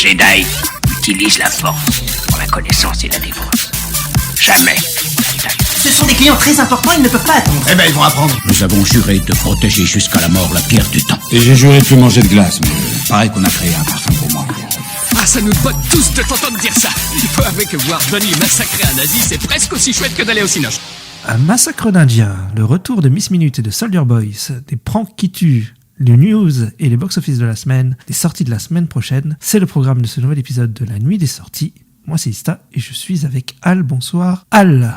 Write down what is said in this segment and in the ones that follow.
Jedi utilise la force pour la connaissance et la défense. Jamais la Jedi. Ce sont des clients très importants, ils ne peuvent pas attendre. Eh ben, ils vont apprendre. Nous avons juré de protéger jusqu'à la mort la pierre du temps. Et j'ai juré de plus manger de glace, mais pareil qu'on a créé un parfum pour moi. Ah, ça nous botte tous de t'entendre dire ça. Il faut avouer que voir Bonnie massacrer un nazi, c'est presque aussi chouette que d'aller au cinoche. Un massacre d'Indiens, le retour de Miss Minute et de Soldier Boys, des pranks qui tuent, les news et les box-office de la semaine, des sorties de la semaine prochaine, c'est le programme de ce nouvel épisode de la nuit des sorties. Moi c'est Ista et je suis avec Al. Bonsoir Al.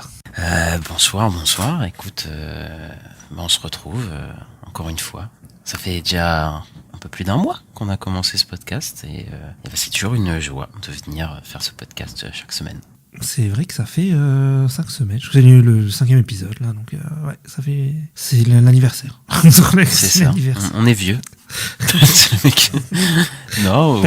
Bonsoir. Écoute, on se retrouve encore une fois. Ça fait déjà un peu plus d'un mois qu'on a commencé ce podcast et c'est toujours une joie de venir faire ce podcast chaque semaine. C'est vrai que ça fait 5 semaines. Je vous ai lu le 5e épisode là, donc ouais, ça fait. C'est l'anniversaire. C'est ça. On est vieux. Non,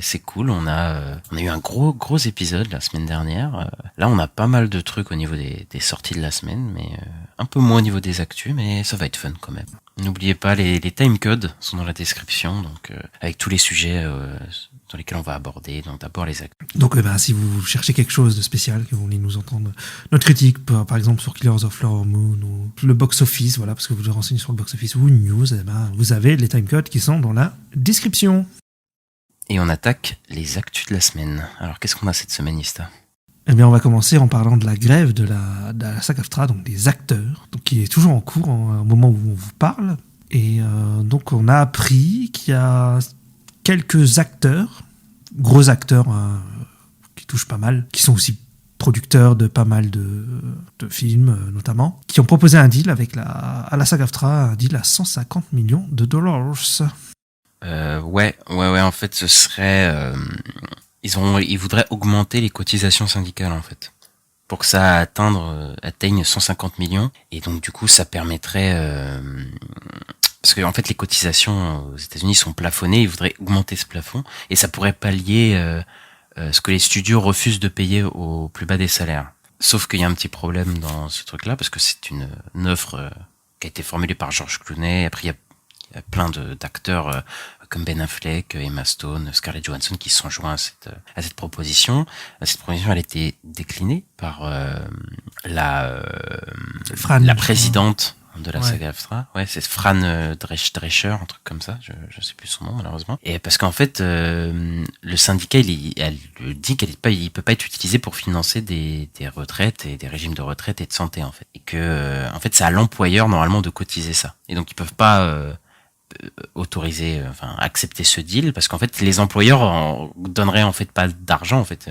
c'est cool. On a eu un gros épisode la semaine dernière. Là, on a pas mal de trucs au niveau des sorties de la semaine, mais un peu moins au niveau des actus, mais ça va être fun quand même. N'oubliez pas, les timecodes sont dans la description, donc avec tous les sujets dans lesquels on va aborder. Donc d'abord les actus. Donc si vous cherchez quelque chose de spécial, que vous voulez nous entendre, notre critique par exemple sur Killers of Flower Moon ou le box-office, voilà, parce que vous devez renseigner sur le box-office ou une news, vous avez les timecodes qui sont dans la description. Et on attaque les actus de la semaine. Alors qu'est-ce qu'on a cette semaine, Ista ? Eh bien, on va commencer en parlant de la grève de la SAG-AFTRA, donc des acteurs, donc qui est toujours en cours au moment où on vous parle. Et donc, on a appris qu'il y a quelques acteurs, gros acteurs qui touchent pas mal, qui sont aussi producteurs de pas mal de films, notamment, qui ont proposé un deal à la SAG-AFTRA, un deal à $150 millions. Ouais, en fait, ce serait... Ils voudraient augmenter les cotisations syndicales, en fait, pour que ça atteigne 150 millions. Et donc, du coup, ça permettrait... parce que, en fait, les cotisations aux États-Unis sont plafonnées. Ils voudraient augmenter ce plafond. Et ça pourrait pallier ce que les studios refusent de payer au plus bas des salaires. Sauf qu'il y a un petit problème dans ce truc-là, parce que c'est une offre qui a été formulée par George Clooney. Après, il y a plein d'acteurs... comme Ben Affleck, Emma Stone, Scarlett Johansson qui se sont joints à cette proposition. Cette proposition, elle a été déclinée par la présidente de la SAG-AFTRA. Ouais, c'est Fran Drescher, un truc comme ça. Je sais plus son nom, malheureusement. Et parce qu'en fait, le syndicat, elle dit il peut pas être utilisé pour financer des retraites et des régimes de retraite et de santé, en fait. Et que, en fait, c'est à l'employeur, normalement, de cotiser ça. Et donc, ils peuvent pas, accepter ce deal parce qu'en fait les employeurs donneraient en fait pas d'argent en fait.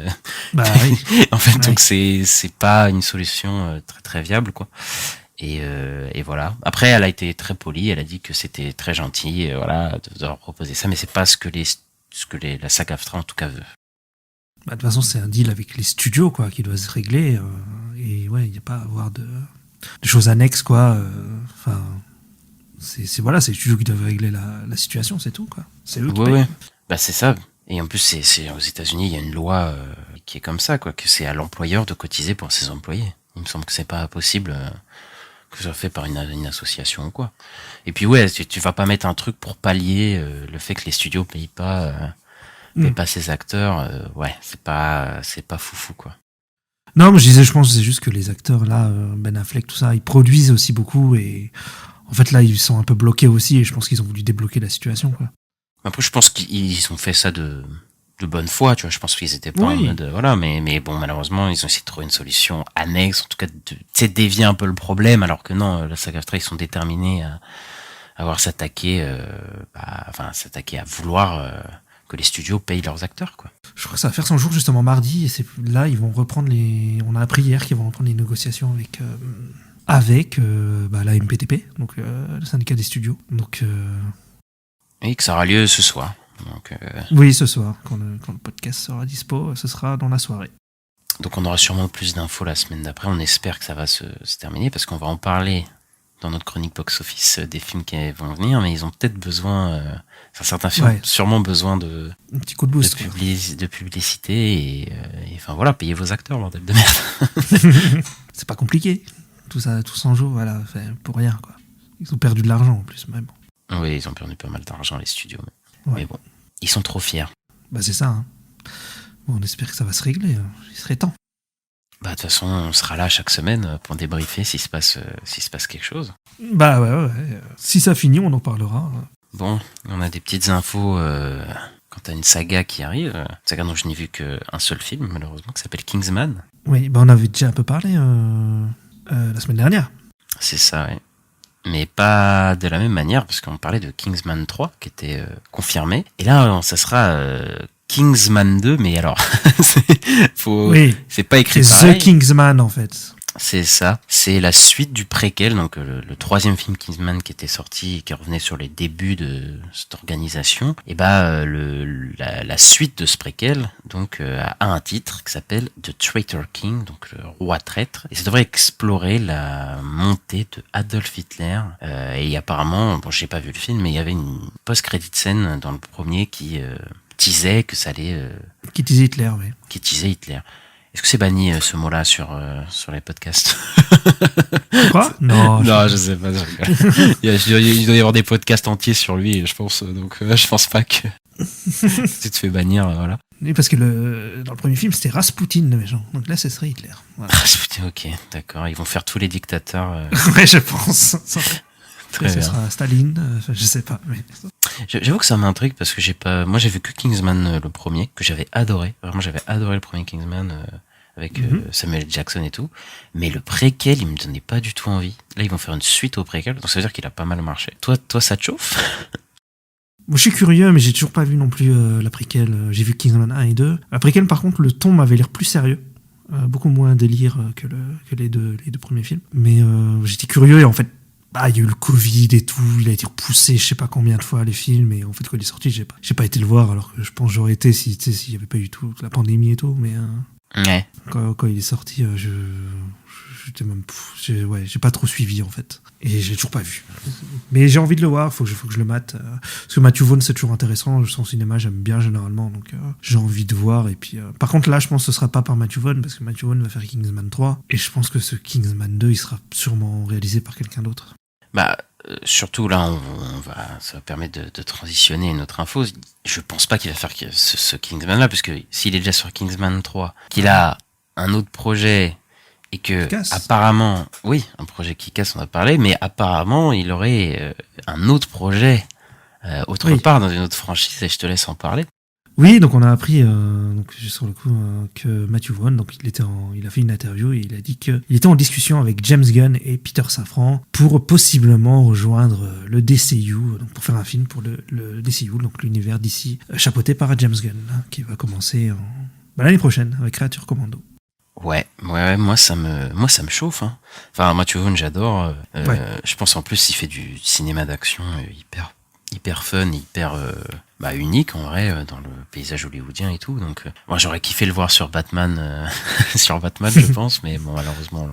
Bah oui. En fait, donc c'est pas une solution très très viable quoi. Et voilà. Après elle a été très polie, elle a dit que c'était très gentil de leur proposer ça, mais c'est pas ce que la SAG-AFTRA en tout cas veut. Bah, de toute façon c'est un deal avec les studios quoi qui doit se régler et ouais, il y a pas à avoir de choses annexes quoi. C'est les studios qui doivent régler la situation, c'est tout quoi. C'est eux qui payent. Ouais. Bah c'est ça. Et en plus c'est aux États-Unis, il y a une loi qui est comme ça quoi, que c'est à l'employeur de cotiser pour ses employés. Il me semble que c'est pas possible que ce soit fait par une association ou quoi. Et puis tu vas pas mettre un truc pour pallier le fait que les studios payent pas ses acteurs. C'est pas foufou quoi. Non, mais je pense que c'est juste que les acteurs là, Ben Affleck tout ça, ils produisent aussi beaucoup et en fait, là, ils sont un peu bloqués aussi et je pense qu'ils ont voulu débloquer la situation, quoi. Après, je pense qu'ils ont fait ça de bonne foi, tu vois. Je pense qu'ils étaient pas en mode, mais bon, malheureusement, ils ont essayé de trouver une solution annexe, en tout cas, de dévier un peu le problème, alors que non, la SAG-AFTRA, ils sont déterminés à s'attaquer à vouloir que les studios payent leurs acteurs, quoi. Je crois que ça va faire 100 jours, justement, mardi, et là, ils vont reprendre on a appris hier qu'ils vont reprendre les négociations avec la MPTP, donc le syndicat des studios. Donc, et que ça aura lieu ce soir. Donc, oui, ce soir, quand le podcast sera dispo, ce sera dans la soirée. Donc on aura sûrement plus d'infos la semaine d'après. On espère que ça va se terminer parce qu'on va en parler dans notre chronique box-office des films qui vont venir, mais ils ont peut-être besoin, certains films ont sûrement besoin un petit coup de boost, de publicité et enfin voilà, payez vos acteurs, bordel de merde. C'est pas compliqué. Tout ça, tout 100 jours, voilà, pour rien, quoi. Ils ont perdu de l'argent, en plus, mais bon. Oui, ils ont perdu pas mal d'argent, les studios. Mais bon, ils sont trop fiers. Bah c'est ça. Hein. Bon, on espère que ça va se régler. Il serait temps. Bah de toute façon, on sera là chaque semaine pour débriefer s'il se passe quelque chose. Bah ouais. Si ça finit, on en parlera. Bon, on a des petites infos quant à une saga qui arrive. Une saga dont je n'ai vu qu'un seul film, malheureusement, qui s'appelle Kingsman. Oui, bah on avait déjà un peu parlé la semaine dernière. C'est ça, oui. Mais pas de la même manière, parce qu'on parlait de Kingsman 3, qui était confirmé. Et là, ça sera Kingsman 2, mais alors, c'est pas écrit c'est pareil. The Kingsman, en fait. C'est ça. C'est la suite du préquel, donc le troisième film Kingsman qui était sorti et qui revenait sur les débuts de cette organisation. Et bah, la suite de ce préquel, donc, a un titre qui s'appelle The Traitor King, donc le roi traître. Et ça devrait explorer la montée de Adolf Hitler. Et apparemment, bon, j'ai pas vu le film, mais il y avait une post-credit scène dans le premier qui teasait que ça allait... Qui teasait Hitler, oui. Qui teasait Hitler. Est-ce que c'est banni ce mot-là sur les podcasts? Quoi? Non, je sais pas. Il doit y avoir des podcasts entiers sur lui, je pense. Donc je pense pas que tu te fais bannir, voilà. Oui, parce que dans le premier film, c'était Rasputin le méchant. Donc là, ce serait Hitler. Voilà. Rasputin, ok, d'accord. Ils vont faire tous les dictateurs. Ouais, je pense. Très ce bien. sera Staline, je sais pas. Mais... J'avoue que ça m'intrigue parce que moi j'ai vu que Kingsman le premier, que j'avais adoré. Vraiment, j'avais adoré le premier Kingsman avec Samuel Jackson et tout. Mais le préquel, il me donnait pas du tout envie. Là, ils vont faire une suite au préquel, donc ça veut dire qu'il a pas mal marché. Toi, ça te chauffe? Moi, je suis curieux, mais j'ai toujours pas vu non plus la préquel. J'ai vu Kingsman 1 et 2. La préquel, par contre, le ton m'avait l'air plus sérieux. Beaucoup moins délire que les deux premiers films. Mais j'étais curieux et en fait, il y a eu le Covid et tout, il a été repoussé je sais pas combien de fois les films, et en fait quand il est sorti j'ai pas été le voir, alors que je pense que j'aurais été s'il y avait pas eu tout la pandémie et tout, mais ouais. Quand il est sorti j'étais même j'ai pas trop suivi en fait, et j'ai toujours pas vu, mais j'ai envie de le voir, faut que je le mate, parce que Matthew Vaughn c'est toujours intéressant, son cinéma j'aime bien généralement, donc j'ai envie de voir. Et puis par contre là je pense que ce sera pas par Matthew Vaughn, parce que Matthew Vaughn va faire Kingsman 3, et je pense que ce Kingsman 2 il sera sûrement réalisé par quelqu'un d'autre. Bah, surtout là, ça va permettre de transitionner une autre info. Je pense pas qu'il va faire ce Kingsman-là, parce que s'il est déjà sur Kingsman 3, qu'il a un autre projet, et que apparemment, oui, un projet qui casse, on a parlé, mais apparemment, il aurait un autre projet autre part dans une autre franchise, et je te laisse en parler. Oui, donc on a appris donc sur le coup que Matthew Vaughn, donc il a fait une interview et il a dit qu'il était en discussion avec James Gunn et Peter Safran pour possiblement rejoindre le DCU, donc pour faire un film pour le DCU, donc l'univers DC chapeauté par James Gunn, qui va commencer l'année prochaine avec Creature Commando. Ouais, moi ça me chauffe. Hein. Enfin, Matthew Vaughn, j'adore. Je pense en plus il fait du cinéma d'action hyper fun, hyper unique en vrai dans le paysage hollywoodien et tout. Donc moi j'aurais kiffé le voir sur Batman, je pense, mais bon malheureusement.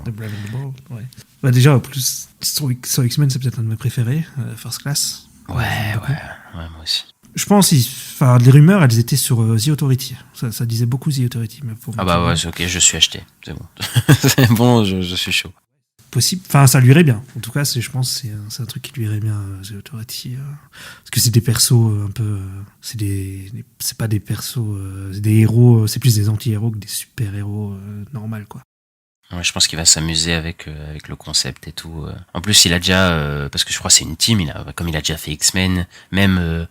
Ouais. Bah déjà en plus sur X-Men c'est peut-être un de mes préférés, First Class. Ouais, moi aussi. Je pense les rumeurs elles étaient sur The Authority. Ça disait beaucoup The Authority, mais pour c'est ok, je suis acheté, c'est bon. C'est bon, je suis chaud. Possible, ça lui irait bien. En tout cas, je pense que c'est un truc qui lui irait bien, The Authority, parce que c'est des persos un peu, c'est pas des persos, c'est des héros, c'est plus des anti-héros que des super-héros normaux, quoi. Ouais, je pense qu'il va s'amuser avec le concept et tout. En plus, il a déjà, parce que je crois que c'est une team, comme il a déjà fait X-Men, même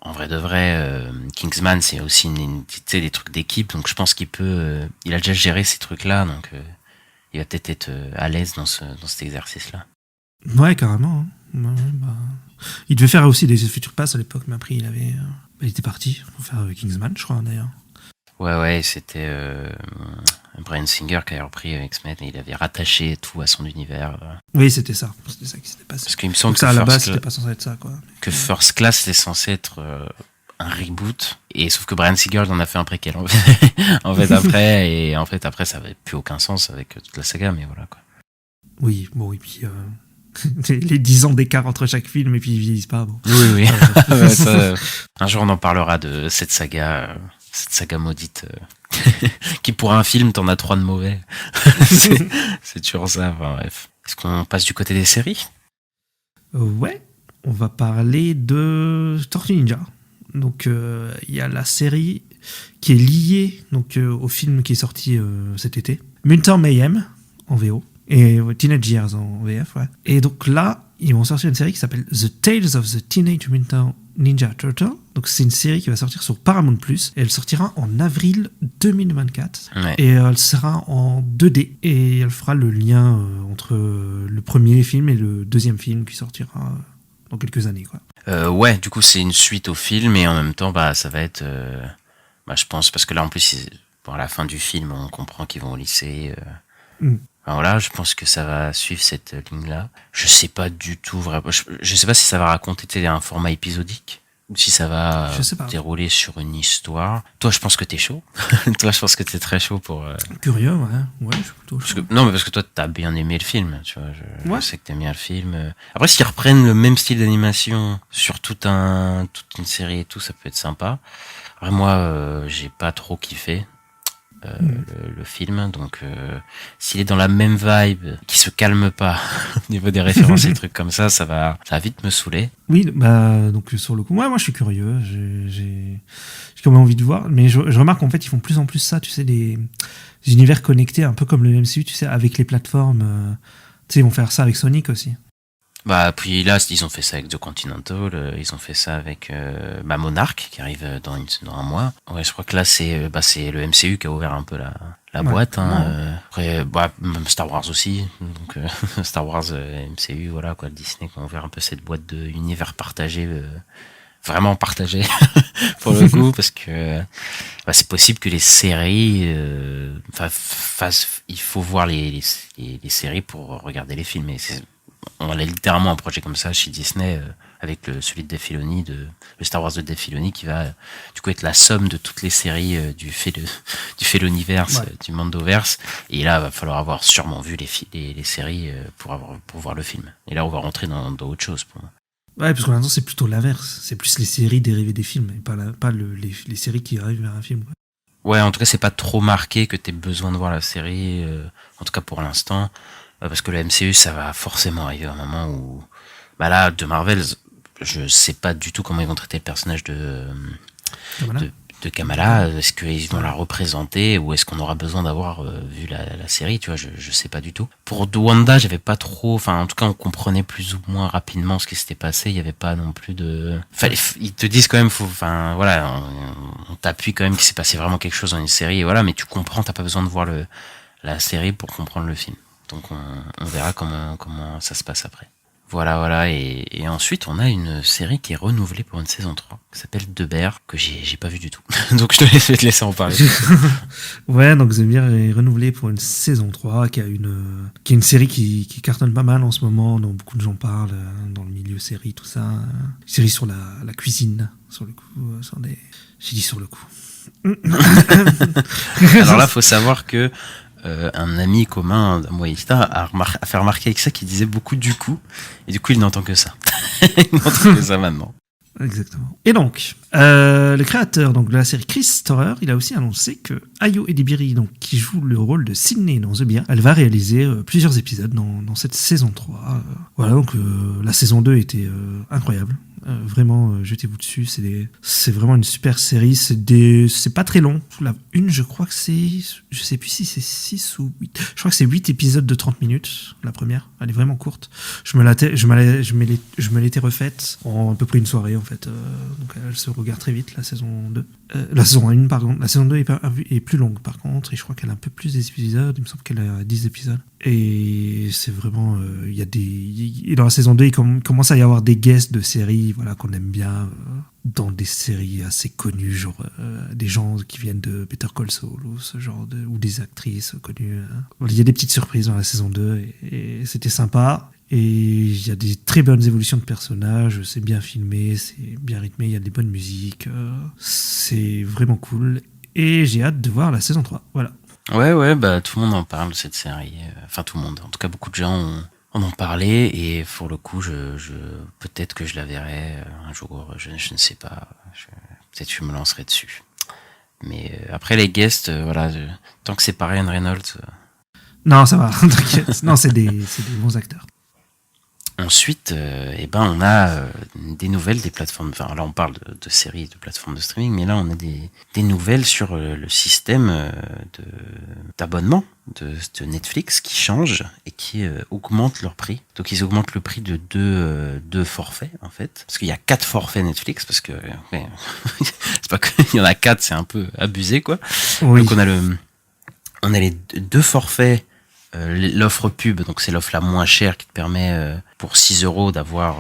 en vrai de vrai, Kingsman, c'est aussi des trucs d'équipe, donc je pense qu'il a déjà géré ces trucs-là, donc. Il va peut-être être à l'aise dans cet exercice-là. Ouais, carrément. Hein. Il devait faire aussi des Future Pass à l'époque, mais après il était parti pour faire Kingsman, je crois d'ailleurs. Ouais, c'était Bryan Singer qui avait repris X-Men et il avait rattaché tout à son univers. Oui, c'était ça qui s'était passé. Parce qu'il me semble que ça, à la base, c'était pas censé être ça, quoi. Que First Class c'était censé être un reboot, et sauf que Bryan Singer en a fait un préquel en fait après ça avait plus aucun sens avec toute la saga, mais voilà quoi. Oui, bon, et puis les 10 ans d'écart entre chaque film, et puis ils vieillissent pas, bon. Oui. Un jour on en parlera de cette saga maudite qui pour un film t'en as 3 de mauvais. c'est toujours ça, enfin bref. Est-ce qu'on passe du côté des séries? Ouais, on va parler de Tortue Ninja. Donc il y a la série qui est liée donc au film qui est sorti cet été, Mutant Mayhem en VO et Teenage Years en VF, ouais. Et donc là, ils vont sortir une série qui s'appelle The Tales of the Teenage Mutant Ninja Turtle. Donc c'est une série qui va sortir sur Paramount+, et elle sortira en avril 2024. Ouais. Et elle sera en 2D, et elle fera le lien entre le premier film et le deuxième film qui sortira dans quelques années, quoi. Ouais, du coup c'est une suite au film, et en même temps ça va être je pense, parce que là en plus à la fin du film on comprend qu'ils vont au lycée. Enfin, voilà, je pense que ça va suivre cette ligne-là. Je sais pas du tout vraiment. Je sais pas si ça va raconter un format épisodique ou si ça va dérouler sur une histoire. Toi, je pense que t'es chaud. Toi, je pense que t'es très chaud pour. Curieux, ouais, je suis plutôt chaud. Non, mais parce que toi, t'as bien aimé le film. Tu vois, je sais que t'aimes bien le film. Après, s'ils reprennent le même style d'animation sur toute une série et tout, ça peut être sympa. Après, moi, j'ai pas trop kiffé. Le film, donc s'il est dans la même vibe, qui se calme pas au niveau des références et trucs comme ça va vite me saouler. Oui, donc sur le coup, moi je suis curieux, j'ai quand même envie de voir, mais je remarque en fait ils font de plus en plus ça, tu sais, des univers connectés, un peu comme le MCU, tu sais, avec les plateformes, tu sais, ils vont faire ça avec Sonic aussi. Puis là, ils ont fait ça avec The Continental, ils ont fait ça avec Monarch, qui arrive dans un mois. Ouais, je crois que là, c'est le MCU qui a ouvert un peu la boîte. Après, même Star Wars aussi. Donc, Star Wars, MCU, voilà, quoi, Disney qui a ouvert un peu cette boîte de univers partagé, vraiment partagé, pour le coup, parce que c'est possible que les séries, il faut voir les séries pour regarder les films. Et on a littéralement un projet comme ça chez Disney avec celui de Dave Filoni, le Star Wars de Dave Filoni, qui va du coup être la somme de toutes les séries du Filoniverse, du Mandoverse. Et là, il va falloir avoir sûrement vu les séries pour voir le film. Et là, on va rentrer dans autre chose pour moi. Ouais, parce que maintenant c'est plutôt l'inverse. C'est plus les séries dérivées des films, et pas les séries qui arrivent vers un film, quoi. Ouais, en tout cas, c'est pas trop marqué que t'aies besoin de voir la série, en tout cas pour l'instant. Parce que le MCU, ça va forcément arriver à un moment où, là, de Marvel, je sais pas du tout comment ils vont traiter le personnage de Kamala. Est-ce qu'ils vont la représenter ou est-ce qu'on aura besoin d'avoir vu la série, tu vois, je sais pas du tout. Pour Wanda, j'avais pas trop, en tout cas, on comprenait plus ou moins rapidement ce qui s'était passé. Il y avait pas non plus de, ils te disent quand même, on t'appuie quand même qu'il s'est passé vraiment quelque chose dans une série, et voilà, mais tu comprends, t'as pas besoin de voir la série pour comprendre le film. Donc on verra comment ça se passe après. Voilà, et ensuite on a une série qui est renouvelée pour une saison 3, qui s'appelle The Bear, que j'ai pas vu du tout. Donc je vais te laisser en parler. Ouais, donc The Bear est renouvelée pour une saison 3, qui est une série qui cartonne pas mal en ce moment, dont beaucoup de gens parlent dans le milieu série, tout ça. Une série sur la cuisine, sur le coup, j'ai dit sur le coup. Alors là, faut savoir que un ami commun d'Amoïsta a fait remarquer avec ça qu'il disait beaucoup du coup, et du coup il n'entend que ça. Il n'entend que ça maintenant. Exactement. Et donc, le créateur de la série Chris Storer, il a aussi annoncé que Ayo Edebiri, donc, qui joue le rôle de Sydney dans The Bear, elle va réaliser plusieurs épisodes dans cette saison 3. Voilà, donc la saison 2 était incroyable. Vraiment, jetez-vous dessus, c'est vraiment une super série. C'est pas très long. La une, je crois que je sais plus si c'est 6 ou 8. Je crois que c'est 8 épisodes de 30 minutes, la première. Elle est vraiment courte. Je me l'étais refaite en à peu près une soirée, en fait. Donc elle se regarde très vite, la saison 2. La saison 1, pardon. La saison 2 est plus longue, par contre, et je crois qu'elle a un peu plus d'épisodes. Il me semble qu'elle a 10 épisodes. Et c'est vraiment, dans la saison 2, il commence à y avoir des guests de séries, voilà, qu'on aime bien, dans des séries assez connues, genre des gens qui viennent de Better Call Saul ou ce genre ou des actrices connues. Il y a des petites surprises dans la saison 2 et c'était sympa. Et il y a des très bonnes évolutions de personnages, c'est bien filmé, c'est bien rythmé, il y a des bonnes musiques, c'est vraiment cool. Et j'ai hâte de voir la saison 3, voilà. Ouais, tout le monde en parle de cette série. Enfin, tout le monde. En tout cas, beaucoup de gens en ont parlé, et pour le coup, peut-être que je la verrai un jour. Je ne sais pas. Peut-être que je me lancerai dessus. Mais après les guests, tant que c'est pas Ryan Reynolds. Non, ça va. T'inquiète. Non, c'est des bons acteurs. Ensuite, on a des nouvelles des plateformes. Enfin, là, on parle de séries, de plateformes de streaming, mais là, on a des nouvelles sur le système d'abonnement de Netflix qui change et qui augmente leur prix. Donc, ils augmentent le prix de deux forfaits, en fait. Parce qu'il y a 4 forfaits Netflix, parce que c'est pas qu'il y en a 4, c'est un peu abusé, quoi. Oui. Donc, on a les 2 forfaits. L'offre pub, donc c'est l'offre la moins chère qui te permet pour 6 € d'avoir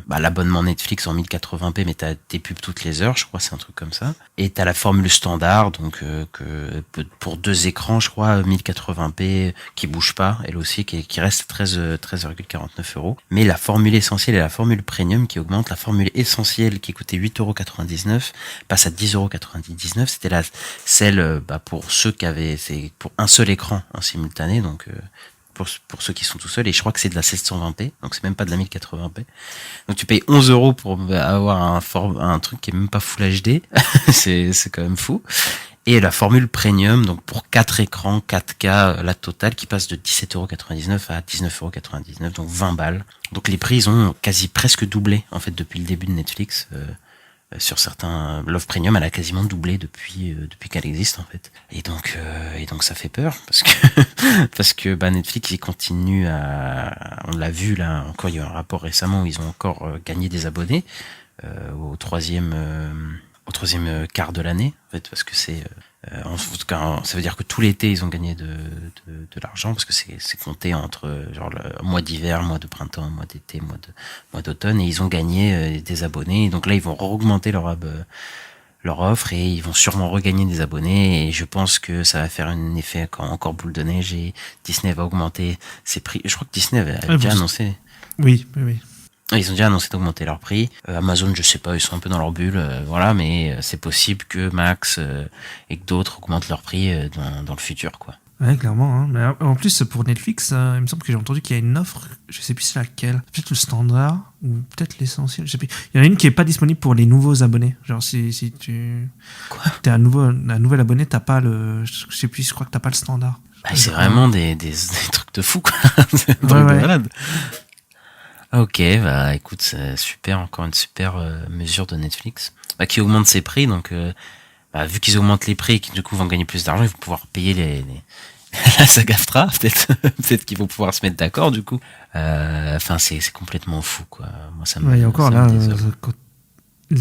l'abonnement Netflix en 1080p, mais t'as tes pubs toutes les heures, je crois, c'est un truc comme ça. Et t'as la formule standard, donc que pour 2 écrans, je crois, 1080p qui bouge pas, elle aussi, qui reste 13,49 €. Mais la formule essentielle et la formule premium qui augmente. La formule essentielle qui coûtait 8,99 € passe à 10,99 €. C'était celle pour ceux qui avaient, c'est pour un seul écran en simultané, donc pour ceux qui sont tout seuls, et je crois que c'est de la 720p, donc c'est même pas de la 1080p. Donc tu payes 11 € pour avoir un truc qui est même pas Full HD. c'est quand même fou. Et la formule premium, donc pour 4 écrans, 4K, la totale, qui passe de 17,99 € à 19,99 €, donc 20 balles. Donc les prix, ils ont quasi presque doublé, en fait, depuis le début de Netflix. Sur certains, l'offre premium, elle a quasiment doublé depuis qu'elle existe, en fait. Et donc ça fait peur, parce que Netflix, il continue on l'a vu là, encore il y a eu un rapport récemment où ils ont encore gagné des abonnés au troisième quart de l'année, en fait, parce que c'est en tout cas, ça veut dire que tout l'été ils ont gagné de l'argent, parce que c'est compté entre genre le mois d'hiver, mois de printemps, mois d'été, mois d'automne, et ils ont gagné des abonnés. Et donc là ils vont augmenter leur offre, et ils vont sûrement regagner des abonnés, et je pense que ça va faire un effet encore boule de neige, et Disney va augmenter ses prix. Je crois que Disney avait déjà annoncé. Oui. Ils ont déjà annoncé d'augmenter leur prix. Amazon, je sais pas, ils sont un peu dans leur bulle, voilà, mais c'est possible que Max et que d'autres augmentent leur prix dans le futur, quoi. Ouais, clairement. Hein. Mais en plus, pour Netflix, il me semble que j'ai entendu qu'il y a une offre, je sais plus c'est laquelle, peut-être le standard, ou peut-être l'essentiel, je sais plus. Il y en a une qui est pas disponible pour les nouveaux abonnés. Genre, si tu... Quoi ? T'es un nouvel abonné, t'as pas le... Je sais plus, je crois que t'as pas le standard. C'est vraiment des trucs de fou, quoi. C'est un truc de malade. Ok, écoute, c'est super, encore une super mesure de Netflix, qui augmente ses prix, donc vu qu'ils augmentent les prix et qu'ils du coup vont gagner plus d'argent, ils vont pouvoir payer la saga AFTRA, peut-être qu'ils vont pouvoir se mettre d'accord, du coup. C'est complètement fou, quoi. Moi, ça me... Ouais, et encore là,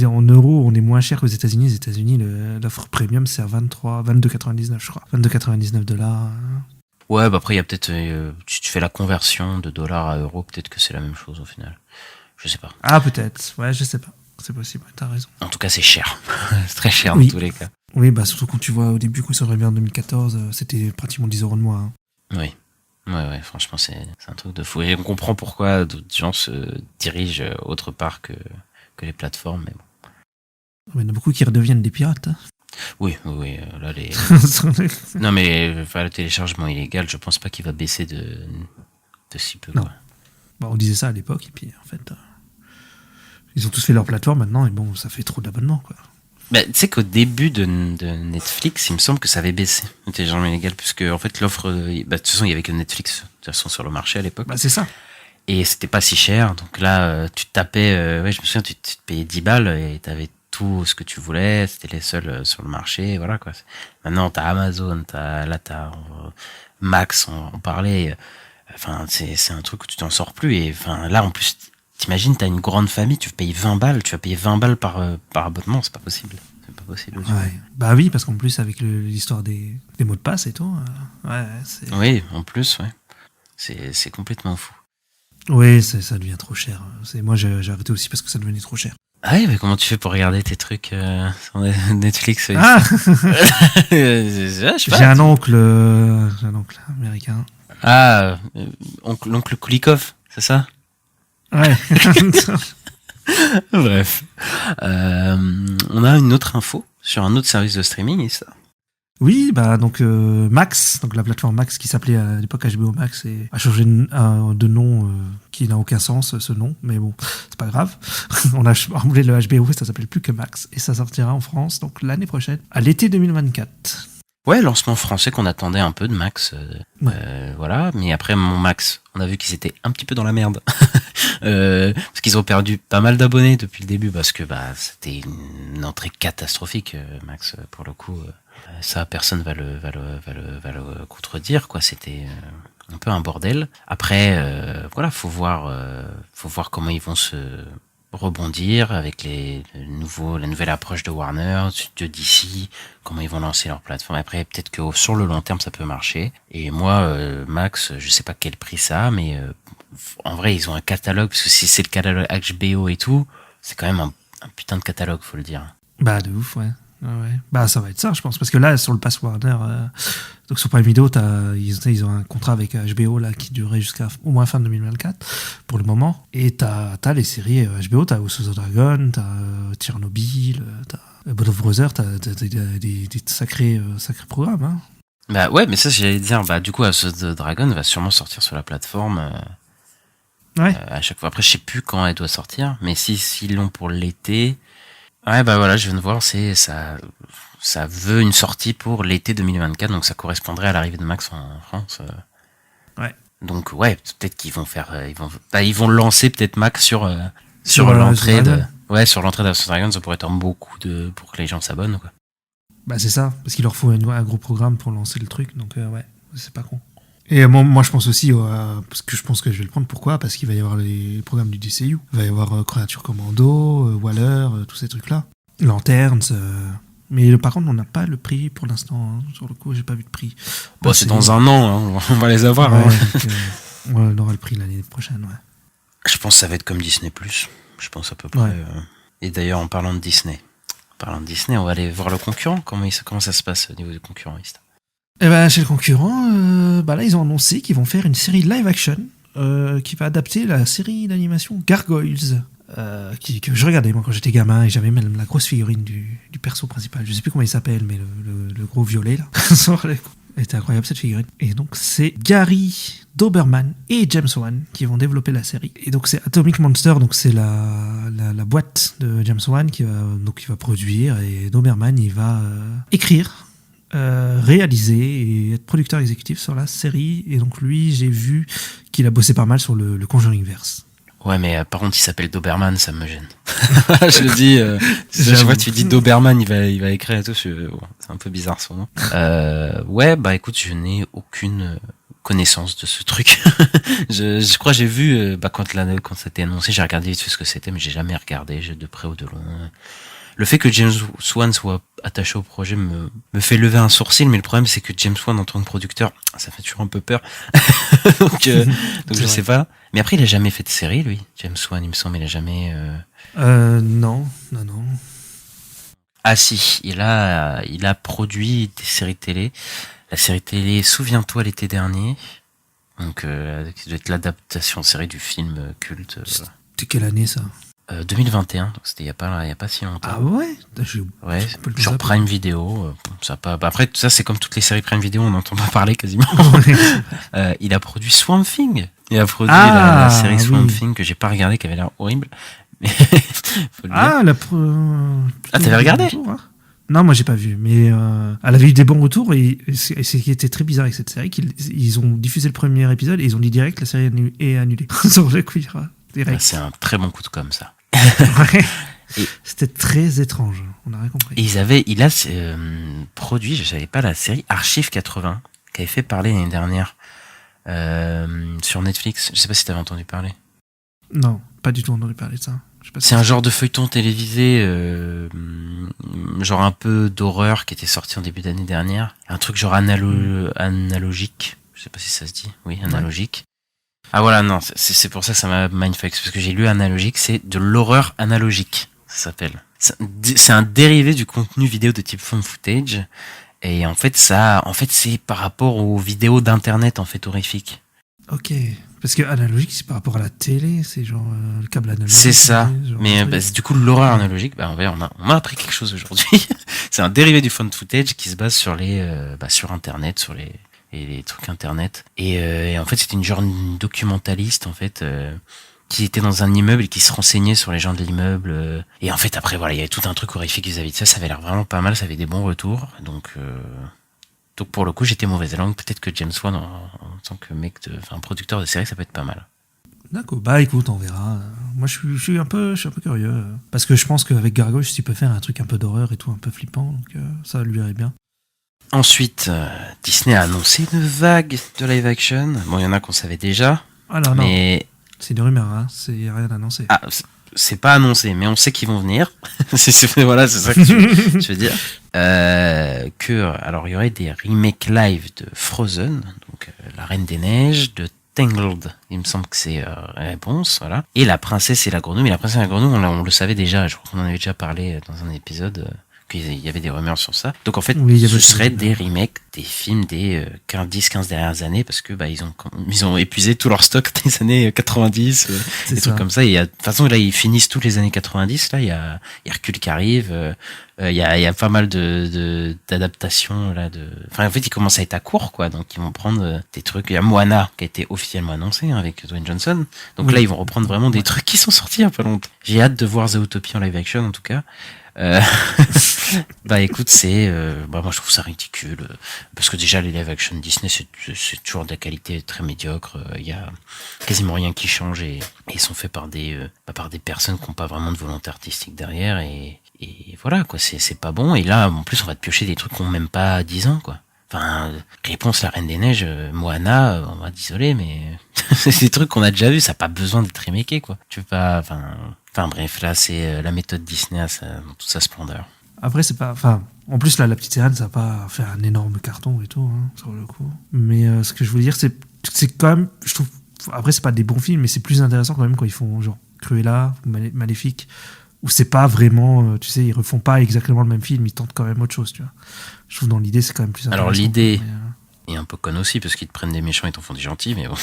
en euros, on est moins cher qu'aux États-Unis. Les États-Unis, l'offre premium, c'est à 22,99, je crois. 22,99 $. Ouais, après, il y a peut-être, si tu fais la conversion de dollars à euros, peut-être que c'est la même chose au final. Je sais pas. Ah, peut-être. Ouais, je sais pas. C'est possible, t'as raison. En tout cas, c'est cher. C'est très cher Oui. dans tous les cas. Oui, surtout quand tu vois au début, quand ils sont arrivés en 2014, c'était pratiquement 10 € de moins. Hein. Oui. Ouais, franchement, c'est un truc de fou. Et on comprend pourquoi d'autres gens se dirigent autre part que les plateformes, mais bon. Il y en a beaucoup qui redeviennent des pirates. Hein. Oui, là, non, mais le téléchargement illégal, je pense pas qu'il va baisser de si peu, non. Quoi. On disait ça à l'époque, et puis en fait, ils ont tous fait leur plateforme maintenant, et bon, ça fait trop d'abonnements, quoi. Tu sais qu'au début de Netflix, il me semble que ça avait baissé, le téléchargement illégal, puisque en fait l'offre, de toute façon, il y avait que Netflix, de toute façon, sur le marché à l'époque. C'est ça. Et c'était pas si cher, donc là, tu te tapais, je me souviens, tu te payais 10 balles, et t'avais tout ce que tu voulais, c'était les seuls sur le marché, voilà, quoi. Maintenant, t'as Amazon, t'as Max, on parlait, c'est un truc où tu t'en sors plus, et là, en plus, t'imagines, t'as une grande famille, tu payes 20 balles, tu vas payer 20 balles par abonnement, c'est pas possible. C'est pas possible. Ouais. Oui, parce qu'en plus, avec l'histoire des mots de passe et tout, c'est... Oui, en plus, ouais. C'est complètement fou. Oui, ça devient trop cher. Moi, j'ai arrêté aussi parce que ça devenait trop cher. Ah oui, mais comment tu fais pour regarder tes trucs sur Netflix? Ah J'ai un oncle américain. Ah, l'oncle Kulikov, c'est ça? Ouais. Bref. On a une autre info sur un autre service de streaming, et ça. Oui, donc Max, donc la plateforme Max qui s'appelait à l'époque HBO Max et a changé de nom qui n'a aucun sens, ce nom, mais bon, c'est pas grave. On a remboulé le HBO, ça s'appelle plus que Max et ça sortira en France donc l'année prochaine, à l'été 2024. Ouais, lancement français qu'on attendait un peu de Max, voilà. Mais après mon Max, on a vu qu'ils étaient un petit peu dans la merde. parce qu'ils ont perdu pas mal d'abonnés depuis le début, parce que c'était une entrée catastrophique, Max, pour le coup. Ça, personne va le contredire, quoi. C'était un peu un bordel. Après, voilà, faut voir comment ils vont se rebondir avec la nouvelle approche de Warner, de DC, comment ils vont lancer leur plateforme. Après, peut-être que sur le long terme, ça peut marcher. Et moi, Max, je sais pas quel prix ça a, mais en vrai, ils ont un catalogue, parce que si c'est le catalogue HBO et tout, c'est quand même un putain de catalogue, faut le dire. Bah, de ouf, ouais. Bah, ça va être ça, je pense. Parce que là, sur le Pass Warner, donc sur Prime Video, ils ont un contrat avec HBO là, qui durerait jusqu'à au moins fin 2024, pour le moment. Et t'as les séries HBO, t'as House of the Dragon, t'as Tchernobyl, t'as Band of Brothers, t'as des sacrés programmes, hein. Bah ouais, mais ça, j'allais dire, du coup, House of the Dragon va sûrement sortir sur la plateforme à chaque fois. Après, je sais plus quand elle doit sortir, mais s'ils l'ont pour l'été... Ouais, voilà, je viens de voir, ça veut une sortie pour l'été 2024, donc ça correspondrait à l'arrivée de Max en France. Ouais. Donc ouais, peut-être qu'ils vont faire, ils vont lancer peut-être Max sur l'entrée sur l'entrée d'House of Dragon, ça pourrait être beaucoup pour que les gens s'abonnent, quoi. Bah c'est ça, parce qu'il leur faut un gros programme pour lancer le truc, donc ouais, c'est pas con. Et moi je pense aussi, parce que je pense que je vais le prendre, pourquoi ? Parce qu'il va y avoir les programmes du DCU. Il va y avoir Creature Commando, Waller, tous ces trucs-là. Lanterns. Mais par contre, on n'a pas le prix pour l'instant. Hein. Sur le coup, j'ai pas vu de prix. Bon, c'est dans un an, hein. On va les avoir. Ouais, hein. Donc, on aura le prix l'année prochaine, ouais. Je pense que ça va être comme Disney+. Je pense à peu près. Ouais. Et d'ailleurs, en parlant de Disney, on va aller voir le concurrent. Comment ça se passe au niveau du concurrentiste ? Eh ben, chez le concurrent, là, ils ont annoncé qu'ils vont faire une série live action qui va adapter la série d'animation Gargoyles, que je regardais moi quand j'étais gamin, et j'avais même la grosse figurine du perso principal. Je sais plus comment il s'appelle, mais le gros violet là. Elle était incroyable cette figurine. Et donc c'est Gary Doberman et James Wan qui vont développer la série. Et donc c'est Atomic Monster, donc c'est la boîte de James Wan qui va produire, et Doberman il va écrire, réaliser et être producteur exécutif sur la série. Et donc lui, j'ai vu qu'il a bossé pas mal sur le Conjuringverse. Ouais, mais par contre, il s'appelle Doberman, ça me gêne. Je le dis, chaque fois tu dis Doberman, il va écrire et tout, c'est un peu bizarre son nom. Ouais, écoute, je n'ai aucune connaissance de ce truc. je crois que j'ai vu, quand ça a été annoncé, j'ai regardé vite fait ce que c'était, mais j'ai jamais regardé, de près ou de loin. Le fait que James Wan soit attaché au projet me fait lever un sourcil, mais le problème c'est que James Wan en tant que producteur, ça fait toujours un peu peur. donc je sais pas. Mais après, il a jamais fait de série, lui. James Wan, il me semble, il a jamais... Non. Ah si, il a produit des séries télé. La série télé Souviens-toi l'été dernier. Donc, qui doit être l'adaptation de série du film culte. C'était quelle année ça ? 2021, donc c'était il y a pas si longtemps. Ah ouais, ouais, sur Prime Video, ça pas. Après tout ça, c'est comme toutes les séries Prime Video, on n'entend pas parler quasiment. Il a produit Swamp Thing. Il a produit la série Swamp Thing que j'ai pas regardé, qui avait l'air horrible. Mais faut le dire. T'avais regardé ? Retour, hein. Non, moi j'ai pas vu, mais elle avait eu des bons retours, et ce qui était très bizarre avec cette série, qu'ils ont diffusé le premier épisode et ils ont dit direct que la série est annulée. Sur le coup, direct. C'est un très bon coup de com', ça. Ouais. C'était très étrange, on n'a rien compris. Et il a produit, je savais pas, la série Archive 80, qui avait fait parler l'année dernière sur Netflix. Je sais pas si t'avais entendu parler. Non, pas du tout entendu parler de ça. C'est un genre de feuilleton télévisé, genre un peu d'horreur, qui était sorti en début d'année dernière. Un truc genre analogique. Je sais pas si ça se dit. Oui, analogique. Ouais. Ah voilà, non, c'est pour ça que ça m'a mindfuck, parce que j'ai lu analogique, c'est de l'horreur analogique, ça s'appelle. C'est un dérivé du contenu vidéo de type found footage, et en fait c'est par rapport aux vidéos d'internet, en fait, horrifiques. Ok, parce que analogique, c'est par rapport à la télé, c'est genre le câble analogique. C'est ça, mais du coup l'horreur analogique, on m'a appris quelque chose aujourd'hui. C'est un dérivé du found footage qui se base sur sur internet, sur les trucs internet, et en fait c'était une genre documentaliste en fait, qui était dans un immeuble et qui se renseignait sur les gens de l'immeuble, et en fait après voilà, il y avait tout un truc horrifique vis-à-vis de ça avait l'air vraiment pas mal, ça avait des bons retours, donc pour le coup j'étais mauvaise langue. Peut-être que James Wan en tant que producteur de série, ça peut être pas mal. D'accord, bah écoute, on verra. Moi je suis un peu curieux. Parce que je pense qu'avec Gargoyle, tu peux faire un truc un peu d'horreur et tout, un peu flippant, donc ça lui irait bien. Ensuite, Disney a annoncé une vague de live action. Bon, il y en a qu'on savait déjà. Alors mais... non, c'est une rumeur, hein. C'est rien annoncé. Ah, c'est pas annoncé, mais on sait qu'ils vont venir. Voilà, c'est ça que je veux dire. Alors, il y aurait des remakes live de Frozen, donc La Reine des Neiges, de Tangled, il me semble que c'est réponse, voilà. Et La Princesse et la Grenouille, mais La Princesse et la Grenouille, on le savait déjà, je crois qu'on en avait déjà parlé dans un épisode, qu'il y avait des rumeurs sur ça. Donc en fait, ce serait des remakes des films des 10-15 dernières années, parce que ils ont épuisé tout leur stock des années 90, des trucs comme ça. Et de toute façon, là, ils finissent tous les années 90, là, il y a Hercule qui arrive, il y a pas mal d'adaptations là en fait ils commencent à être à court quoi, donc ils vont prendre des trucs. Il y a Moana qui a été officiellement annoncé avec Dwayne Johnson, donc là ils vont reprendre vraiment des trucs qui sont sortis il y a pas longtemps. J'ai hâte de voir Zootopie en live action en tout cas. Bah écoute, moi je trouve ça ridicule parce que déjà les live action Disney c'est toujours de la qualité très médiocre. Il y a quasiment rien qui change et ils sont faits par des personnes qui n'ont pas vraiment de volonté artistique derrière et voilà quoi, c'est pas bon. Et là en plus on va te piocher des trucs qui ont même pas 10 ans quoi. Enfin, réponse La Reine des Neiges, Moana, on va désolé mais c'est des trucs qu'on a déjà vu, ça n'a pas besoin d'être remaké quoi. Tu veux pas, enfin bref, là c'est la méthode Disney dans toute sa splendeur. Après c'est pas, en plus là la petite sirène ça va pas faire un énorme carton et tout hein, sur le coup. Mais ce que je veux dire c'est quand même, je trouve, après c'est pas des bons films mais c'est plus intéressant quand même quand ils font genre Cruella, Maléfique, où c'est pas vraiment, tu sais, ils refont pas exactement le même film, ils tentent quand même autre chose, tu vois. Je trouve dans l'idée c'est quand même plus intéressant. Alors l'idée est un peu conne aussi parce qu'ils te prennent des méchants et t'en font des gentils, mais bon.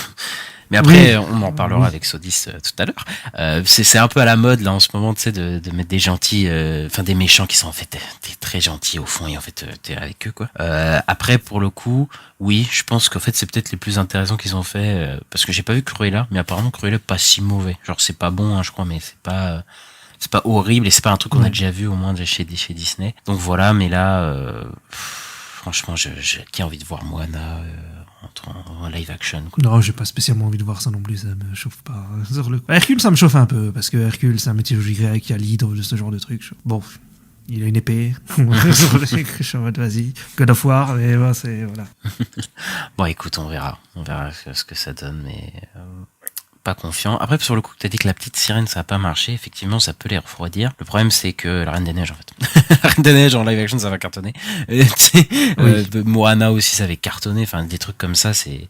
Mais après, on en parlera avec Sodis tout à l'heure. C'est un peu à la mode là en ce moment, tu sais, de mettre des gentils, des méchants qui sont en fait des très gentils au fond et en fait t'es avec eux quoi. Après pour le coup, oui, je pense qu'en fait c'est peut-être les plus intéressants qu'ils ont fait parce que j'ai pas vu Cruella, mais apparemment Cruella est pas si mauvais. Genre c'est pas bon, hein, je crois, mais c'est pas horrible et c'est pas un truc qu'on a déjà vu au moins chez Disney. Donc voilà, mais là, franchement, qui a envie de voir Moana en live action quoi. Non, j'ai pas spécialement envie de voir ça non plus, ça me chauffe pas. Hercule, ça me chauffe un peu, parce que Hercule, c'est un mythologie grecque, il y a l'hydre, de ce genre de trucs. Bon, il a une épée. Je suis en mode, vas-y, God of War, mais bon, c'est, voilà. Bon, écoute, on verra ce que ça donne, mais pas confiant. Après, sur le coup, t'as dit que la petite sirène, ça a pas marché. Effectivement, ça peut les refroidir. Le problème, c'est que la Reine des Neiges, en fait. La Reine des Neiges en live action, ça va cartonner. Moana aussi, ça avait cartonné. Enfin, des trucs comme ça, c'est...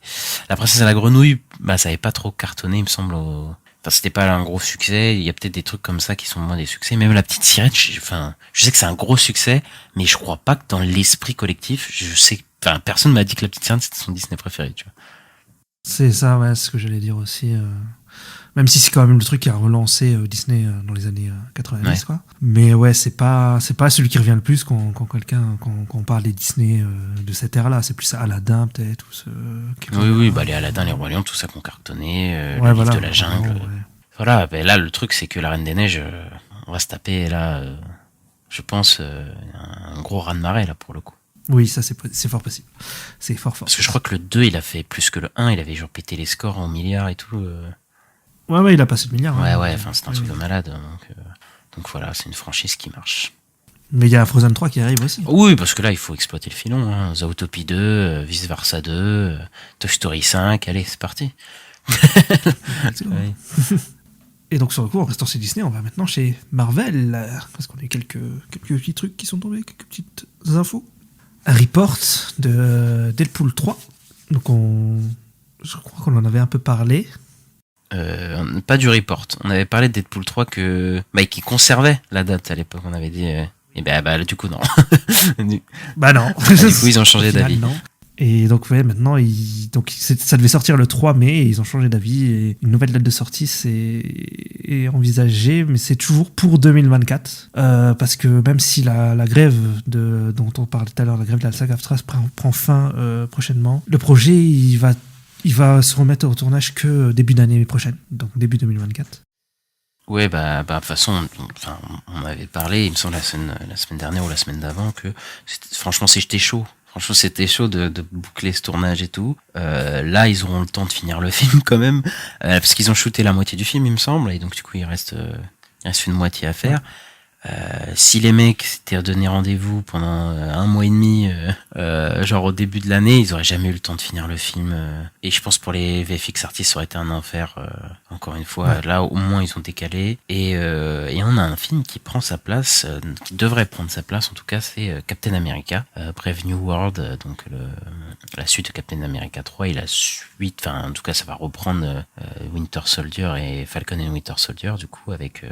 La Princesse et la Grenouille, ça avait pas trop cartonné, il me semble. Enfin, c'était pas un gros succès. Il y a peut-être des trucs comme ça qui sont moins des succès. Même la petite sirène, je sais que c'est un gros succès, mais je crois pas que dans l'esprit collectif, personne m'a dit que la petite sirène, c'était son Disney préféré, tu vois. C'est ça, ouais, c'est ce que j'allais dire aussi. Même si c'est quand même le truc qui a relancé Disney dans les années 90, ouais. Quoi. Mais ouais, c'est pas celui qui revient le plus quand on parle des Disney de cette ère-là. C'est plus Aladdin, peut-être. Oui, les Aladdin, les Rois Lions, tout ça qu'on cartonnait, le livre de la jungle. Ouais. Voilà, là, le truc, c'est que la Reine des Neiges, on va se taper, là, je pense, un gros raz-de-marée, là, pour le coup. Oui, ça c'est fort possible. C'est fort. Parce que je crois que le 2, il a fait plus que le 1, il avait genre pété les scores en milliards et tout. Ouais, il a passé le milliard. Ouais, c'est un truc de malade. Donc voilà, c'est une franchise qui marche. Mais il y a Frozen 3 qui arrive aussi. Oui, parce que là, il faut exploiter le filon. Hein. Zootopie 2, Vice Versa 2, Toy Story 5, allez, c'est parti. Oui. Et donc sur le coup, en restant chez Disney, on va maintenant chez Marvel, parce qu'on a eu quelques petits trucs qui sont tombés, quelques petites infos. Un report de Deadpool 3. Donc je crois qu'on en avait un peu parlé. Pas du report. On avait parlé de Deadpool 3 qui conservait la date à l'époque. On avait dit et du coup non. Non. Du coup ils ont changé d'avis. Non. Et donc maintenant ça devait sortir le 3 mai et ils ont changé d'avis et une nouvelle date de sortie est envisagée, mais c'est toujours pour 2024 parce que même si la grève dont on parlait tout à l'heure, la grève de la SAG-AFTRA prend fin prochainement, le projet il va se remettre au tournage que début d'année prochaine, donc début 2024. Ouais, de toute façon, on avait parlé, il me semble la semaine dernière ou la semaine d'avant que franchement j'étais chaud. Franchement, c'était chaud de boucler ce tournage et tout. Là, ils auront le temps de finir le film quand même, parce qu'ils ont shooté la moitié du film, il me semble, et donc du coup, il reste une moitié à faire. Si les mecs s'étaient donné rendez-vous pendant 1 mois et demi, genre au début de l'année, ils auraient jamais eu le temps de finir le film. Et je pense pour les VFX artistes, ça aurait été un enfer. Encore une fois, là au moins ils ont décalé. Et on a un film qui prend sa place, qui devrait prendre sa place en tout cas, c'est Captain America, Brave New World, donc la suite de Captain America 3 et la suite. Enfin, en tout cas, ça va reprendre Winter Soldier et Falcon and Winter Soldier du coup avec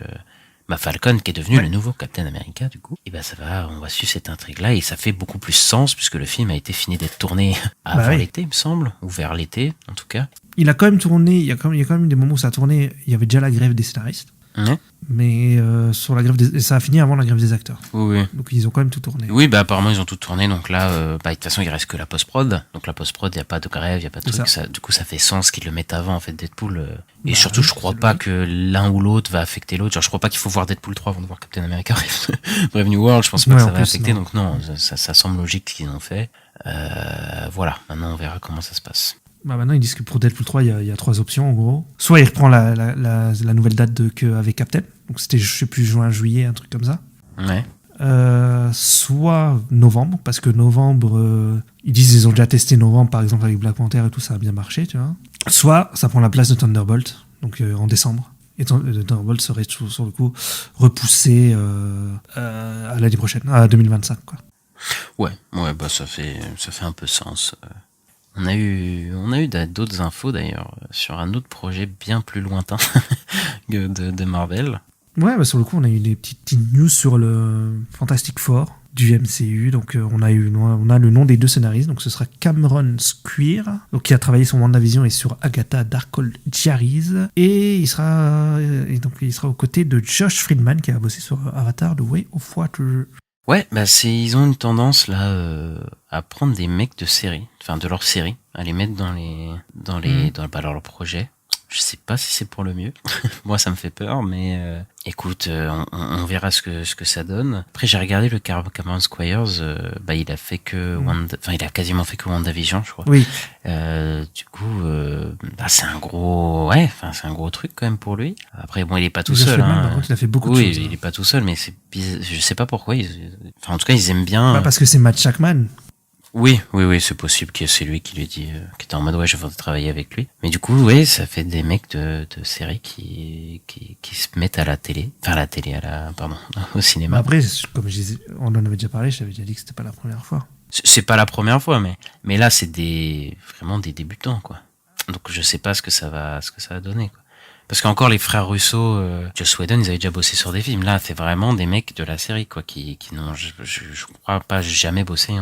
Falcon qui est devenu le nouveau Captain America du coup. Et on va suivre cette intrigue là et ça fait beaucoup plus sens puisque le film a été fini d'être tourné avant l'été, il me semble, ou vers l'été en tout cas. Il a quand même tourné, il y a quand même des moments où ça a tourné, il y avait déjà la grève des scénaristes. Ouais. Mais sur la grève ça a fini avant la grève des acteurs. Oui. Donc ils ont quand même tout tourné. Oui, apparemment ils ont tout tourné. Donc là, de toute façon il reste que la post-prod. Donc la post-prod, il y a pas de grève, il y a pas de truc. Ça, du coup, ça fait sens qu'ils le mettent avant en fait Deadpool. Et surtout, je crois pas que l'un ou l'autre va affecter l'autre. Genre, je crois pas qu'il faut voir Deadpool 3 avant de voir Captain America. Brave New World, je pense pas que ça va affecter. Non. Donc non, ça semble logique ce qu'ils ont fait. Voilà. Maintenant, on verra comment ça se passe. Maintenant, ils disent que pour Deadpool 3, il y a 3 options, en gros. Soit il reprend la nouvelle date qu'avec Captain. Donc, c'était, je sais plus, juin, juillet, un truc comme ça. Ouais. Soit novembre, parce que novembre, ils disent qu'ils ont déjà testé novembre, par exemple, avec Black Panther et tout, ça a bien marché, tu vois. Soit ça prend la place de Thunderbolt, donc en décembre. Et Thunderbolt serait, sur le coup, repoussé à l'année prochaine, à 2025, quoi. Ouais, ça fait un peu sens. On a eu d'autres infos d'ailleurs sur un autre projet bien plus lointain que de Marvel. Ouais, sur le coup, on a eu des petites news sur le Fantastic Four du MCU. Donc, on a le nom des 2 scénaristes. Donc, ce sera Cameron Squire, donc qui a travaillé sur WandaVision et sur Agatha Darkhold Diaries. Et il sera aux côtés de Josh Friedman qui a bossé sur Avatar: The Way of Water. Ouais, ils ont une tendance là à prendre des mecs de série, enfin de leur série, à les mettre dans leur projet. Je sais pas si c'est pour le mieux. Moi, ça me fait peur, mais écoute, on verra ce que ça donne. Après, j'ai regardé le Cameron Squires. Il a fait que il a quasiment fait que WandaVision, je crois. Oui. Du coup, c'est un gros truc quand même pour lui. Après, bon, il est pas tout seul. Par contre, il a fait beaucoup de choses. Oui, il est pas tout seul, mais je sais pas pourquoi. En tout cas, ils aiment bien. Parce que c'est Matt Shakman. Oui, c'est possible que c'est lui qui lui dit, qui était en mode je veux travailler avec lui. Mais du coup, oui, ça fait des mecs de série qui se mettent à la télé, au cinéma. Après, comme je disais, on en avait déjà parlé, je t'avais déjà dit que c'était pas la première fois. C'est pas la première fois, mais là, c'est vraiment des débutants, quoi. Donc, je sais pas ce que ça va donner, quoi. Parce qu'encore les frères Russo, Joss Whedon, ils avaient déjà bossé sur des films. Là, c'est vraiment des mecs de la série, quoi, qui n'ont, je crois pas jamais bossé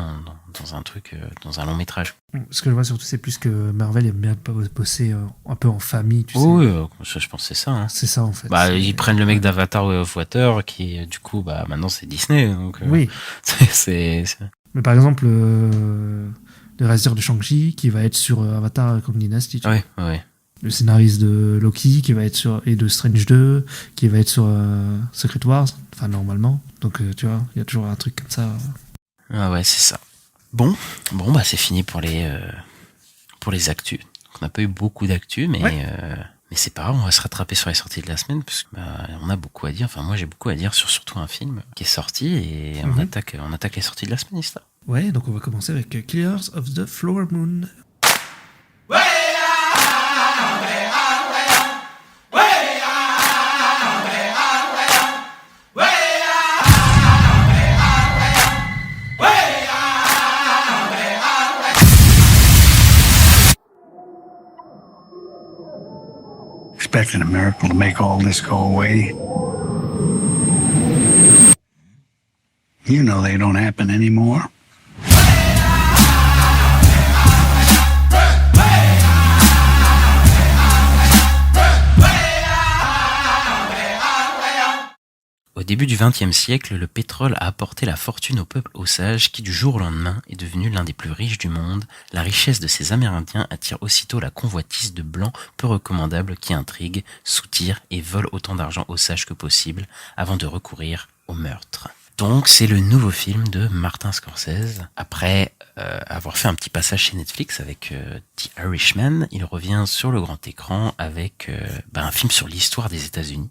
dans un truc, dans un long métrage. Ce que je vois surtout, c'est plus que Marvel aime bien bosser un peu en famille, tu sais. Oui, je pense que c'est ça. Hein. C'est ça, en fait. Ils prennent le mec d'Avatar Way of Water, qui, du coup, maintenant c'est Disney, donc. Oui. c'est... Mais par exemple, le réalisateur de Shang-Chi, qui va être sur Avatar Kang Dynasty. Ouais. Le scénariste de Loki qui va être et de Strange 2 qui va être sur Secret Wars, enfin normalement. Donc tu vois, il y a toujours un truc comme ça. Ah ouais, c'est ça. Bon, c'est fini pour les actus. Donc, on n'a pas eu beaucoup d'actus, mais c'est pas grave, on va se rattraper sur les sorties de la semaine parce que on a beaucoup à dire. Enfin, moi j'ai beaucoup à dire sur surtout un film qui est sorti et on attaque les sorties de la semaine, ça. Ouais, donc on va commencer avec Killers of the Flower Moon. Expecting a miracle to make all this go away. You know they don't happen anymore. Au début du XXe siècle, le pétrole a apporté la fortune au peuple osage qui, du jour au lendemain, est devenu l'un des plus riches du monde. La richesse de ces Amérindiens attire aussitôt la convoitise de blancs peu recommandables qui intriguent, soutirent et volent autant d'argent osage que possible avant de recourir au meurtre. Donc c'est le nouveau film de Martin Scorsese. Après avoir fait un petit passage chez Netflix avec The Irishman, il revient sur le grand écran avec un film sur l'histoire des États-Unis.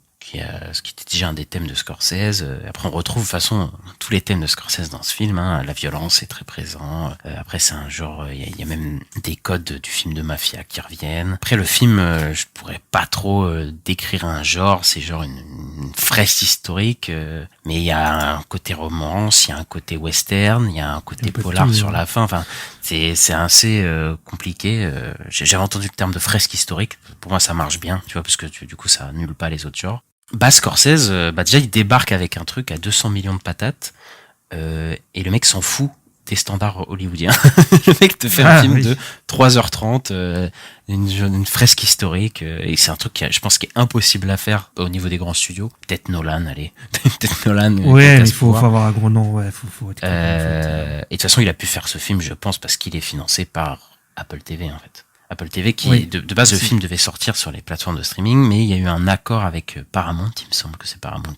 Ce qui était déjà un des thèmes de Scorsese. Après, on retrouve de toute façon tous les thèmes de Scorsese dans ce film. Hein. La violence est très présent. Après, c'est un genre, il y a même des codes du film de mafia qui reviennent. Après, le film, je pourrais pas trop décrire un genre. C'est genre une fresque historique, mais il y a un côté romance, il y a un côté western, il y a un côté polar sur la fin. Enfin, c'est assez compliqué. J'avais entendu le terme de fresque historique. Pour moi, ça marche bien, tu vois, parce que du coup, ça annule pas les autres genres. Scorsese, déjà, il débarque avec un truc à 200 millions de patates, et le mec s'en fout des standards hollywoodiens. Le mec te fait un film de 3h30, une fresque historique, et c'est un truc qui, je pense, qui est impossible à faire au niveau des grands studios. Peut-être Nolan, allez. Peut-être Nolan. Ouais, mais il faut avoir un gros nom, ouais, faut être et de toute façon, il a pu faire ce film, je pense, parce qu'il est financé par Apple TV, en fait. Apple TV qui, de base, le film devait sortir sur les plateformes de streaming, mais il y a eu un accord avec Paramount, il me semble que c'est Paramount,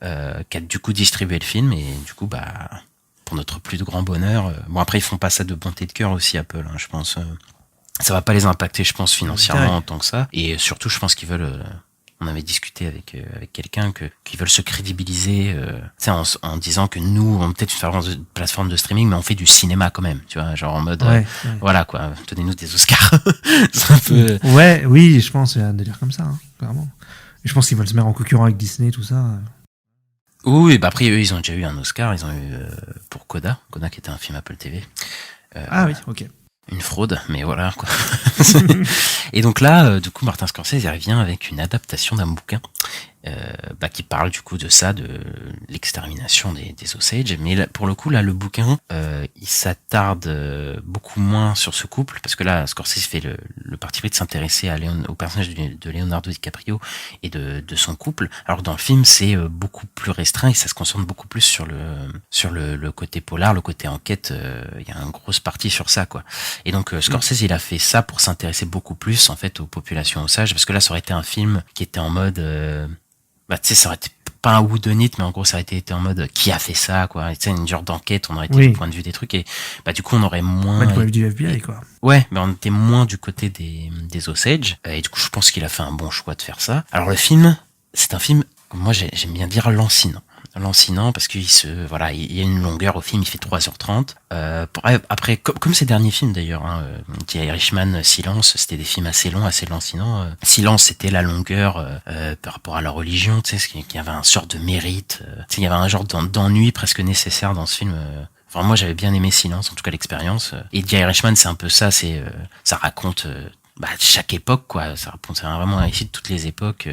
qui a du coup distribué le film, et du coup, pour notre plus de grand bonheur, bon, après, ils font pas ça de bonté de cœur aussi, Apple, hein, je pense, ça va pas les impacter, je pense, financièrement en tant que ça, et surtout, je pense qu'ils veulent, on avait discuté avec quelqu'un qu'ils veulent se crédibiliser, en disant que nous, on peut-être une plateforme de streaming, mais on fait du cinéma quand même, tu vois, genre en mode, voilà quoi, donnez-nous des Oscars. C'est un peu. Ouais, oui, je pense, il y a un délire comme ça, hein, clairement. Et je pense qu'ils veulent se mettre en concurrent avec Disney, tout ça. Oui, après eux, ils ont déjà eu un Oscar, ils ont eu pour Coda qui était un film Apple TV. Oui, ok. Une fraude, mais voilà quoi. Et donc là, du coup, Martin Scorsese il revient avec une adaptation d'un bouquin qui parle du coup de ça, de l'extermination des Osage. Mais là, pour le coup, là, le bouquin, il s'attarde beaucoup moins sur ce couple, parce que là, Scorsese fait le parti pris de s'intéresser au personnage de Leonardo DiCaprio et de son couple. Alors dans le film, c'est beaucoup plus restreint et ça se concentre beaucoup plus sur le côté polar, le côté enquête. Il y a une grosse partie sur ça, quoi. Et donc Scorsese, il a fait ça pour s'intéresser beaucoup plus en fait aux populations Osage, parce que là, ça aurait été un film qui était en mode tu sais, ça aurait été pas un whodunit, mais en gros, ça aurait été en mode qui a fait ça, quoi. Tu sais, une genre d'enquête, on aurait été du point de vue des trucs, et du coup, on aurait moins. Du point de vue du FBI, quoi. Ouais, mais on était moins du côté des Osage, et du coup, je pense qu'il a fait un bon choix de faire ça. Alors, le film, c'est un film, moi, j'aime bien dire lancinant, parce qu'il il y a une longueur au film, il fait 3h30. Après, comme ces derniers films d'ailleurs, hein, The Irishman, Silence, c'était des films assez longs, assez lancinants. Silence, c'était la longueur par rapport à la religion, tu sais, qu'il y avait un sort de mérite, tu sais, il y avait un genre d'ennui presque nécessaire dans ce film. Enfin, moi, j'avais bien aimé Silence, en tout cas l'expérience. Et The Irishman, c'est un peu ça, ça raconte chaque époque, quoi. Ça raconte vraiment ici de toutes les époques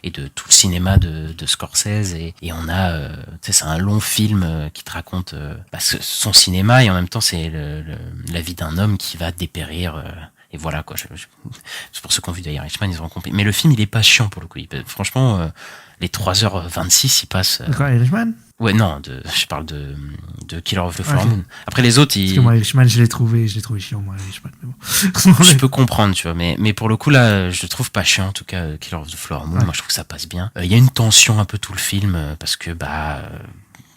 et de tout le cinéma de Scorsese, et on a, tu sais, c'est un long film qui te raconte son cinéma, et en même temps c'est la vie d'un homme qui va dépérir. Et voilà, quoi. C'est pour ceux qui ont vu The Irishman, ils auront compris. Mais le film, il est pas chiant pour le coup. Franchement, les 3h26, il passe. D'accord, Irishman? Ouais, non, je parle de Killer of the Flower Moon. Après les autres, parce que moi, Irishman, je l'ai trouvé chiant, moi, Irishman. Mais bon. Je peux comprendre, tu vois, mais pour le coup, là, je le trouve pas chiant, en tout cas, Killer of the Flower Moon. Moi, je trouve que ça passe bien. Il y a une tension un peu tout le film, parce que,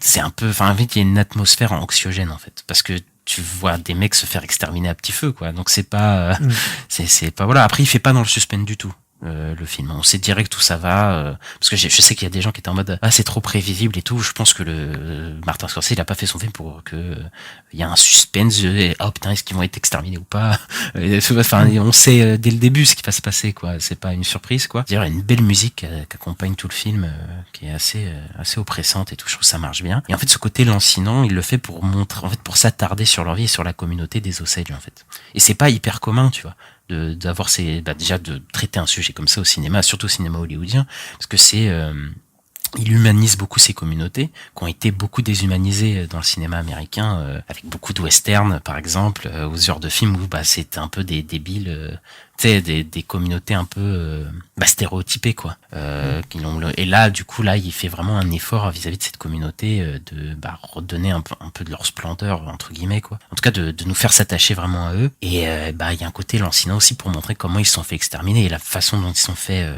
c'est un peu, en fait, il y a une atmosphère anxiogène, en fait. Parce que tu vois des mecs se faire exterminer à petit feu, quoi. Donc c'est pas, c'est pas, voilà. Après, il fait pas dans le suspense du tout. Le film, on sait direct où ça va, parce que je sais qu'il y a des gens qui étaient en mode c'est trop prévisible et tout. Je pense que Martin Scorsese, il a pas fait son film pour que il y a un suspense et putain, est-ce qu'ils vont être exterminés ou pas. Enfin, on sait dès le début ce qui va se passer, quoi. C'est pas une surprise, quoi. D'ailleurs, il y a une belle musique qui accompagne tout le film, qui est assez oppressante et tout. Je trouve que ça marche bien. Et en fait, ce côté lancinant, il le fait pour montrer, en fait, pour s'attarder sur leur vie et sur la communauté des Osage, en fait. Et c'est pas hyper commun, tu vois, d'avoir déjà de traiter un sujet comme ça au cinéma, surtout au cinéma hollywoodien, parce que il humanise beaucoup ces communautés qui ont été beaucoup déshumanisées dans le cinéma américain, avec beaucoup de westerns par exemple, ou ce genre de films où c'est un peu des débiles, tu sais, des communautés un peu stéréotypées, quoi. Et là, du coup, là, il fait vraiment un effort vis-à-vis de cette communauté de redonner un peu de leur splendeur, entre guillemets, quoi. En tout cas, de nous faire s'attacher vraiment à eux. Et il y a un côté lancinant aussi pour montrer comment ils se sont fait exterminer et la façon dont ils sont fait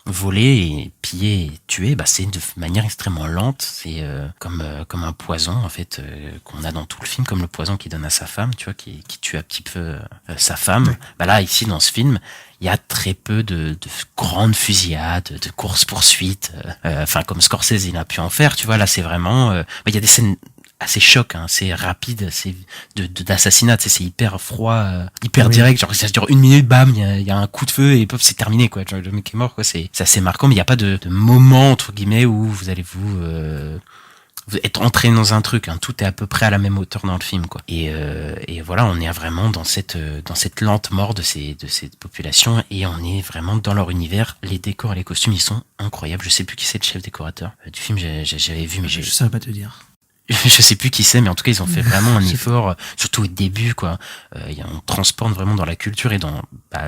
voler et piller et tuer, bah c'est de manière extrêmement lente. C'est comme un poison en fait qu'on a dans tout le film, comme le poison qu'il donne à sa femme, tu vois, qui tue un petit peu sa femme. Ouais. Bah là ici dans ce film, il y a très peu de grandes fusillades, de courses poursuites. Enfin comme Scorsese il a pu en faire, tu vois. Là c'est vraiment, il y a des scènes assez choc, hein, c'est rapide, c'est d'assassinat, c'est hyper froid, hyper direct, genre ça dure 1 minute, bam, il y a un coup de feu et pop, c'est terminé quoi, genre, le mec est mort quoi, c'est assez marquant, mais il y a pas de moment entre guillemets où vous allez vous être entraîné dans un truc, hein, tout est à peu près à la même hauteur dans le film quoi. Et voilà, on est vraiment dans cette lente mort de ces populations et on est vraiment dans leur univers. Les décors et les costumes ils sont incroyables. Je sais plus qui c'est le chef décorateur du film, j'avais vu mais je savais pas te dire. Je sais plus qui c'est, mais en tout cas ils ont fait vraiment un effort, surtout au début quoi. On transporte vraiment dans la culture et dans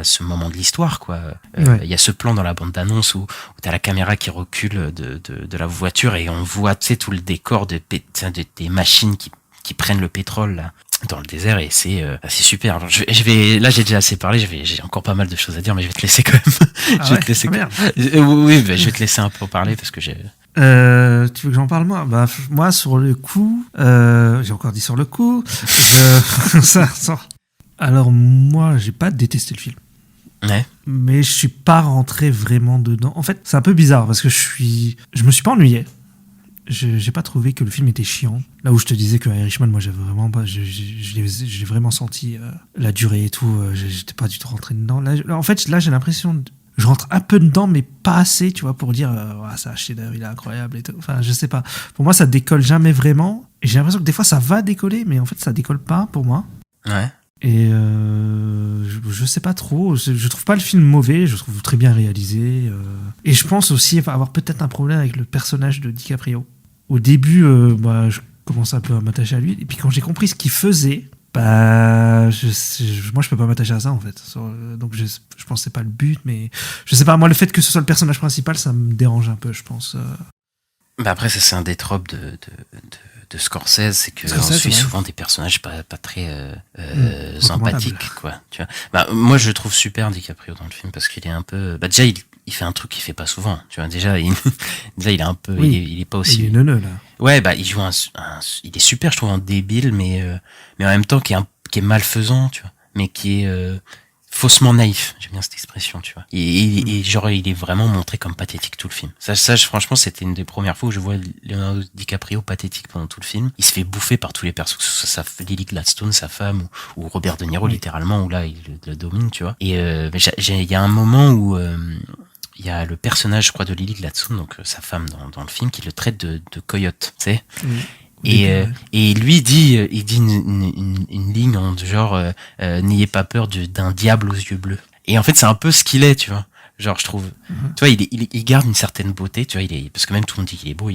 ce moment de l'histoire quoi. Il y a ce plan dans la bande d'annonce où t'as la caméra qui recule de la voiture et on voit tu sais tout le décor des machines qui prennent le pétrole là dans le désert et c'est super. Alors, là j'ai déjà assez parlé, j'ai encore pas mal de choses à dire mais je vais te laisser quand même. Je vais te laisser. Merde. Oui, je vais te laisser un peu parler parce que j'ai. Tu veux que j'en parle moi ? Bah moi sur le coup, j'ai encore dit sur le coup. Alors moi j'ai pas détesté le film. Ouais. Mais je suis pas rentré vraiment dedans. En fait c'est un peu bizarre parce que je me suis pas ennuyé. J'ai pas trouvé que le film était chiant. Là où je te disais que Irishman, moi j'avais vraiment pas, j'ai vraiment senti la durée et tout. J'étais pas du tout rentré dedans. Là, en fait là j'ai l'impression je rentre un peu dedans, mais pas assez, tu vois, pour dire ça, chef-d'œuvre, il est incroyable et tout. Enfin, je sais pas. Pour moi, ça décolle jamais vraiment. Et j'ai l'impression que des fois, ça va décoller, mais en fait, ça décolle pas pour moi. Ouais. Et je sais pas trop. Je trouve pas le film mauvais. Je le trouve très bien réalisé. Et je pense aussi avoir peut-être un problème avec le personnage de DiCaprio. Au début, je commençais un peu à m'attacher à lui. Et puis quand j'ai compris ce qu'il faisait. Moi je peux pas m'attacher à ça en fait, donc je pense que c'est pas le but, mais je sais pas, moi le fait que ce soit le personnage principal ça me dérange un peu, je pense. Après ça c'est un des tropes de Scorsese, c'est que on suit souvent des personnages pas très empathiques quoi, tu vois. Moi je le trouve super DiCaprio dans le film parce qu'il est un peu déjà il fait un truc qu'il fait pas souvent, tu vois. Déjà il est un peu il est pas aussi, il est neuneux là. Ouais, il joue il est super, je trouve, en débile, mais en même temps qui est malfaisant, tu vois, mais qui est faussement naïf. J'aime bien cette expression, tu vois. Et genre, il est vraiment montré comme pathétique tout le film. Ça, franchement, c'était une des premières fois où je vois Leonardo DiCaprio pathétique pendant tout le film. Il se fait bouffer par tous les persos, que ce soit Lily Gladstone, sa femme, ou Robert De Niro, littéralement, où là, il le domine, tu vois. Et il y a un moment où il y a le personnage, je crois, de Lily Gladstone, donc sa femme dans le film, qui le traite de coyote, tu sais. Et lui il dit une ligne en genre n'ayez pas peur d'un diable aux yeux bleus. Et en fait c'est un peu ce qu'il est, tu vois. Genre je trouve, tu vois, il garde une certaine beauté, tu vois, parce que même tout le monde dit qu'il est beau,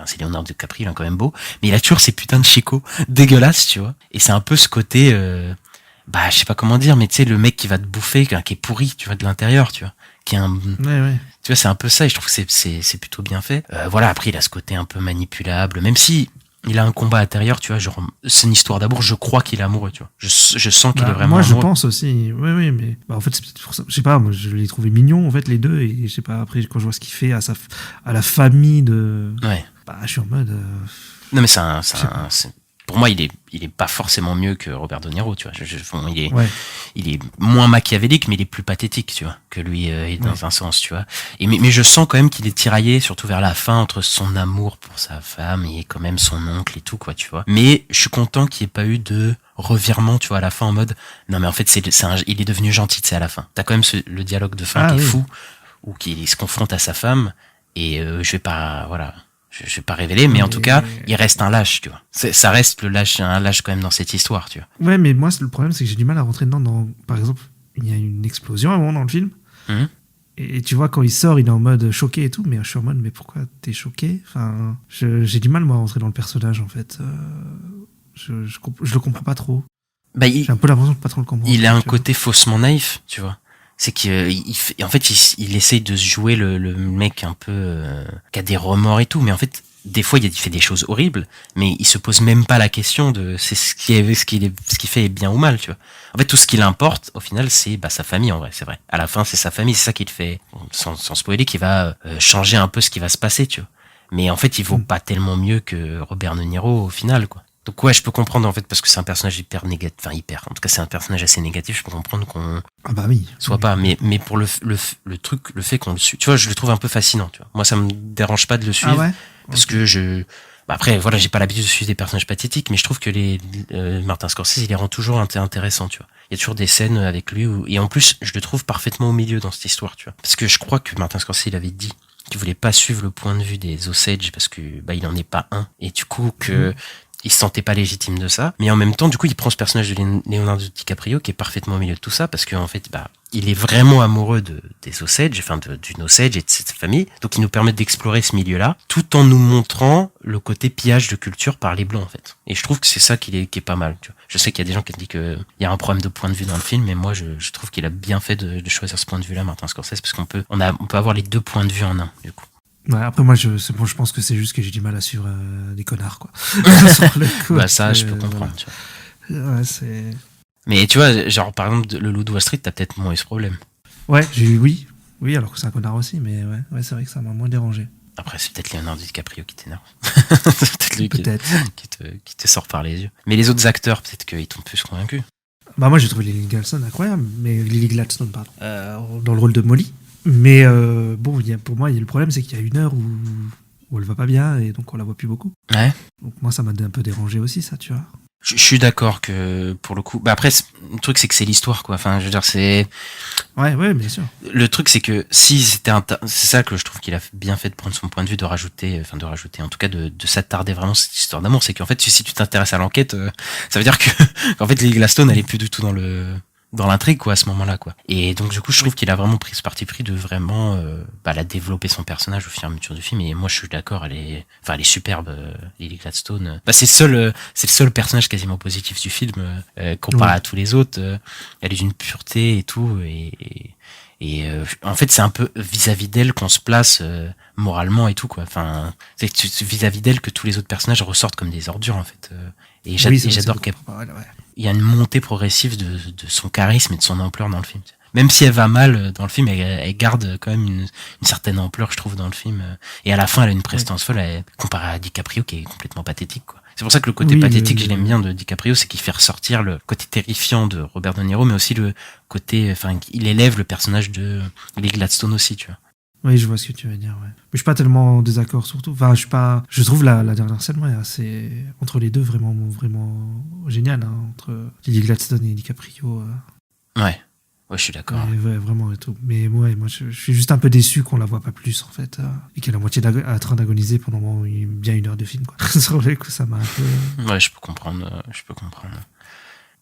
c'est Leonardo DiCaprio, il est quand même beau, mais il a toujours ces putains de chicots dégueulasses, tu vois. Et c'est un peu ce côté je sais pas comment dire, mais tu sais le mec qui va te bouffer, qui est pourri, tu vois, de l'intérieur, tu vois. Qui est ouais. Tu vois, c'est un peu ça et je trouve que c'est plutôt bien fait. Voilà, après il a ce côté un peu manipulable, même si il a un combat intérieur, tu vois, genre c'est une histoire d'amour, je crois qu'il est amoureux, tu vois. Je sens qu'il est vraiment amoureux. Moi je pense aussi. Oui, mais en fait c'est peut-être pour ça. Je sais pas, moi je l'ai trouvé mignon en fait les deux et je sais pas, après quand je vois ce qu'il fait à la famille de je suis en mode Non mais pour moi, il est pas forcément mieux que Robert De Niro, tu vois. Il est moins machiavélique, mais il est plus pathétique, tu vois, que lui, dans un sens, tu vois. Mais je sens quand même qu'il est tiraillé, surtout vers la fin, entre son amour pour sa femme et quand même son oncle et tout, quoi, tu vois. Mais je suis content qu'il n'y ait pas eu de revirement, tu vois, à la fin, en mode, non, mais en fait, il est devenu gentil, tu sais, à la fin. T'as quand même le dialogue de fin qui est fou, où qu'il se confronte à sa femme, et je vais pas révéler, mais en tout cas, il reste un lâche, tu vois. Ça reste un lâche quand même dans cette histoire, tu vois. Ouais, mais moi, le problème, c'est que j'ai du mal à rentrer dedans. Par exemple, il y a une explosion à un moment dans le film. Et tu vois, quand il sort, il est en mode choqué et tout, mais je suis en mode, mais pourquoi t'es choqué ? Enfin, j'ai du mal, moi, à rentrer dans le personnage, en fait. Je le comprends pas trop. J'ai un peu l'impression de pas trop le comprendre. Il a un côté faussement naïf, tu vois. C'est qu'en fait, il essaye de se jouer le mec un peu qui a des remords et tout, mais en fait, des fois, il fait des choses horribles, mais il se pose même pas la question de c'est ce qu'il fait est bien ou mal, tu vois. En fait, tout ce qui l'importe, au final, c'est sa famille, en vrai, c'est vrai. À la fin, c'est sa famille, c'est ça qui le fait, sans spoiler, qui va changer un peu ce qui va se passer, tu vois. Mais en fait, il vaut pas tellement mieux que Robert De Niro au final, quoi. Donc ouais, je peux comprendre en fait parce que c'est un personnage hyper négatif, enfin hyper. En tout cas, c'est un personnage assez négatif. Je peux comprendre qu'on soit pas, mais pour le truc, le fait qu'on le suit, tu vois, je le trouve un peu fascinant. Tu vois, moi, ça me dérange pas de le suivre parce que après, voilà, j'ai pas l'habitude de suivre des personnages pathétiques, mais je trouve que Martin Scorsese, il les rend toujours intéressants. Tu vois, il y a toujours des scènes avec lui et en plus, je le trouve parfaitement au milieu dans cette histoire. Tu vois, parce que je crois que Martin Scorsese, il avait dit qu'il voulait pas suivre le point de vue des Osage parce que il en est pas un et du coup que il se sentait pas légitime de ça, mais en même temps, du coup, il prend ce personnage de Leonardo DiCaprio qui est parfaitement au milieu de tout ça, parce qu'en fait, il est vraiment amoureux des Osage, enfin d'une Osage et de cette famille, donc il nous permet d'explorer ce milieu-là, tout en nous montrant le côté pillage de culture par les blancs, en fait. Et je trouve que c'est ça qui est pas mal. Tu vois. Je sais qu'il y a des gens qui disent que il y a un problème de point de vue dans le film, mais moi, je trouve qu'il a bien fait de choisir ce point de vue-là, Martin Scorsese, parce qu'on peut avoir les deux points de vue en un, du coup. Ouais, après moi je pense que c'est juste que j'ai du mal à suivre des connards quoi. Sur le coup, ça je peux comprendre. Tu vois. Ouais, c'est. Mais tu vois, genre par exemple le Loup de Wall Street, t'as peut-être moins eu ce problème. Ouais, oui, alors que c'est un connard aussi, mais ouais, c'est vrai que ça m'a moins dérangé. Après c'est peut-être Leonardo DiCaprio qui t'énerve. C'est peut-être lui qui te sort par les yeux. Mais les autres acteurs, peut-être qu'ils t'ont plus convaincu. Bah moi j'ai trouvé Lily Gladstone incroyable, Lily Gladstone pardon, dans le rôle de Molly. Mais bon, pour moi, le problème, c'est qu'il y a une heure où elle va pas bien et donc on la voit plus beaucoup. Ouais. Donc moi, ça m'a un peu dérangé aussi, ça, tu vois. Je suis d'accord que pour le coup, après, le truc c'est que c'est l'histoire, quoi. Enfin, je veux dire, c'est. Ouais, bien sûr. Le truc c'est que si c'était c'est ça que je trouve qu'il a bien fait de prendre son point de vue, de rajouter, en tout cas de s'attarder vraiment sur cette histoire d'amour, c'est qu'en fait, si tu t'intéresses à l'enquête, ça veut dire qu'en fait, Lily Gladstone, elle est plus du tout dans l'intrigue quoi à ce moment-là quoi. Et donc du coup je trouve qu'il a vraiment pris ce parti pris de vraiment la développer son personnage au fur et à mesure du film et moi je suis d'accord, elle est superbe Lily Gladstone. C'est le seul personnage quasiment positif du film comparé à tous les autres, elle est d'une pureté et tout et en fait c'est un peu vis-à-vis d'elle qu'on se place moralement et tout quoi. Enfin c'est vis-à-vis d'elle que tous les autres personnages ressortent comme des ordures en fait. Et j'adore qu'elle il y a une montée progressive de son charisme et de son ampleur dans le film. Même si elle va mal dans le film, elle garde quand même une certaine ampleur, je trouve, dans le film. Et à la fin, elle a une prestance folle, comparée à DiCaprio, qui est complètement pathétique, quoi. C'est pour ça que le côté pathétique, je l'aime bien de DiCaprio, c'est qu'il fait ressortir le côté terrifiant de Robert De Niro, mais aussi le côté, il élève le personnage de Lily Gladstone aussi, tu vois. Oui, je vois ce que tu veux dire, ouais. Mais je suis pas tellement en désaccord, surtout. Enfin, je trouve la dernière scène, assez, entre les deux, vraiment géniale, hein, entre Lily Gladstone et DiCaprio. Ouais, je suis d'accord. Ouais, vraiment et tout. Mais ouais, moi, je suis juste un peu déçu qu'on la voit pas plus, en fait, et qu'elle est à moitié en train d'agoniser pendant bien une heure de film, quoi. Sur le coup, ça m'a un peu. Ouais, je peux comprendre.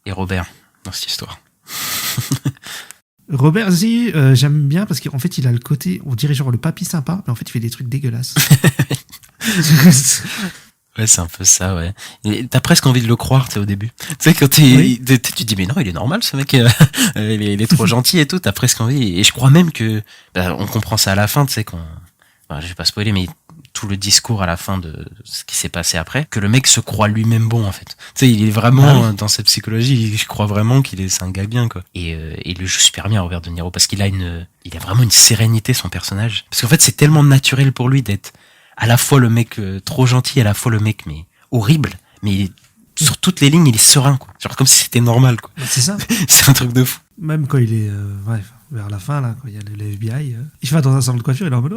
Et Robert, dans cette histoire. Robert, j'aime bien parce qu'en fait, il a le côté, on dirait genre le papy sympa, mais en fait, il fait des trucs dégueulasses. Ouais, c'est un peu ça, ouais. Et t'as presque envie de le croire, tu sais, au début. Tu sais, quand tu te dis, mais non, il est normal, ce mec, il est trop gentil et tout, t'as presque envie. Et je crois même que, on comprend ça à la fin, tu sais, je vais pas spoiler, mais tout le discours à la fin de ce qui s'est passé après, que le mec se croit lui-même bon, en fait. Tu sais, il est vraiment dans cette psychologie, je crois vraiment c'est un gars bien, quoi. Et il le joue super bien, Robert De Niro, parce qu'il a vraiment une sérénité, son personnage. Parce qu'en fait, c'est tellement naturel pour lui d'être à la fois le mec trop gentil, à la fois le mec, mais horrible, mais sur toutes les lignes, il est serein, quoi. Genre comme si c'était normal, quoi. C'est ça. C'est un truc de fou. Même quand il est, vers la fin, là, quand il y a le FBI, il va dans un salon de coiffure, il est en mode,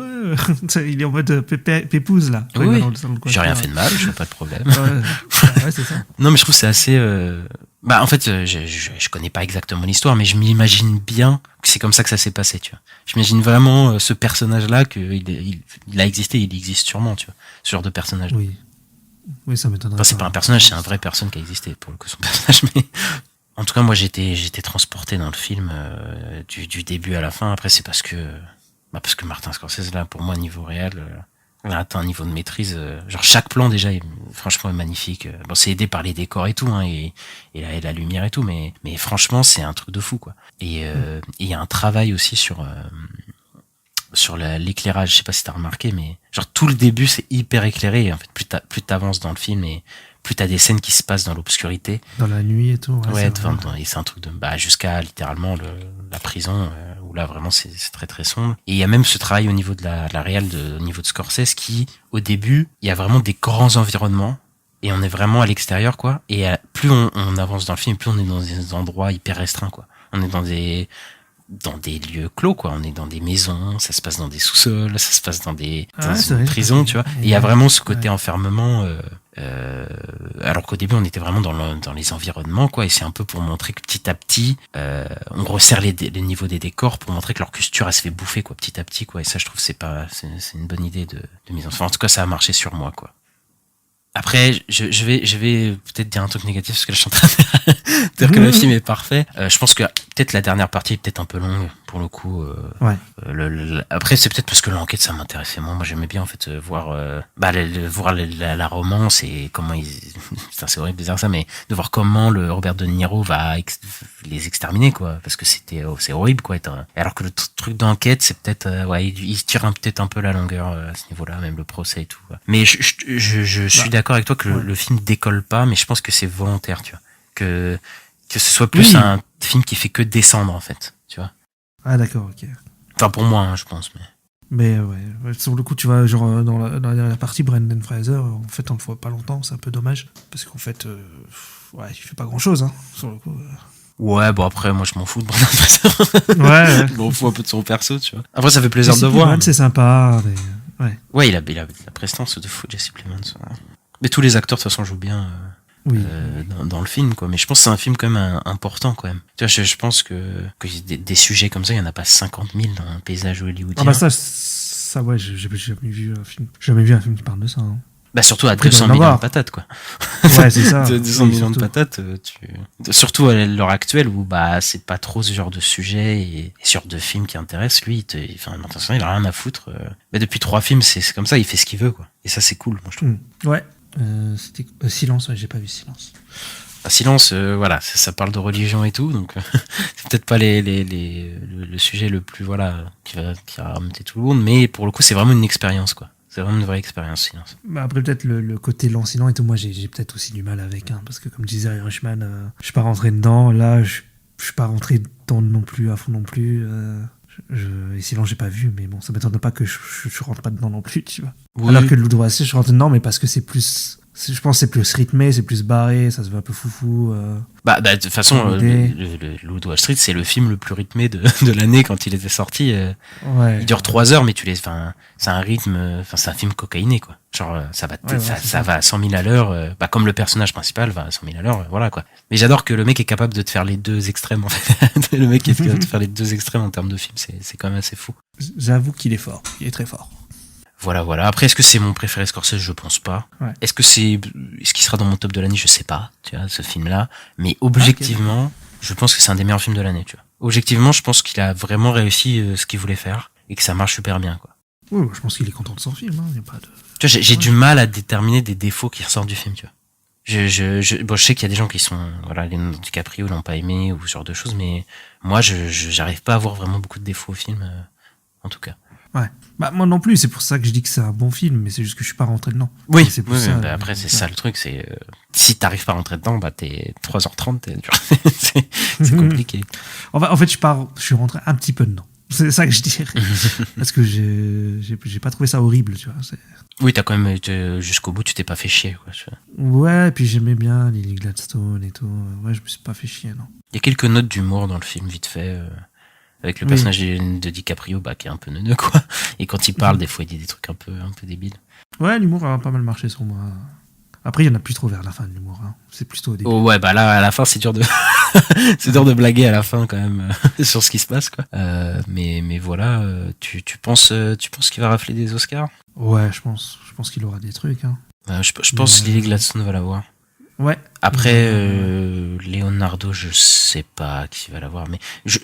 il est en mode pépouze, là. Oui, j'ai rien fait de mal, je n'ai pas de problème. Ouais, c'est ça. Non, mais je trouve que c'est assez, en fait, je connais pas exactement l'histoire, mais je m'imagine bien que c'est comme ça que ça s'est passé, tu vois. J'imagine vraiment ce personnage-là, il a existé, il existe sûrement, tu vois. Ce genre de personnage. Oui, ça m'étonnerait. Enfin, c'est pas un personnage, c'est un vrai personne qui a existé, pour le coup, son personnage, mais. En tout cas, moi, j'étais transporté dans le film du début à la fin. Après, c'est parce que Martin Scorsese, là, pour moi, niveau réel, il a atteint un niveau de maîtrise. Genre chaque plan déjà, franchement, est magnifique. Bon, c'est aidé par les décors et tout, hein, et la lumière et tout, mais franchement, c'est un truc de fou, quoi. Et il y a un travail aussi sur sur l'éclairage. Je sais pas si t'as remarqué, mais genre tout le début c'est hyper éclairé. Et en fait, plus t'avances dans le film et plus t'as des scènes qui se passent dans l'obscurité. Dans la nuit et tout. Ouais, et c'est un truc de jusqu'à littéralement la prison où là vraiment c'est très très sombre. Et il y a même ce travail au niveau de la réal, au niveau de Scorsese, qui au début il y a vraiment des grands environnements et on est vraiment à l'extérieur quoi. Et plus on avance dans le film, plus on est dans des endroits hyper restreints quoi. On est dans des lieux clos quoi, on est dans des maisons, ça se passe dans des sous-sols, ça se passe dans une prison, tu vois. Et il y a vraiment ce côté enfermement alors qu'au début on était vraiment dans les environnements quoi, et c'est un peu pour montrer que petit à petit on resserre les niveaux des décors pour montrer que leur culture elle se fait bouffer quoi petit à petit quoi, et ça je trouve c'est une bonne idée de mise en scène. En tout cas ça a marché sur moi quoi. Après, je vais peut-être dire un truc négatif parce que là, je suis en train de dire que le film est parfait. Je pense que peut-être la dernière partie est peut-être un peu longue pour le coup. Ouais. Après, c'est peut-être parce que l'enquête ça m'intéressait moins. Moi, j'aimais bien en fait voir la romance et comment putain, c'est horrible de dire ça, mais de voir comment le Robert De Niro va les exterminer quoi, parce que c'est horrible quoi. Alors que le truc d'enquête, c'est peut-être il tire peut-être un peu la longueur à ce niveau-là, même le procès et tout. Mais je suis d'accord avec toi que le film décolle pas, mais je pense que c'est volontaire, tu vois, que ce soit plus un film qui fait que descendre en fait, tu vois. Ah d'accord, ok. Enfin pour moi, hein, je pense. Mais ouais, sur le coup, tu vois, genre dans la dernière partie, Brendan Fraser, en fait, on le voit pas longtemps, c'est un peu dommage, parce qu'en fait, il fait pas grand-chose, hein, sur le coup. Ouais, bon après, moi je m'en fous de Brendan Fraser. Ouais. Je m'en fous un peu de son perso, tu vois. Après, ça fait plaisir de voir. C'est sympa, mais ouais, il a la prestance de fou, Jesse Plemons. Mais tous les acteurs de toute façon jouent bien dans le film quoi. Mais je pense que c'est un film quand même important quand même. Tu vois, je pense que des sujets comme ça, il y en a pas 50 000 dans un paysage hollywoodien. Ah bah ça ouais, j'ai jamais vu un film qui parle de ça. Hein. Bah surtout à 200 millions de patates quoi. Ouais, c'est ça. 200 millions de patates, surtout à l'heure actuelle où c'est pas trop ce genre de sujet et ce genre de film qui intéresse lui. Attention, il a rien à foutre. Mais depuis 3 films, c'est comme ça, il fait ce qu'il veut quoi. Et ça c'est cool, moi je trouve. Ouais. C'était Silence, ouais, j'ai pas vu Silence. Silence, voilà, ça parle de religion et tout, donc c'est peut-être pas le sujet le plus qui va remonter tout le monde, mais pour le coup c'est vraiment une expérience quoi. C'est vraiment une vraie expérience, Silence. Bah après peut-être le côté lancinant et tout, moi j'ai peut-être aussi du mal avec, hein, parce que comme disait Irishman, je suis pas rentré dedans, là je suis pas rentré dedans non plus à fond non plus. Et Silence j'ai pas vu, mais bon, ça m'étonne pas que je rentre pas dedans non plus, tu vois. Oui. Alors que le Loup de Wall Street, je rentre dedans, mais parce que c'est plus, je pense que c'est plus rythmé, c'est plus barré, ça se veut un peu foufou. De toute façon, le Loup de Wall Street, c'est le film le plus rythmé de l'année quand il était sorti. Ouais. Il dure 3 heures, mais c'est un rythme, c'est un film cocaïné, quoi. Genre, ça va à 100 000 à l'heure, comme le personnage principal va à 100 000 à l'heure, voilà, quoi. Mais j'adore que le mec est capable de te faire les deux extrêmes, en fait. Le mec est capable de te faire les deux extrêmes en termes de film, c'est quand même assez fou. J'avoue qu'il est fort, il est très fort. Voilà. Après, est-ce que c'est mon préféré Scorsese? Je pense pas. Ouais. Est-ce qu'il sera dans mon top de l'année? Je sais pas, tu vois, ce film-là. Mais objectivement, je pense que c'est un des meilleurs films de l'année, tu vois. Objectivement, je pense qu'il a vraiment réussi ce qu'il voulait faire et que ça marche super bien, quoi. Oui, je pense qu'il est content de son film, hein. Y a pas de... Tu vois, j'ai du mal à déterminer des défauts qui ressortent du film, tu vois. Je sais qu'il y a des gens qui sont, Leonardo DiCaprio l'ont pas aimé ou ce genre de choses, mais moi, j'arrive pas à voir vraiment beaucoup de défauts au film, en tout cas. Ouais. Moi non plus, c'est pour ça que je dis que c'est un bon film, mais c'est juste que je suis pas rentré dedans. Oui, c'est pour ça, après c'est ça le truc, c'est si t'arrives pas à rentrer dedans, t'es 3h30, c'est compliqué. En fait, je suis rentré un petit peu dedans. C'est ça que je dirais. Parce que j'ai pas trouvé ça horrible, tu vois. Oui, t'as quand même jusqu'au bout, tu t'es pas fait chier, quoi. Ouais, et puis j'aimais bien Lily Gladstone et tout. Ouais, je me suis pas fait chier, non. Il y a quelques notes d'humour dans le film, vite fait. Avec le personnage de DiCaprio, qui est un peu neuneux, quoi. Et quand il parle, des fois, il dit des trucs un peu débiles. Ouais, l'humour a pas mal marché sur moi. Après, il y en a plus trop vers la fin de l'humour, hein. C'est plutôt au début. Oh ouais, là, à la fin, c'est dur de, c'est dur de blaguer à la fin, quand même, sur ce qui se passe, quoi. Mais voilà, tu penses qu'il va rafler des Oscars? Ouais, je pense qu'il aura des trucs, hein. Je pense que Lily Gladstone va l'avoir. Ouais. Après, Leonardo, je sais pas qui va l'avoir, mais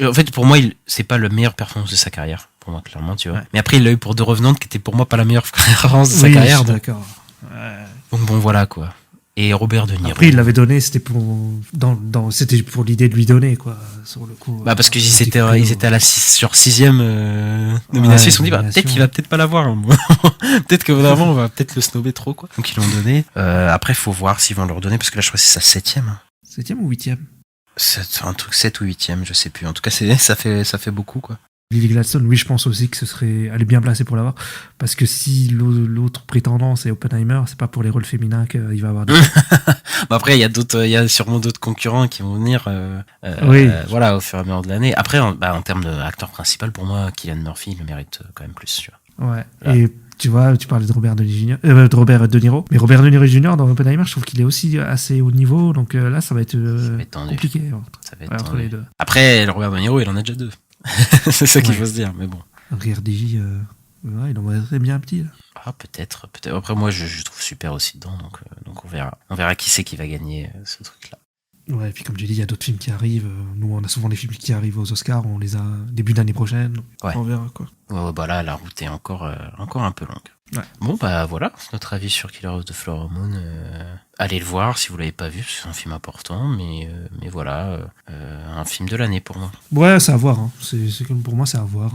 en fait, pour moi, c'est pas le meilleur performance de sa carrière, pour moi, clairement, tu vois. Ouais. Mais après, il l'a eu pour The Revenant, qui était pour moi pas la meilleure performance de sa carrière. D'accord. Donc bon, voilà, quoi. Et Robert De Niro. Après, il l'avait donné, c'était c'était pour l'idée de lui donner, quoi, sur le coup. Bah, parce qu'ils étaient à la 6e nomination, ils se sont dit, peut-être qu'il va peut-être pas l'avoir. Hein. Peut-être que vraiment, on va peut-être le snobber trop, quoi. Donc, ils l'ont donné. Après, faut voir s'ils vont leur donner, parce que là, je crois que c'est sa 7e. 7e ou 8e? C'est un truc 7 ou 8e, je sais plus. En tout cas, ça fait beaucoup, quoi. Lily Gladstone, oui, je pense aussi que elle est bien placée pour l'avoir. Parce que si l'autre prétendant, c'est Oppenheimer, c'est pas pour les rôles féminins qu'il va avoir des... Bah après, il y a sûrement d'autres concurrents qui vont venir, voilà, au fur et à mesure de l'année. Après, en termes d'acteur principal, pour moi, Cillian Murphy, il le mérite quand même plus, tu vois. Ouais. Là. Et tu vois, tu parlais de Robert De Niro. Mais Robert De Niro Jr. dans Oppenheimer, je trouve qu'il est aussi assez haut niveau. Donc là, ça va être compliqué. Ça va être entre les deux. Après, le Robert De Niro, il en a déjà 2. C'est ça qu'il faut se dire, mais bon. RDJ, il en va bien petit. Là. Ah, peut-être. Après, moi, je trouve super aussi dedans, donc on verra. On verra qui c'est qui va gagner ce truc-là. Ouais, et puis comme tu dis, il y a d'autres films qui arrivent. Nous, on a souvent des films qui arrivent aux Oscars, on les a début d'année prochaine. Ouais. On verra, quoi. Ouais, bah là, la route est encore un peu longue. Ouais. Bon, bah voilà, notre avis sur Killers of the Flower Moon. Allez le voir si vous l'avez pas vu, parce que c'est un film important, mais voilà, un film de l'année pour moi. Ouais, c'est à voir. Hein. C'est comme pour moi, c'est à voir.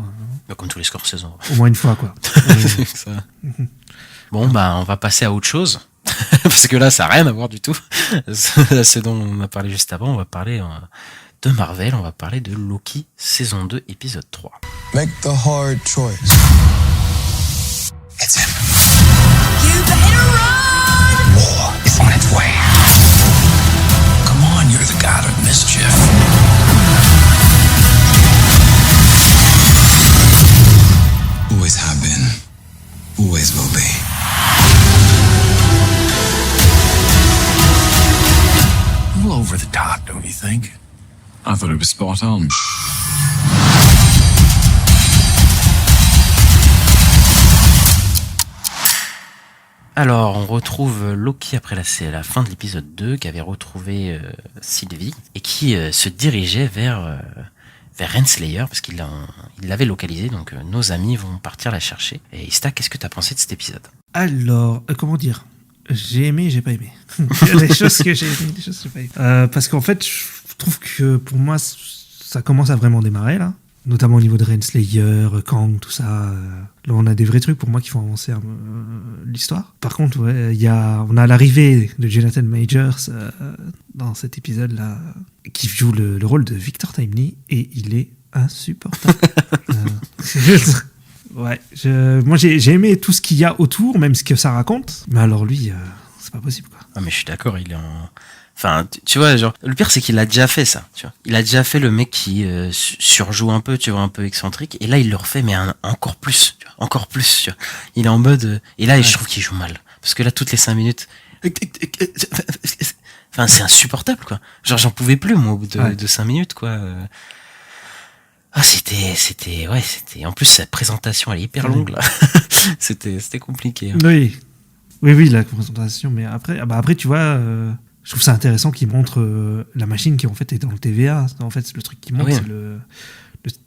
Bah, comme tous les Scorsese. Au moins une fois, quoi. C'est ça. Bon, bah on va passer à autre chose. Parce que là, ça n'a rien à voir du tout. C'est dont on a parlé juste avant. On va parler de Marvel. On va parler de Loki, saison 2, épisode 3. Make the hard choice. It's him. You better run! War is on its way. Come on, you're the god of mischief. Always have been. Always will be. A little over the top, don't you think? I thought it was spot on. Alors, on retrouve Loki après la fin de l'épisode 2, qui avait retrouvé Sylvie, et qui se dirigeait vers Renslayer, parce qu'il l'avait localisé, donc nos amis vont partir la chercher. Et Ista, qu'est-ce que t'as pensé de cet épisode? Alors, comment dire? J'ai aimé, j'ai pas aimé. Il y a des choses que j'ai aimé, des choses que j'ai pas aimé. Parce qu'en fait, je trouve que pour moi, ça commence à vraiment démarrer, là. Notamment au niveau de Renslayer, Kang, tout ça. Là, on a des vrais trucs pour moi qui font avancer l'histoire. Par contre, ouais, on a l'arrivée de Jonathan Majors dans cet épisode-là, qui joue le rôle de Victor Timely, et il est insupportable. Ouais, moi j'ai aimé tout ce qu'il y a autour, même ce que ça raconte. Mais alors lui, c'est pas possible, quoi. Ah, mais je suis d'accord, il est en... Enfin, tu vois, genre, le pire c'est qu'il a déjà fait ça, tu vois. Il a déjà fait le mec qui surjoue un peu, tu vois, un peu excentrique, et là il le refait, mais encore plus, tu vois, encore plus, tu vois. Il est en mode, et là je trouve qu'il joue mal, parce que là toutes les 5 minutes, enfin c'est insupportable, quoi. Genre j'en pouvais plus moi au bout de 5 minutes, quoi. Ah, c'était, en plus sa présentation elle est hyper longue là. c'était compliqué. Hein. Oui, la présentation, mais après tu vois. Je trouve ça intéressant qu'il montre la machine qui en fait est dans le TVA. En fait, le truc qui montre, c'est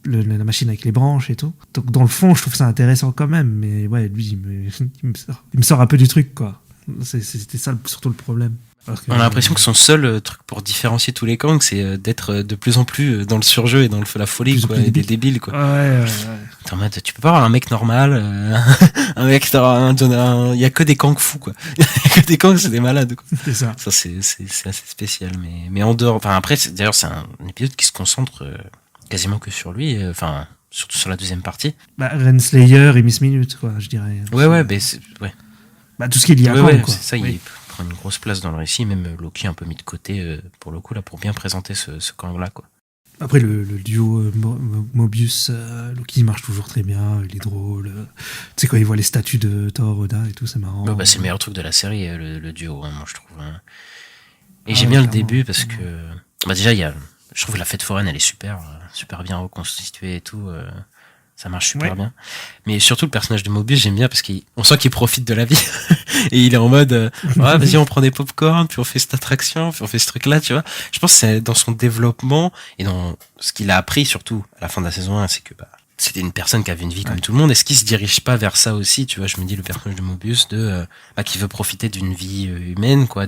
la machine avec les branches et tout. Donc dans le fond, je trouve ça intéressant quand même. Mais ouais, lui, il me sort un peu du truc, quoi. C'était ça surtout le problème. On a l'impression que son seul truc pour différencier tous les Kangs, c'est d'être de plus en plus dans le surjeu et dans la folie, quoi, et des débiles, quoi. Ouais. En mode, tu peux pas avoir un mec normal, un mec, il y a que des Kangs fous, quoi. Il y a que des Kangs, c'est des malades, quoi. C'est ça. Ça, c'est assez spécial, mais en dehors, enfin, après, d'ailleurs, c'est un épisode qui se concentre quasiment que sur lui, enfin, surtout sur la deuxième partie. Bah, Renslayer et Miss Minute, quoi, je dirais. Ouais, mais c'est, ouais. Bah, tout ce qui est lié à Kang, quoi. C'est ça, il prend une grosse place dans le récit, même Loki un peu mis de côté, pour le coup, là, pour bien présenter ce Kang-là, quoi. Après, le duo Mobius, Loki marche toujours très bien, il est drôle. Tu sais, quand il voit les statues de Thor, Odin et tout, c'est marrant. Bah, c'est le meilleur truc de la série, le duo, hein, moi, je trouve. Hein. Et j'aime bien le début parce que, bah, déjà, je trouve que la fête foraine, elle est super bien reconstituée et tout. Ça marche super bien. Mais surtout, le personnage de Mobius, j'aime bien parce qu'on sent qu'il profite de la vie. Et il est en mode, vas-y, on prend des pop-corn, puis on fait cette attraction, puis on fait ce truc-là, tu vois. Je pense que c'est dans son développement et dans ce qu'il a appris, surtout à la fin de la saison 1, c'est que, bah, c'était une personne qui avait une vie comme tout le monde. Est-ce qu'il se dirige pas vers ça aussi, tu vois? Je me dis le personnage de Mobius qui veut profiter d'une vie humaine, quoi,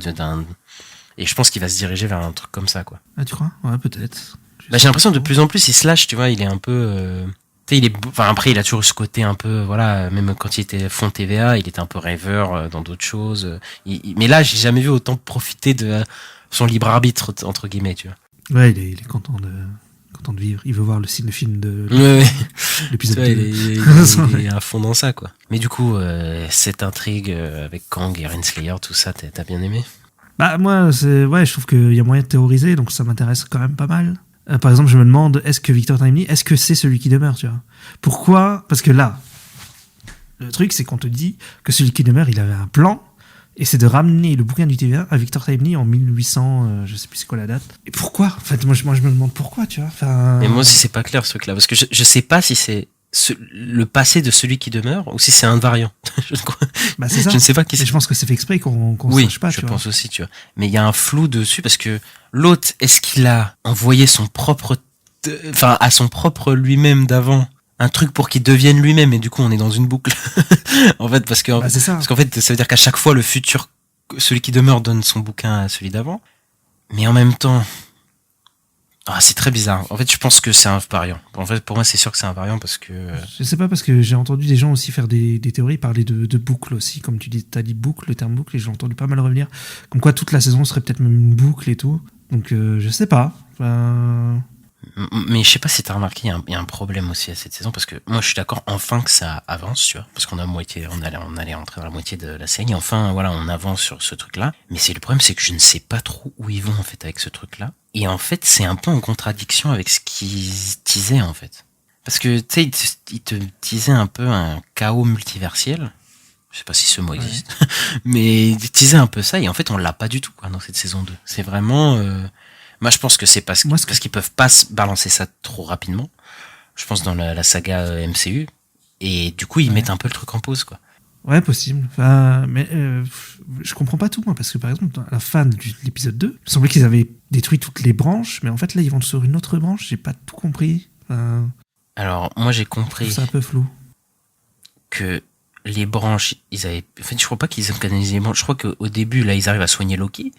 et je pense qu'il va se diriger vers un truc comme ça, quoi. Ah, tu crois? Ouais, peut-être. J'ai l'impression de plus en plus il se lâche, tu vois, il est un peu après il a toujours ce côté un peu, voilà, même quand il était fond TVA, il était un peu rêveur dans d'autres choses. Mais là, j'ai jamais vu autant profiter de son libre arbitre entre guillemets, tu vois. Ouais, il est content de vivre. Il veut voir le film de l'épisode 2. Il est à fond dans ça, quoi. Mais du coup, cette intrigue avec Kang et Renslayer, tout ça, t'as bien aimé? Bah moi, je trouve qu'il y a moyen de théoriser, donc ça m'intéresse quand même pas mal. Par exemple, je me demande, est-ce que Victor Timely, est-ce que c'est celui qui demeure, tu vois? Pourquoi? Parce que là, le truc, c'est qu'on te dit que celui qui demeure, il avait un plan, et c'est de ramener le bouquin du TVA à Victor Timely en 1800, je sais plus c'est quoi la date. Et pourquoi? En fait, moi je me demande pourquoi, tu vois. Mais moi aussi, c'est pas clair ce truc-là, parce que je sais pas si c'est le passé de celui qui demeure ou si c'est un variant. C'est ça. Je ne sais pas qui c'est. Je pense que c'est fait exprès qu'on sache pas. Je pense aussi, tu vois. Mais il y a un flou dessus parce que l'autre, est-ce qu'il a envoyé à son propre lui-même d'avant un truc pour qu'il devienne lui-même, et du coup on est dans une boucle. En fait, parce qu'en fait ça veut dire qu'à chaque fois le futur, celui qui demeure donne son bouquin à celui d'avant, mais en même temps. C'est très bizarre. En fait, je pense que c'est un variant. En fait, pour moi, c'est sûr que c'est un variant parce que... Je sais pas, parce que j'ai entendu des gens aussi faire des théories, parler de boucle aussi. Comme tu dis, t'as dit boucle, le terme boucle, et j'ai entendu pas mal revenir. Comme quoi, toute la saison serait peut-être même une boucle et tout. Donc, je sais pas. Mais je sais pas si t'as remarqué, il y a un problème aussi à cette saison, parce que moi, je suis d'accord, enfin que ça avance, tu vois. Parce qu'on allait entrer dans la moitié de la série. Enfin, voilà, on avance sur ce truc-là. Mais le problème, c'est que je ne sais pas trop où ils vont, en fait, avec ce truc-là. Et en fait, c'est un peu en contradiction avec ce qu'ils teasaient, en fait. Parce que, tu sais, ils te teasaient un peu un chaos multiversiel. Je sais pas si ce mot existe. Mais ils teasaient un peu ça, et en fait, on l'a pas du tout, quoi, dans cette saison 2. C'est vraiment... Moi, je pense que c'est parce qu'ils peuvent pas balancer ça trop rapidement. Je pense dans la saga MCU. Et du coup, ils mettent un peu le truc en pause, quoi. Ouais, possible. Mais je comprends pas tout, moi, parce que par exemple, à la fin de l'épisode 2, il semblait qu'ils avaient détruit toutes les branches, mais en fait, là, ils vont sur une autre branche, j'ai pas tout compris. Alors, moi, j'ai compris. C'est un peu flou. Que les branches, ils avaient. En fait, je crois pas qu'ils ont canalisé les branches. Je crois qu'au début, là, ils arrivent à soigner Loki.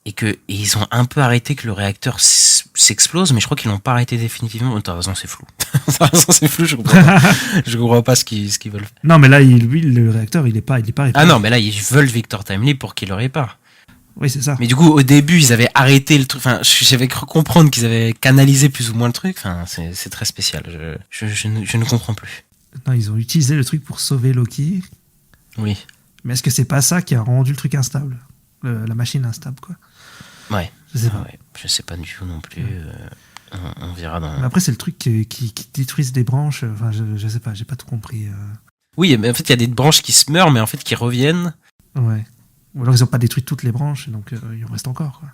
Et ils ont un peu arrêté que le réacteur s'explose, mais je crois qu'ils l'ont pas arrêté définitivement. T'as raison, c'est flou. Je comprends pas. Je comprends pas ce qu'ils veulent faire. Non, mais là, lui, le réacteur, il est pas réparé. Ah non, mais là, ils veulent Victor Timely pour qu'il le répare. Oui, c'est ça. Mais du coup, au début, ils avaient arrêté le truc. Enfin, j'avais cru comprendre qu'ils avaient canalisé plus ou moins le truc. Enfin, c'est très spécial. Je ne comprends plus. Non, ils ont utilisé le truc pour sauver Loki. Oui. Mais est-ce que c'est pas ça qui a rendu le truc instable? La machine instable, quoi. Ouais. Je sais pas. Ouais. Je sais pas du tout non plus. On verra dans... Mais après, c'est le truc qui détruisent des branches. Enfin, je sais pas, j'ai pas tout compris. Oui, mais en fait, il y a des branches qui se meurent, mais en fait, qui reviennent. Ouais. Ou alors, ils ont pas détruit toutes les branches, donc il en reste encore, quoi.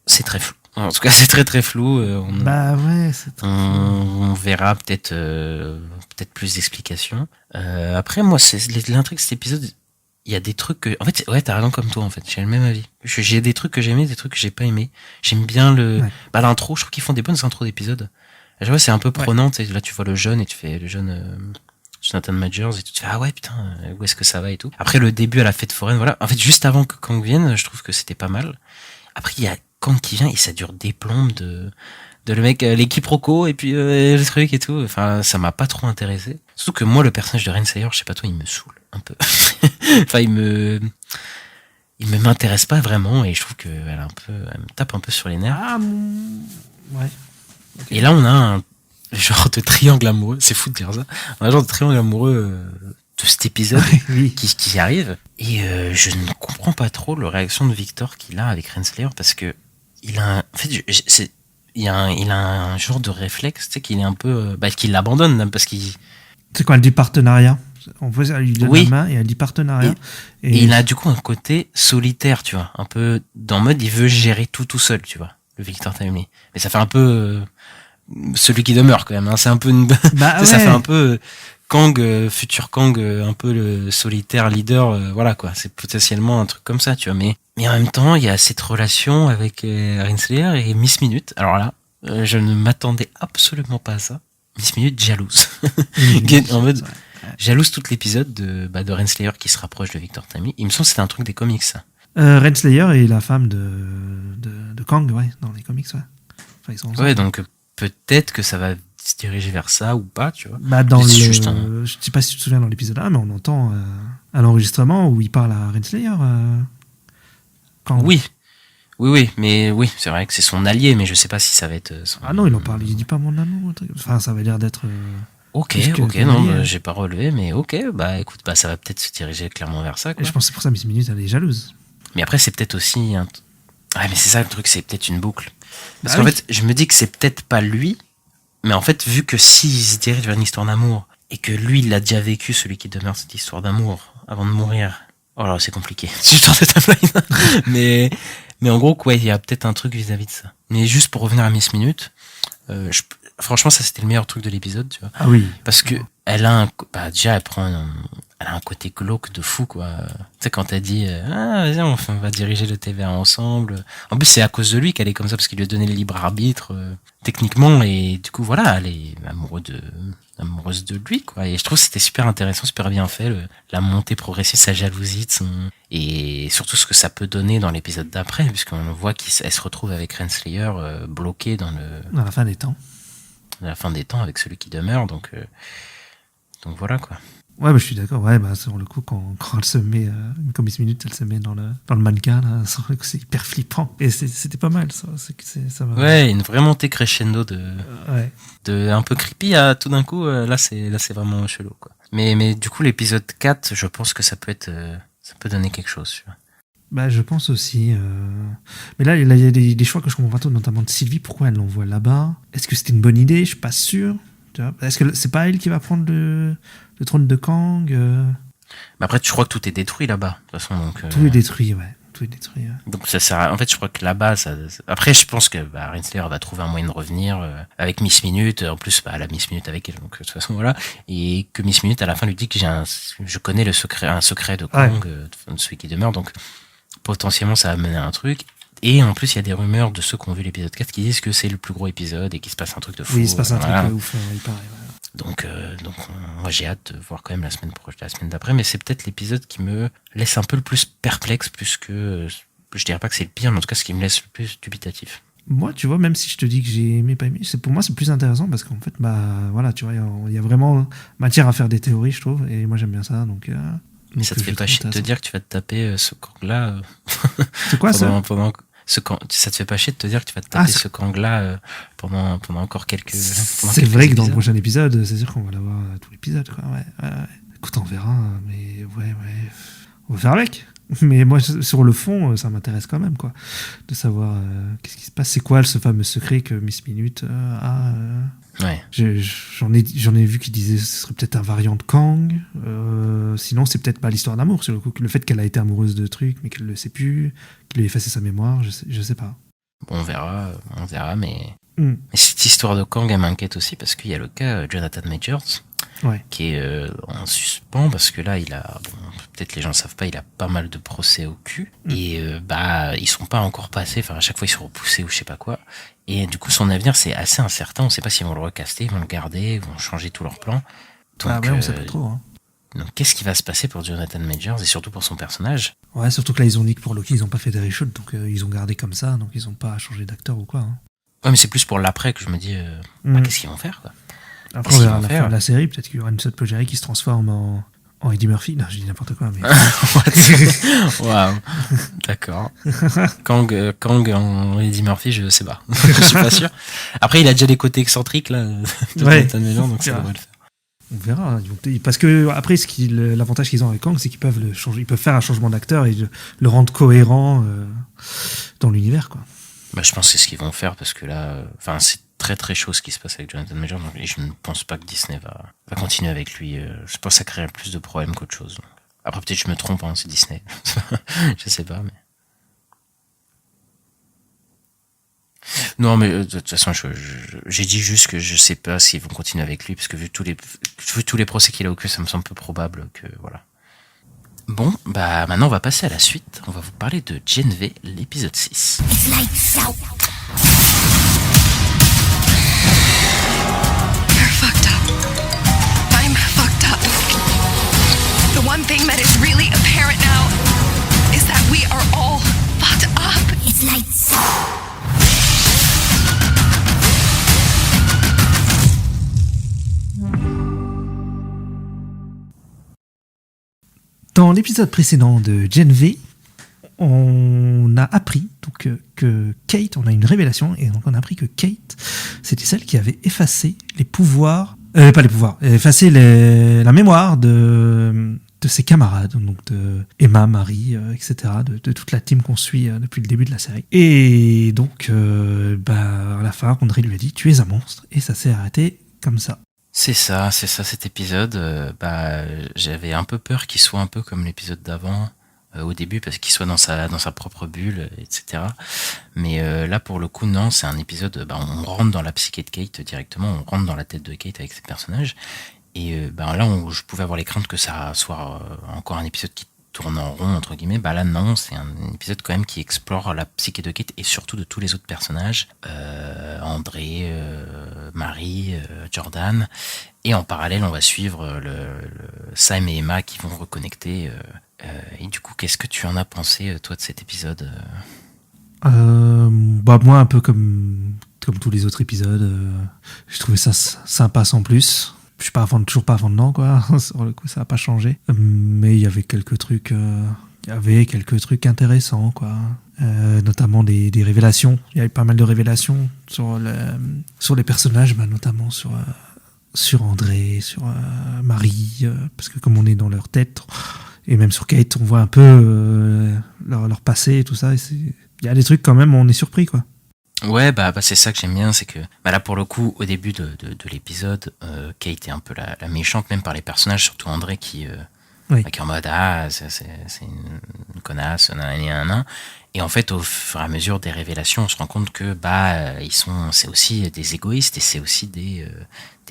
C'est très flou. En tout cas, c'est très très flou. Bah ouais, c'est très flou. On verra peut-être plus d'explications. Après, moi, l'intrigue de cet épisode... Il y a des trucs que... En fait, ouais, t'as raison comme toi, en fait. J'ai le même avis. J'ai des trucs que j'ai aimés, des trucs que j'ai pas aimés. J'aime bien l'intro. Je trouve qu'ils font des bonnes intros d'épisodes. Je vois, c'est un peu prenant. Ouais. Là, tu vois le jeune et tu fais le jeune Jonathan Majors et tu te fais, ah ouais, putain, où est-ce que ça va et tout. Après, le début à la fête foraine, voilà. En fait, juste avant que Kang vienne, je trouve que c'était pas mal. Après, il y a Kang qui vient et ça dure des plombes de le mec, les quiproquos et puis le truc et tout. Enfin, ça m'a pas trop intéressé. Surtout que moi, le personnage de Renslayer, je sais pas toi, il me saoule un peu. Enfin, il me m'intéresse pas vraiment et je trouve elle me tape un peu sur les nerfs. Ah, ouais. Okay. Et là, on a un genre de triangle amoureux. C'est fou de dire ça. On a un genre de triangle amoureux de cet épisode qui arrive. Et je ne comprends pas trop la réaction de Victor qu'il a avec Renslayer parce que il a un genre de réflexe, tu sais, qu'il est un peu, qu'il l'abandonne même parce qu'il. C'est quoi, elle dit partenariat? On peut lui donne la main et elle dit partenariat. Et il a du coup un côté solitaire, tu vois, un peu dans mode il veut gérer tout seul, tu vois, le Victor Timely. Mais ça fait un peu celui qui demeure quand même. Hein. C'est un peu ça fait un peu Kang, futur Kang, un peu le solitaire leader, voilà quoi. C'est potentiellement un truc comme ça, tu vois. Mais en même temps, il y a cette relation avec Renslayer et Miss Minute. Alors là, je ne m'attendais absolument pas à ça. Miss Minute jalouse. En mode jalouse tout l'épisode de Renslayer qui se rapproche de Victor Timely. Il me semble que c'était un truc des comics, ça. Renslayer est la femme de Kang, ouais, dans les comics, ouais. Enfin, ils sont ensemble. Ouais, donc peut-être que ça va se diriger vers ça ou pas, tu vois. Bah, je sais pas si tu te souviens dans l'épisode 1, mais on entend à l'enregistrement où il parle à Renslayer. Kang. Oui, mais oui, c'est vrai que c'est son allié, mais je sais pas si ça va être son... Ah non, il en parle, il dit pas mon amour. Enfin, ça va l'air d'être... Ok, non, j'ai pas relevé, mais ok, bah écoute, bah ça va peut-être se diriger clairement vers ça, quoi. Et je pense que c'est pour ça Miss Minute, elle est jalouse. Mais après, c'est peut-être aussi mais c'est ça le truc, c'est peut-être une boucle. Parce qu'en fait, je me dis que c'est peut-être pas lui, mais en fait, vu que s'il se dirige vers une histoire d'amour, et que lui, il a déjà vécu, celui qui demeure cette histoire d'amour, avant de mourir... Oh là, c'est compliqué, c'est juste cette timeline. Mais en gros, ouais, il y a peut-être un truc vis-à-vis de ça. Mais juste pour revenir à Miss Minute, franchement, ça c'était le meilleur truc de l'épisode, tu vois. Ah oui. Parce que elle a déjà elle a un côté glauque de fou, quoi. Tu sais, quand elle dit vas-y, on va diriger le TVA ensemble. En plus, c'est à cause de lui qu'elle est comme ça, parce qu'il lui a donné le libre arbitre techniquement, et du coup, voilà, elle est amoureuse de lui, quoi. Et je trouve que c'était super intéressant, super bien fait, la montée progressive, sa jalousie, et surtout ce que ça peut donner dans l'épisode d'après, puisqu'on voit qu'elle se retrouve avec Renslayer bloquée dans la fin des temps. Dans la fin des temps avec celui qui demeure, donc voilà, quoi. Ouais, bah, je suis d'accord. Ouais, bah, sur le coup, quand elle se met, comme Miss Minute, elle se met dans le mannequin, là, c'est hyper flippant. Et c'était pas mal, ça. Ça va... Ouais, une vraie montée crescendo de un peu creepy à tout d'un coup, là, c'est vraiment chelou, quoi. Mais du coup, l'épisode 4, je pense que ça peut donner quelque chose, tu vois. Bah, je pense aussi. Mais là, il y a des choix que je comprends pas trop, notamment de Sylvie. Pourquoi elle l'envoie là-bas? Est-ce que c'était une bonne idée? Je suis pas sûr. Tu vois, est-ce que c'est pas elle qui va prendre le trône de Kang? Mais après, je crois que tout est détruit là-bas, de toute façon. Donc, tout est détruit, ouais. Tout est détruit. Ouais. Donc ça sert à... En fait, je crois que là-bas, après, je pense que Renslayer va trouver un moyen de revenir avec Miss Minute. En plus, elle a Miss Minute avec elle, donc de toute façon, voilà. Et que Miss Minute, à la fin, lui dit que je connais un secret de Kang, de celui qui demeure. Donc, potentiellement, ça va mener à un truc. Et en plus, il y a des rumeurs de ceux qui ont vu l'épisode 4 qui disent que c'est le plus gros épisode et qu'il se passe un truc de fou. Oui, il se passe un truc de ouf, il paraît. Donc moi j'ai hâte de voir quand même la semaine d'après, mais c'est peut-être l'épisode qui me laisse un peu le plus perplexe, plus que je dirais pas que c'est le pire, mais en tout cas ce qui me laisse le plus dubitatif. Moi, tu vois, même si je te dis que j'ai aimé, pas aimé, pour moi c'est plus intéressant parce qu'en fait, voilà, tu vois, il y a vraiment matière à faire des théories, je trouve, et moi j'aime bien ça, donc. Mais ça te fait pas chier de te dire que tu vas te taper ce Kang-là C'est quoi ça ça te fait pas chier de te dire que tu vas te taper ce Kang-là pendant encore quelques... C'est vrai que dans le prochain épisode, c'est sûr qu'on va l'avoir tout l'épisode, quoi. Ouais. Écoute, on verra, mais ouais. On va faire avec. Mais moi, sur le fond, ça m'intéresse quand même, quoi. De savoir qu'est-ce qui se passe. C'est quoi ce fameux secret que Miss Minute a Ouais. J'en ai vu qui disaient que ce serait peut-être un variant de Kang. Sinon, c'est peut-être pas l'histoire d'amour. Sur le fait qu'elle a été amoureuse de trucs, mais qu'elle le sait plus, qu'il a effacé sa mémoire. Je sais pas. Bon, on verra, mais... Mais cette histoire de Kang, elle m'inquiète aussi parce qu'il y a le cas Jonathan Majors. Ouais. Qui est en suspens parce que là peut-être les gens savent pas, il a pas mal de procès au cul et ils sont pas encore passés, enfin à chaque fois ils sont repoussés ou je sais pas quoi, et du coup son avenir c'est assez incertain, on sait pas s'ils vont le recaster, ils vont le garder, ils vont changer tous leurs plans, donc on sait pas trop, hein. Donc qu'est-ce qui va se passer pour Jonathan Majors et surtout pour son personnage? Ouais, surtout que là ils ont dit que pour Loki ils ont pas fait des reshoots, donc ils ont gardé comme ça, donc ils ont pas changé d'acteur ou quoi, hein. Ouais, mais c'est plus pour l'après que je me dis qu'est-ce qu'ils vont faire, quoi. Après, on verra la fin de la série, peut-être qu'il y aura une seule Jerry qui se transforme en Eddie Murphy. Non, je dis n'importe quoi, mais... Waouh. D'accord. Kang en Eddie Murphy, je sais pas. Je suis pas sûr. Après, il a déjà des côtés excentriques, là. Donc ça devrait le faire. On verra. Parce que, après, l'avantage qu'ils ont avec Kang, c'est qu'ils peuvent le changer. Ils peuvent faire un changement d'acteur et le rendre cohérent dans l'univers, quoi. Je pense que c'est ce qu'ils vont faire, parce que là... c'est très très chaud ce qui se passe avec Jonathan Majors, et je ne pense pas que Disney va continuer avec lui. Je pense que ça créerait plus de problèmes qu'autre chose. Après peut-être je me trompe, c'est Disney. Je sais pas, mais... Non, mais de toute façon, j'ai dit juste que je sais pas s'ils vont continuer avec lui, parce que vu tous les procès qu'il a au cul, ça me semble peu probable que... Voilà. Bon, maintenant on va passer à la suite. On va vous parler de Gen V, l'épisode 6. The one thing that is really apparent now is that we are all fucked up. It's lights. Dans l'épisode précédent de Gen V, on a appris donc, que Kate, on a une révélation, et donc on a appris que Kate, c'était celle qui avait effacé les pouvoirs, effacé la mémoire de ses camarades, donc de Emma, Marie, etc., de toute la team qu'on suit depuis le début de la série. Et donc, à la fin, André lui a dit « Tu es un monstre », et ça s'est arrêté comme ça. C'est ça, cet épisode. J'avais un peu peur qu'il soit un peu comme l'épisode d'avant, au début, parce qu'il soit dans sa propre bulle, etc. Mais là, pour le coup, non, c'est un épisode, on rentre dans la psyché de Kate directement, on rentre dans la tête de Kate avec ses personnages. Et là, je pouvais avoir les craintes que ça soit encore un épisode qui tourne en rond, entre guillemets. Là, non, c'est un épisode quand même qui explore la psyché de Kate et surtout de tous les autres personnages. André, Marie, Jordan. Et en parallèle, on va suivre le Sam et Emma qui vont reconnecter. Et du coup, qu'est-ce que tu en as pensé, toi, de cet épisode Moi, un peu comme tous les autres épisodes. Je trouvais ça sympa sans plus. Je suis toujours pas à fond dedans, quoi. Sur le coup, ça n'a pas changé. Mais il y avait quelques trucs intéressants, quoi. Notamment des révélations. Il y avait pas mal de révélations sur les personnages, notamment sur André, sur Marie, parce que comme on est dans leur tête, et même sur Kate, on voit un peu leur passé et tout ça. Il y a des trucs quand même, on est surpris, quoi. Ouais, c'est ça que j'aime bien, c'est que là, pour le coup, au début de l'épisode, Kate est un peu la méchante, même par les personnages, surtout André qui est en mode c'est une connasse, nanana. Et en fait, au fur et à mesure des révélations, on se rend compte que c'est aussi des égoïstes et c'est aussi des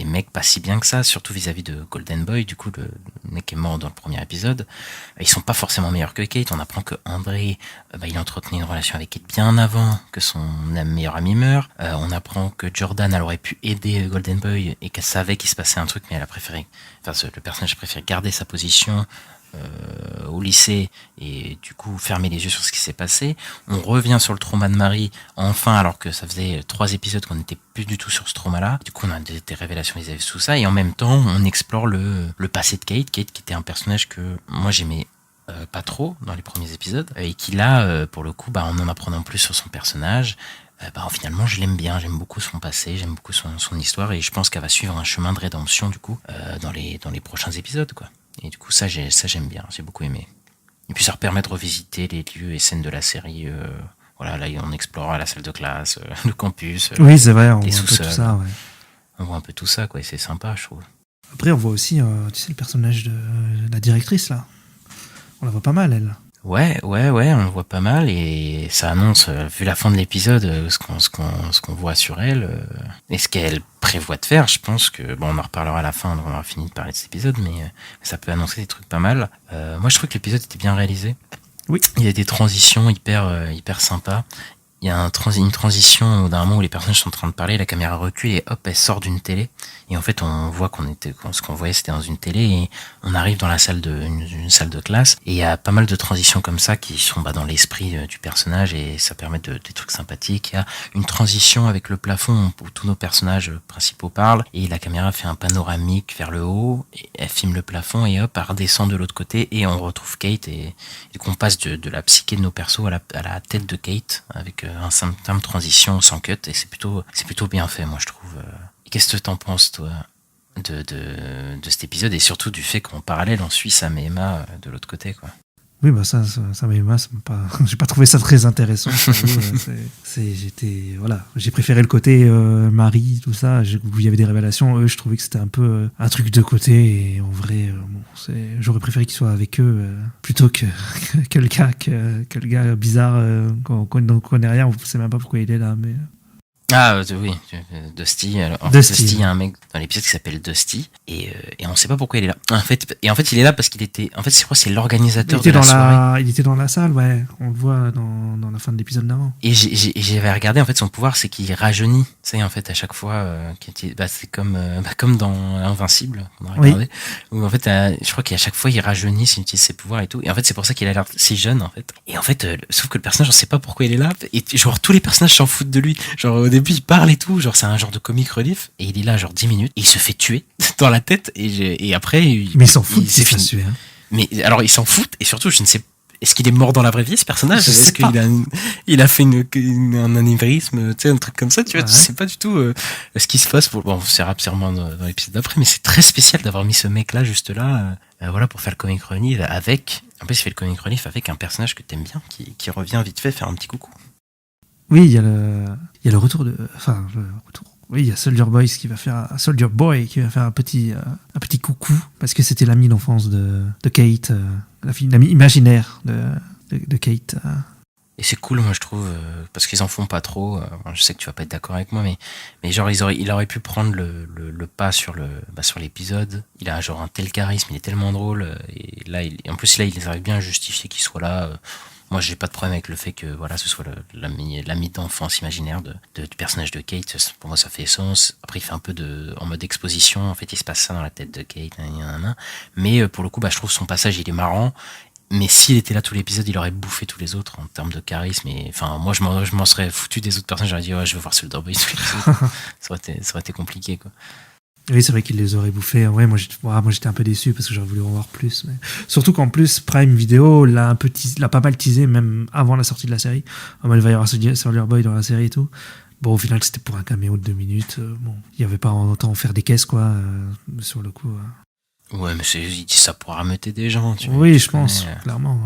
mecs pas si bien que ça, surtout vis-à-vis de Golden Boy. Du coup, le mec qui est mort dans le premier épisode, ils sont pas forcément meilleurs que Kate. On apprend que André, il entretenait une relation avec Kate bien avant que son meilleur ami meure. On apprend que Jordan, elle aurait pu aider Golden Boy et qu'elle savait qu'il se passait un truc, mais elle a préféré, le personnage préfère garder sa position au lycée et du coup fermer les yeux sur ce qui s'est passé. On revient sur le trauma de Marie enfin, alors que ça faisait 3 épisodes qu'on n'était plus du tout sur ce trauma-là. Du coup, on a des révélations vis-à-vis de tout ça, et en même temps, on explore le passé de Kate qui était un personnage que moi j'aimais pas trop dans les premiers épisodes, et qui là, pour le coup, en apprenant plus sur son personnage, finalement je l'aime bien, j'aime beaucoup son passé, j'aime beaucoup son histoire, et je pense qu'elle va suivre un chemin de rédemption du coup dans les prochains épisodes, quoi. Et du coup, ça j'aime bien, j'ai beaucoup aimé. Et puis ça permet de revisiter les lieux et scènes de la série. Là on explore la salle de classe, le campus, oui, c'est vrai, on les voit un peu sous-sols. tout ça, ouais. On voit un peu tout ça, quoi, et c'est sympa, je trouve. Après, on voit aussi, le personnage de la directrice, là. On la voit pas mal, elle. Ouais, on le voit pas mal, et ça annonce, vu la fin de l'épisode, ce qu'on voit sur elle, et ce qu'elle prévoit de faire. Je pense que, on en reparlera à la fin, on aura fini de parler de cet épisode, mais ça peut annoncer des trucs pas mal. Moi, je trouve que l'épisode était bien réalisé. Oui. Il y a des transitions hyper sympas. Il y a une transition d'un moment où les personnages sont en train de parler, la caméra recule et hop, elle sort d'une télé. Et en fait, on voit ce qu'on voyait, c'était dans une télé, et on arrive dans une salle de classe. Et il y a pas mal de transitions comme ça qui sont dans l'esprit du personnage, et ça permet des trucs sympathiques. Il y a une transition avec le plafond où tous nos personnages principaux parlent, et la caméra fait un panoramique vers le haut, et elle filme le plafond, et hop, elle redescend de l'autre côté, et on retrouve Kate, et du coup on passe de la psyché de nos persos à la tête de Kate, avec un simple transition sans cut, et c'est plutôt bien fait, moi je trouve. Qu'est-ce que t'en penses, toi, de cet épisode, et surtout du fait qu'en parallèle on suit Sam et Emma de l'autre côté, quoi. Oui, ça et Emma, j'ai pas trouvé ça très intéressant. J'ai préféré le côté Marie, tout ça, où il y avait des révélations. Eux, je trouvais que c'était un peu un truc de côté, et en vrai, j'aurais préféré qu'ils soient avec eux plutôt que le gars bizarre qu'on ne connaît rien, on ne sait même pas pourquoi il est là, mais... Oui, Dusty. Alors, en Dusty. fait, Dusty, il y a un mec dans l'épisode qui s'appelle Dusty et on sait pas pourquoi il est là. En fait, il est là parce qu'il était. En fait, je crois que c'est l'organisateur de la soirée. Il était dans la salle, ouais. On le voit dans la fin de l'épisode d'avant. Et j'avais regardé, en fait, son pouvoir, c'est qu'il rajeunit. Tu sais, en fait, à chaque fois, c'est comme dans Invincible, qu'on a regardé. Où, en fait, je crois qu'à chaque fois, il rajeunit s'il utilise ses pouvoirs et tout. Et en fait, c'est pour ça qu'il a l'air si jeune, en fait. Et en fait, sauf que le personnage, on sait pas pourquoi il est là. Et genre, tous les personnages s'en foutent de lui. Genre, au début, il parle et tout. Genre, c'est un genre de comic relief. Et il est là, genre, 10 minutes. Et il se fait tuer dans la tête. Et après, mais il s'en fout, c'est fini. tuer, hein. Mais alors, il s'en fout. Et surtout, je ne sais pas. Est-ce qu'il est mort dans la vraie vie, ce personnage? Est-ce qu'il il a fait un anévrisme, tu sais, un truc comme ça, tu vois? Tu sais pas du tout ce qui se passe. Bon, c'est sûrement dans l'épisode d'après, mais c'est très spécial d'avoir mis ce mec-là juste là, voilà, pour faire le comic relief avec. En plus, il fait le comic relief avec un personnage que t'aimes bien, qui revient vite fait faire un petit coucou. Oui, il y a le retour de, enfin, le retour. Oui, il y a Soldier Boy qui va faire un petit coucou parce que c'était l'ami d'enfance de Kate, l'ami imaginaire de Kate. Et c'est cool, moi je trouve, parce qu'ils en font pas trop. Je sais que tu vas pas être d'accord avec moi, mais genre il aurait pu prendre le pas sur l'épisode. Il a genre un tel charisme, il est tellement drôle. Et là, en plus il arrive bien à justifier qu'il soit là. Moi, j'ai pas de problème avec le fait que voilà, ce soit l'ami d'enfance imaginaire du personnage de Kate. Pour moi, ça fait sens. Après, il fait un peu en mode exposition. En fait, il se passe ça dans la tête de Kate. Mais pour le coup, je trouve son passage, il est marrant. Mais s'il était là tout l'épisode, il aurait bouffé tous les autres en termes de charisme. Et enfin, moi, je m'en serais foutu des autres personnages. J'aurais dit, ouais, je veux voir Soldier Boy. Ça aurait été compliqué, quoi. Oui, c'est vrai qu'il les aurait bouffés. Ouais, moi j'étais un peu déçu parce que j'aurais voulu en voir plus. Mais... Surtout qu'en plus, Prime Video l'a pas mal teasé, même avant la sortie de la série. Il va y avoir Soldier Boy dans la série et tout. Bon, au final, c'était pour un caméo de 2 minutes. Bon, il n'y avait pas autant faire des caisses, quoi, sur le coup. Ouais, mais il dit ça pour rameuter des gens. Oui, je pense, clairement.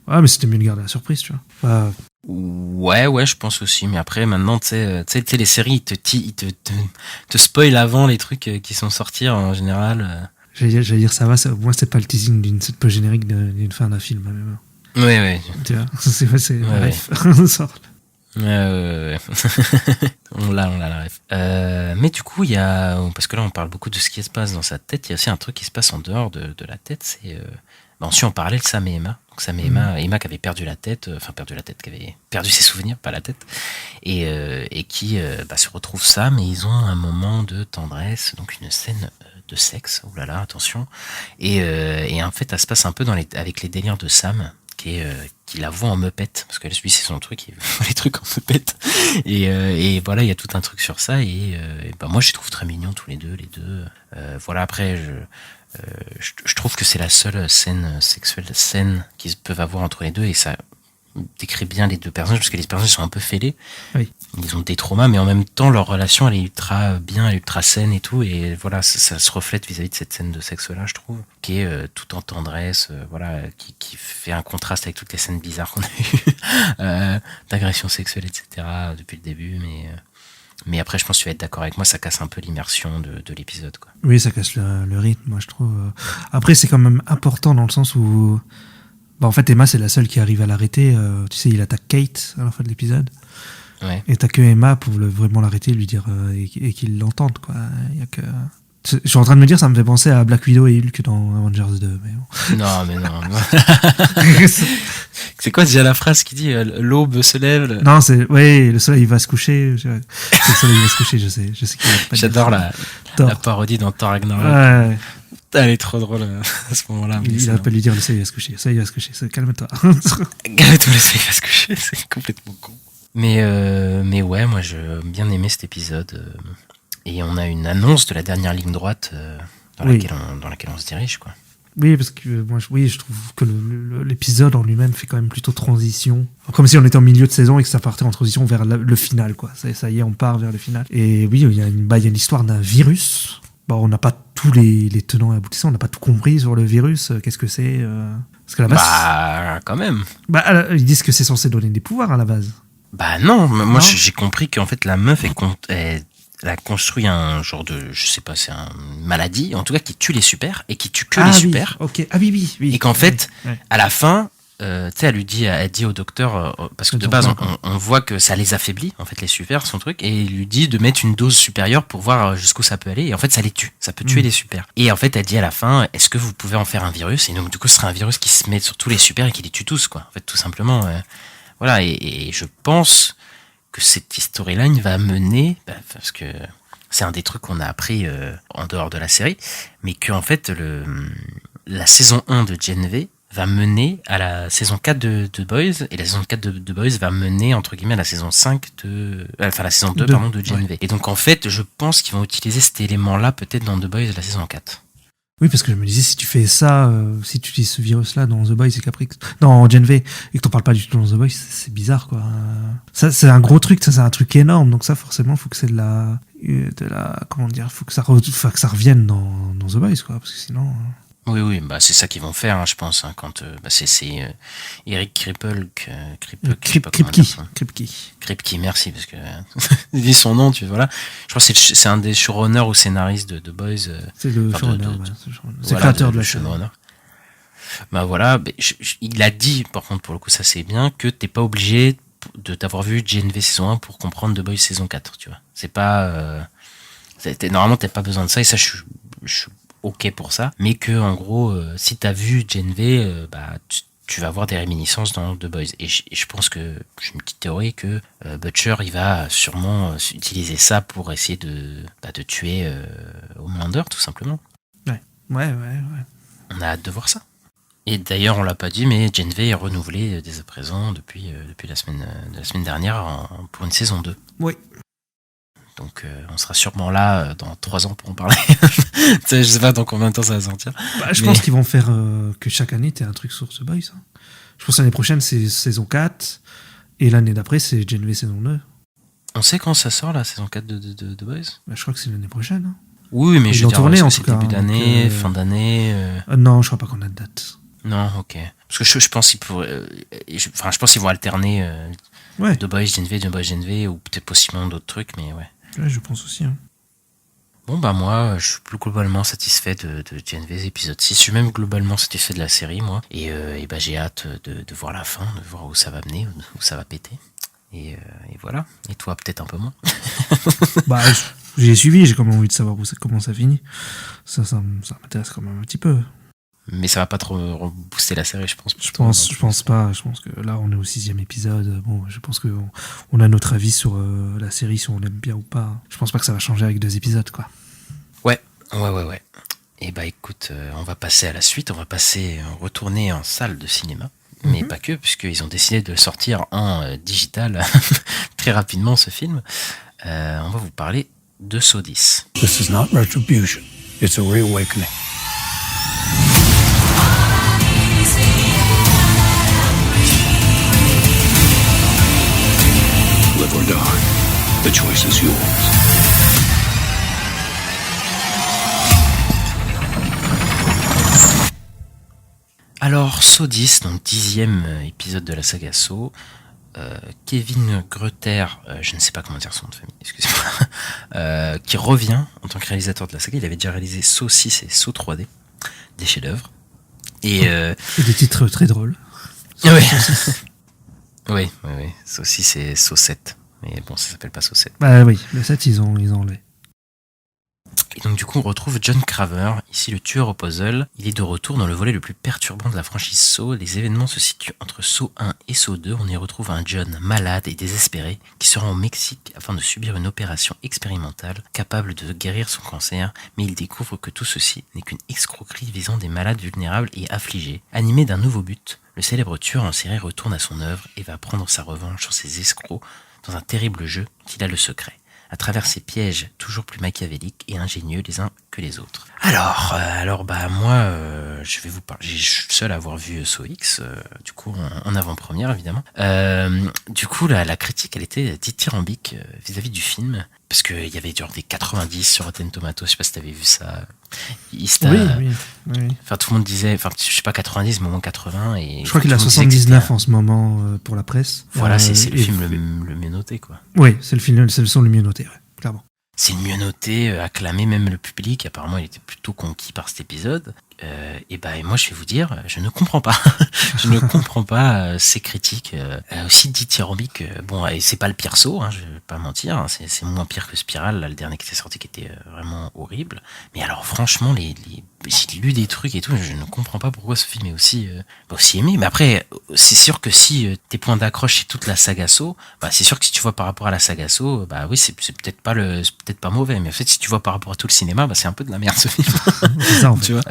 Ouais, mais c'était mieux de garder la surprise, tu vois. Ouais, je pense aussi. Mais après, maintenant, tu sais, les séries, ils te spoilent avant les trucs qui sont sortis en général. J'allais dire, ça va, au moins, c'est pas le teasing d'une scène post-générique d'une fin d'un film. Même. Ouais. Tu vois, c'est bref. Ouais. on l'a la ref. Mais du coup, il y a, parce que là, on parle beaucoup de ce qui se passe dans sa tête. Il y a aussi un truc qui se passe en dehors de la tête. C'est, ensuite, on parlait de Sam et Emma. Donc Sam et Emma qui avait perdu la tête, qui avait perdu ses souvenirs, pas la tête, et qui se retrouvent Sam et ils ont un moment de tendresse, donc une scène de sexe. Oh là là, attention. Et en fait, ça se passe un peu avec les délires de Sam. Qui la voit en meupette, parce que lui c'est son truc, il voit les trucs en meupette, et voilà, il y a tout un truc sur ça, et moi je les trouve très mignons tous les deux, voilà. Après je trouve que c'est la seule scène sexuelle qu'ils peuvent avoir entre les deux, et ça décrit bien les deux personnages, parce que les personnages sont un peu fêlés. Oui. Ils ont des traumas, mais en même temps leur relation elle est ultra bien, elle est ultra saine et tout, et voilà, ça se reflète vis-à-vis de cette scène de sexe là, je trouve, qui est tout en tendresse, voilà, qui fait un contraste avec toutes les scènes bizarres qu'on a eues, d'agression sexuelle, etc. depuis le début, mais après je pense que tu vas être d'accord avec moi, ça casse un peu l'immersion de l'épisode, quoi. Oui, ça casse le rythme, moi je trouve. Après c'est quand même important dans le sens où en fait Emma c'est la seule qui arrive à l'arrêter, tu sais, il attaque Kate à la fin de l'épisode. Ouais. Et t'as que Emma pour vraiment l'arrêter, lui dire et qu'il l'entende, quoi. Il y a que... Je suis en train de me dire, ça me fait penser à Black Widow et Hulk dans Avengers 2. Mais bon. Non. C'est quoi déjà la phrase qui dit l'aube se lève? Non, le soleil va se coucher. Le soleil va se coucher, je sais qu'il va pas. J'adore la parodie dans Thor Ragnarok. Ouais. Elle est trop drôle à ce moment-là. Il va pas lui dire le soleil va se coucher. Calme-toi. Calme-toi, le soleil va se coucher, c'est complètement con. Mais ouais, moi j'ai bien aimé cet épisode. Et on a une annonce de la dernière ligne droite dans laquelle on se dirige, quoi. Oui, parce que moi, je trouve que l'épisode en lui-même fait quand même plutôt transition. Comme si on était en milieu de saison et que ça partait en transition vers le final, quoi. Ça y est, on part vers le final. Et oui, il y a une histoire d'un virus. Bon, on n'a pas tous les tenants et aboutissants, on n'a pas tout compris sur le virus. Qu'est-ce que c'est Parce qu'à la base, quand même. Ils disent que c'est censé donner des pouvoirs à la base. Non, moi j'ai compris qu'en fait la meuf elle a construit un genre de, je sais pas, c'est une maladie, en tout cas qui tue les super et qui tue que les super. Ok. Ah oui. Et qu'en fait, à la fin, tu sais, elle dit au docteur, parce que de base, on voit que ça les affaiblit, en fait, les super, son truc, et il lui dit de mettre une dose supérieure pour voir jusqu'où ça peut aller, et en fait, ça les tue, ça peut tuer les super. Et en fait, elle dit à la fin, est-ce que vous pouvez en faire un virus? Et donc, du coup, ce serait un virus qui se met sur tous les super et qui les tue tous, quoi. En fait, tout simplement, voilà, et je pense que cette storyline va mener, parce que c'est un des trucs qu'on a appris en dehors de la série, mais que en fait, la saison 1 de Gen V va mener à la saison 4 de The Boys, et la saison 4 de The Boys va mener, entre guillemets, à la saison 5 enfin, la saison 2, pardon, de Gen V. Et donc, en fait, je pense qu'ils vont utiliser cet élément-là, peut-être dans The Boys, la saison 4. Oui, parce que je me disais, si tu fais ça, si tu utilises ce virus-là dans The Boys, et qu'après, dans Gen V, et que t'en parles pas du tout dans The Boys, c'est bizarre, quoi. Ça, c'est un gros truc, ça, c'est un truc énorme, donc ça, forcément, faut que c'est de la, comment dire, faut que ça revienne dans The Boys, quoi, parce que sinon... Oui, bah c'est ça qu'ils vont faire, je pense, quand c'est Eric Kripke, merci, parce que dis son nom, tu vois là. Je crois que c'est un des showrunners ou scénaristes de The Boys. C'est le showrunner, c'est le créateur de la showrunner. Bah voilà, il a dit, par contre, pour le coup, ça c'est bien, que t'es pas obligé de t'avoir vu Gen V saison 1 pour comprendre The Boys saison 4, tu vois. C'est pas, normalement t'as pas besoin de ça, et ça je suis ok pour ça, mais que en gros, si t'as vu Gen V, tu vas avoir des réminiscences dans The Boys. Et je pense que j'ai une petite théorie que Butcher, il va sûrement utiliser ça pour essayer de tuer Homelander, tout simplement. Ouais. On a hâte de voir ça. Et d'ailleurs, on l'a pas dit, mais Gen V est renouvelé dès à présent depuis la semaine dernière pour une saison 2. Oui. Donc on sera sûrement là dans 3 ans pour en parler. Je sais pas dans combien de temps ça va sortir. Je pense qu'ils vont faire que chaque année t'aies un truc sur The Boys. Hein. Je pense que l'année prochaine c'est saison 4 et l'année d'après c'est Gen V saison 2. On sait quand ça sort la saison 4 de The Boys? Je crois que c'est l'année prochaine. Hein. Oui, mais ils je veux dire, tourné, en c'est tout cas, début d'année, fin d'année. Non, je crois pas qu'on a de date. Non, ok. Parce que je pense qu'ils pourraient. Je pense qu'ils vont alterner The Boys Gen V, ou peut-être possiblement d'autres trucs, mais ouais. Ouais, je pense aussi. Hein. Bon, moi, je suis plus globalement satisfait de Gen V épisode 6. Je suis même globalement satisfait de la série, moi. Et j'ai hâte de voir la fin, de voir où ça va mener, où ça va péter. Et voilà. Et toi, peut-être un peu moins. J'ai suivi, j'ai quand même envie de savoir comment ça finit. Ça m'intéresse quand même un petit peu. Mais ça va pas trop booster la série, je pense. Je pense pas. Je pense que là, on est au 6e épisode. Bon, je pense que on a notre avis sur la série, si on l'aime bien ou pas. Je pense pas que ça va changer avec 2 épisodes, quoi. Ouais. Et écoute, on va passer à la suite. On va retourner en salle de cinéma. Mais pas que, puisqu'ils ont décidé de sortir en digital très rapidement ce film. On va vous parler de Saw 10. This is not retribution. It's a reawakening. Live or die. The choice is yours. Alors, Saw 10, donc 10e épisode de la saga Saw. Kevin Greuther, je ne sais pas comment dire son nom de famille, excusez-moi, qui revient en tant que réalisateur de la saga. Il avait déjà réalisé Saw 6 et Saw 3D, des chefs-d'œuvre. Et des titres très drôles. Oui. Saw 6 et Saw 7. Mais bon, ça s'appelle pas Saw 7. Bah oui, le 7, ils ont les. Et donc du coup on retrouve John Craver, ici le tueur au puzzle. Il est de retour dans le volet le plus perturbant de la franchise Saw. Les événements se situent entre Saw 1 et Saw 2. On y retrouve un John malade et désespéré qui se rend au Mexique afin de subir une opération expérimentale capable de guérir son cancer, mais il découvre que tout ceci n'est qu'une escroquerie visant des malades vulnérables et affligés. Animé d'un nouveau but, le célèbre tueur en série retourne à son œuvre et va prendre sa revanche sur ses escrocs dans un terrible jeu qu'il a le secret, à travers ces pièges toujours plus machiavéliques et ingénieux les uns que les autres. Alors moi, je vais vous parler. Je suis seul à avoir vu Saw X, du coup en avant-première évidemment. Du coup la critique elle était dithyrambique vis-à-vis du film, parce qu'il y avait genre des 90 sur Rotten Tomatoes. Je sais pas si t'avais vu ça. Oui. Enfin tout le monde disait, enfin je sais pas 90 mais au moins 80 et. Je crois qu'il a 79 en ce moment pour la presse. Voilà, c'est le film le mieux noté quoi. Oui, c'est le son le mieux noté, ouais, clairement. C'est le mieux noté, acclamé, même le public. Apparemment, il était plutôt conquis par cet épisode. Et moi je vais vous dire, je ne comprends pas. Je ne comprends pas ces critiques aussi dithyrambiques. Bon, et c'est pas le pire saut, je vais pas mentir, c'est moins pire que Spiral, là, le dernier qui était sorti qui était vraiment horrible. Mais alors franchement, j'ai lu des trucs et tout, je ne comprends pas pourquoi ce film est aussi aimé. Mais après, c'est sûr que si tes points d'accroche c'est toute la saga Saw, c'est sûr que si tu vois par rapport à la saga Saw, oui, c'est peut-être pas mauvais. Mais en fait, si tu vois par rapport à tout le cinéma, c'est un peu de la merde ce film. C'est ça, en fait. Tu vois.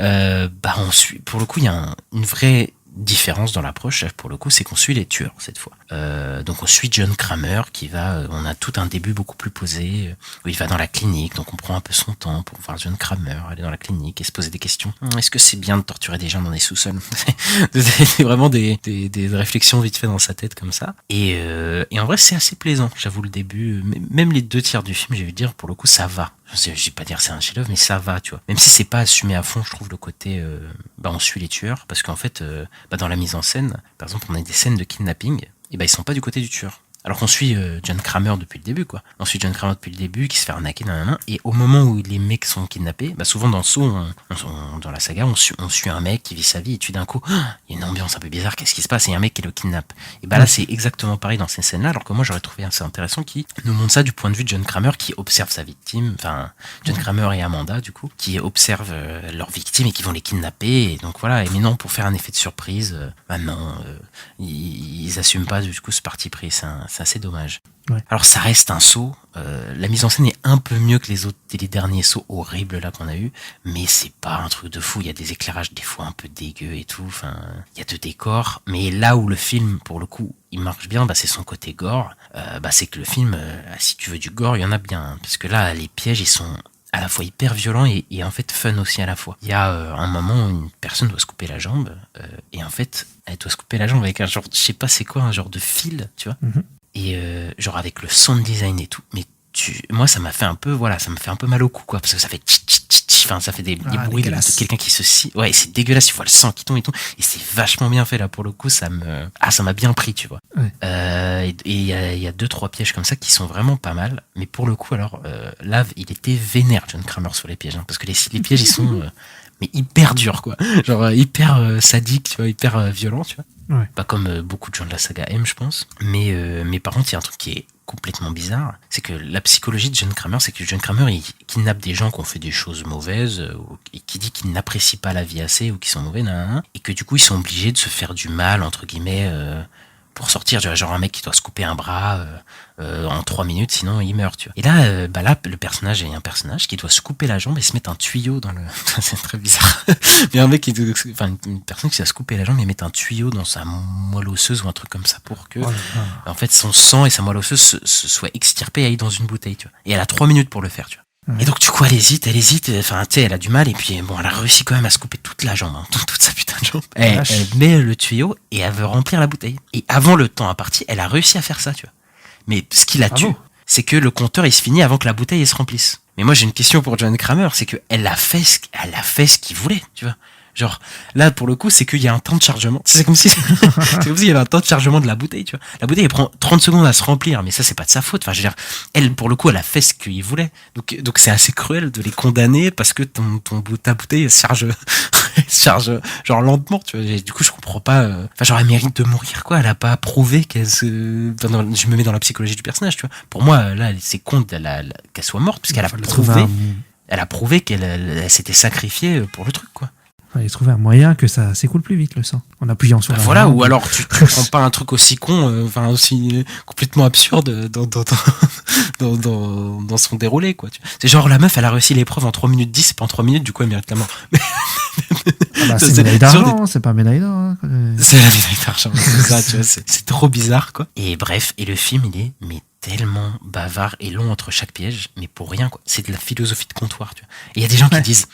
On suit. Pour le coup, il y a une vraie différence dans l'approche, pour le coup, c'est qu'on suit les tueurs cette fois. Donc on suit John Kramer qui on a tout un début beaucoup plus posé, où il va dans la clinique, donc on prend un peu son temps pour voir John Kramer aller dans la clinique et se poser des questions. Est-ce que c'est bien de torturer des gens dans des sous-sols? C'est vraiment des réflexions vite fait dans sa tête comme ça. Et en vrai, c'est assez plaisant, j'avoue, le début. Même les 2 tiers du film, j'ai envie de dire, pour le coup, ça va. Je vais pas dire c'est un chef-d'œuvre, mais ça va, tu vois. Même si c'est pas assumé à fond, je trouve le côté, on suit les tueurs, parce qu'en fait, dans la mise en scène, par exemple, on a des scènes de kidnapping, et ils sont pas du côté du tueur. Alors qu'on suit John Kramer depuis le début, quoi. On suit John Kramer depuis le début, qui se fait arnaquer dans la main, et au moment où les mecs sont kidnappés, souvent dans le saut, dans la saga, on suit un mec qui vit sa vie, et tout d'un coup, il y a une ambiance un peu bizarre, qu'est-ce qui se passe? Et il y a un mec qui le kidnappe. Et là, c'est exactement pareil dans ces scènes-là, alors que moi, j'aurais trouvé assez intéressant qui nous montre ça du point de vue de John Kramer, qui observe sa victime, enfin, John Kramer et Amanda, du coup, qui observent leur victime et qui vont les kidnapper, et donc voilà. Mais non, pour faire un effet de surprise, non, ils assument pas, du coup, ce parti pris, c'est assez dommage. Ouais. Alors ça reste un saut, la mise en scène est un peu mieux que les derniers sauts horribles là qu'on a eu, mais c'est pas un truc de fou, il y a des éclairages des fois un peu dégueux et tout, enfin il y a de décors, mais là où le film pour le coup il marche bien, c'est son côté gore, c'est que le film, si tu veux du gore, il y en a bien, parce que là les pièges ils sont à la fois hyper violent et en fait fun aussi à la fois. Il y a un moment où une personne doit se couper la jambe, et en fait elle doit se couper la jambe avec un genre, je sais pas c'est quoi, un genre de fil, tu vois. Et genre avec le sound design et tout, mais moi ça m'a fait un peu, ça me fait un peu mal au cou, quoi, parce que ça fait enfin ça fait des bruits de quelqu'un qui se scie. Ouais, c'est dégueulasse, tu vois le sang qui tombe et tout, et c'est vachement bien fait là pour le coup, ça m'a bien pris, tu vois. Ouais. Et il y a 2-3 pièges comme ça qui sont vraiment pas mal, mais pour le coup alors là il était vénère John Kramer sur les pièges, parce que les pièges ils sont mais hyper durs, quoi, genre hyper sadiques, tu vois, hyper violents, tu vois. Ouais. Pas comme beaucoup de gens de la saga M, je pense. Mais par contre, il y a un truc qui est complètement bizarre, c'est que la psychologie de John Kramer, c'est que John Kramer, il kidnappe des gens qui ont fait des choses mauvaises, et qui dit qu'ils n'apprécient pas la vie assez, ou qui sont mauvais, et que du coup, ils sont obligés de se faire du mal, entre guillemets, pour sortir, genre un mec qui doit se couper un bras en 3 minutes, sinon il meurt, tu vois. Et là, là, le personnage est un personnage qui doit se couper la jambe et se mettre un tuyau dans le... C'est très bizarre. Mais un mec une personne qui doit se couper la jambe et mettre un tuyau dans sa moelle osseuse ou un truc comme ça pour que, en fait, son sang et sa moelle osseuse se soient extirpés et aillent dans une bouteille, tu vois. Et elle a 3 minutes pour le faire, tu vois. Ouais. Et donc du coup elle hésite, enfin tu sais, elle a du mal, et puis bon, elle a réussi quand même à se couper toute la jambe, toute sa putain de jambe. Elle met le tuyau et elle veut remplir la bouteille. Et avant le temps imparti, elle a réussi à faire ça, tu vois. Mais ce qui la tue, c'est que le compteur il se finit avant que la bouteille elle se remplisse. Mais moi j'ai une question pour John Kramer, c'est que elle a fait ce qu'il voulait, tu vois. Genre, là, pour le coup, c'est qu'il y a un temps de chargement. C'est comme si, il y avait un temps de chargement de la bouteille, tu vois. La bouteille, elle prend 30 secondes à se remplir, mais ça, c'est pas de sa faute. Enfin, je veux dire, elle, pour le coup, elle a fait ce qu'il voulait. Donc c'est assez cruel de les condamner parce que ta bouteille, elle se charge, genre lentement, tu vois. Et du coup, je comprends pas, enfin, genre, elle mérite de mourir, quoi. Elle a pas prouvé je me mets dans la psychologie du personnage, tu vois. Pour moi, là, c'est con qu'elle soit morte, puisqu'elle a prouvé qu'elle s'était sacrifiée pour le truc, quoi. Il trouver un moyen que ça s'écoule plus vite, le sang, en appuyant sur la voilà, jambe. Ou alors tu prends pas un truc aussi con, aussi complètement absurde dans son déroulé, quoi. C'est genre la meuf, elle a réussi l'épreuve en 3 minutes 10, c'est pas en 3 minutes, du coup elle mérite la mort. C'est médaille d'argent, c'est pas médaille d'or. C'est la médaille d'argent, c'est ça, tu vois, c'est trop bizarre, quoi. Et bref, et le film, il est tellement bavard et long entre chaque piège, mais pour rien, quoi. C'est de la philosophie de comptoir, tu vois. Et il y a des gens qui disent...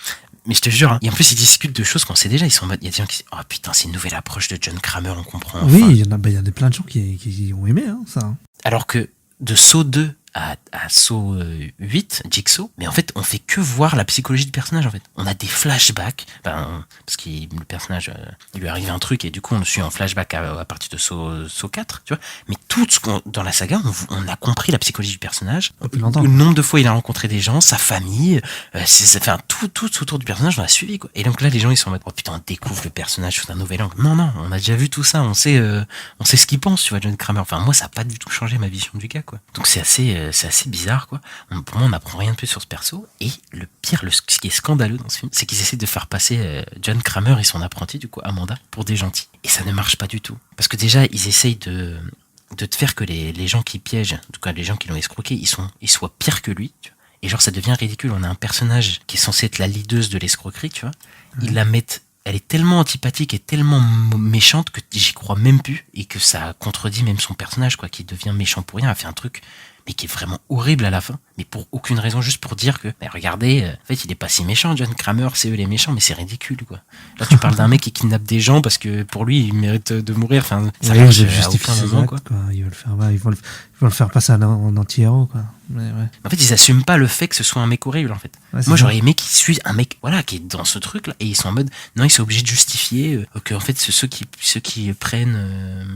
Mais je te jure, et en plus ils discutent de choses qu'on sait déjà, ils sont en mode, il y a des gens qui disent, oh putain, c'est une nouvelle approche de John Kramer, on comprend. Oui, il y a plein de gens qui ont aimé, ça. Alors que de Saw 2 à Saw 8, Jigsaw, mais en fait on fait que voir la psychologie du personnage en fait. On a des flashbacks, parce que le personnage il lui arrive un truc et du coup on le suit en flashback à partir de Saw 4, tu vois. Mais tout ce qu'on dans la saga, on a compris la psychologie du personnage. Le nombre de fois il a rencontré des gens, sa famille, tout autour du personnage on a suivi quoi. Et donc là les gens ils sont en mode oh putain on découvre le personnage sous un nouvel angle. Non, on a déjà vu tout ça, on sait ce qu'il pense, tu vois, John Kramer. Enfin moi ça a pas du tout changé ma vision du gars quoi. Donc c'est assez bizarre quoi. Pour moi on n'apprend rien de plus sur ce perso. Et le pire, ce qui est scandaleux dans ce film, c'est qu'ils essaient de faire passer John Kramer et son apprenti du coup Amanda pour des gentils. Et ça ne marche pas du tout. Parce que déjà ils essayent de te faire que les gens qui piègent, en tout cas les gens qui l'ont escroqué, ils soient pires que lui, tu vois. Et genre ça devient ridicule. On a un personnage qui est censé être la leaduse de l'escroquerie, tu vois. Ils la mettent, elle est tellement antipathique et tellement méchante que j'y crois même plus et que ça contredit même son personnage quoi, qui devient méchant pour rien. Elle fait un truc mais qui est vraiment horrible à la fin, mais pour aucune raison, juste pour dire que regardez, en fait il est pas si méchant John Kramer, c'est eux les méchants, mais c'est ridicule quoi. Là tu parles d'un mec qui kidnappe des gens parce que pour lui il mérite de mourir, enfin ça marche à aucun moment quoi. Ils veulent le faire passer en anti-héros quoi. Mais ouais. En fait ils assument pas le fait que ce soit un mec horrible en fait. Ouais, moi j'aurais aimé qu'ils suivent un mec voilà qui est dans ce truc là et ils sont en mode non, ils sont obligés de justifier que en fait ceux qui prennent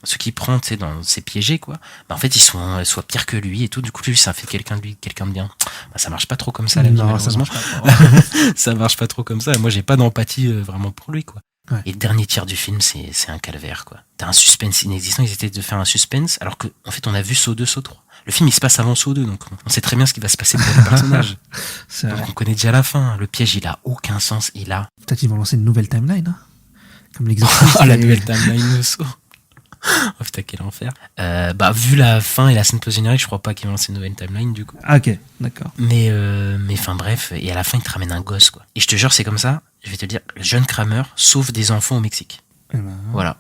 ceux qui prennent tu sais dans ces piégés quoi, en fait ils sont soit pires que lui et tout, du coup lui ça fait quelqu'un de bien. Ça marche pas trop comme ça la vie, malheureusement. Ça marche pas trop comme ça. Moi j'ai pas d'empathie vraiment pour lui quoi. Ouais. Et le dernier tiers du film c'est un calvaire quoi. T'as un suspense inexistant, ils étaient de faire un suspense alors que en fait on a vu Saw 2, Saw 3. Le film il se passe avant Saw 2 donc on sait très bien ce qui va se passer pour le personnage. Donc on connaît déjà la fin. Le piège il a aucun sens. Peut-être ils vont lancer une nouvelle timeline hein, comme l'exorciste. La nouvelle timeline de Saw. Oh putain quel enfer. Vu la fin et la scène post-générique je crois pas qu'ils vont lancer une nouvelle timeline du coup. Ah, ok d'accord. Mais enfin bref, et à la fin ils te ramènent un gosse quoi. Et je te jure c'est comme ça, je vais te dire, John Kramer sauve des enfants au Mexique. Voilà.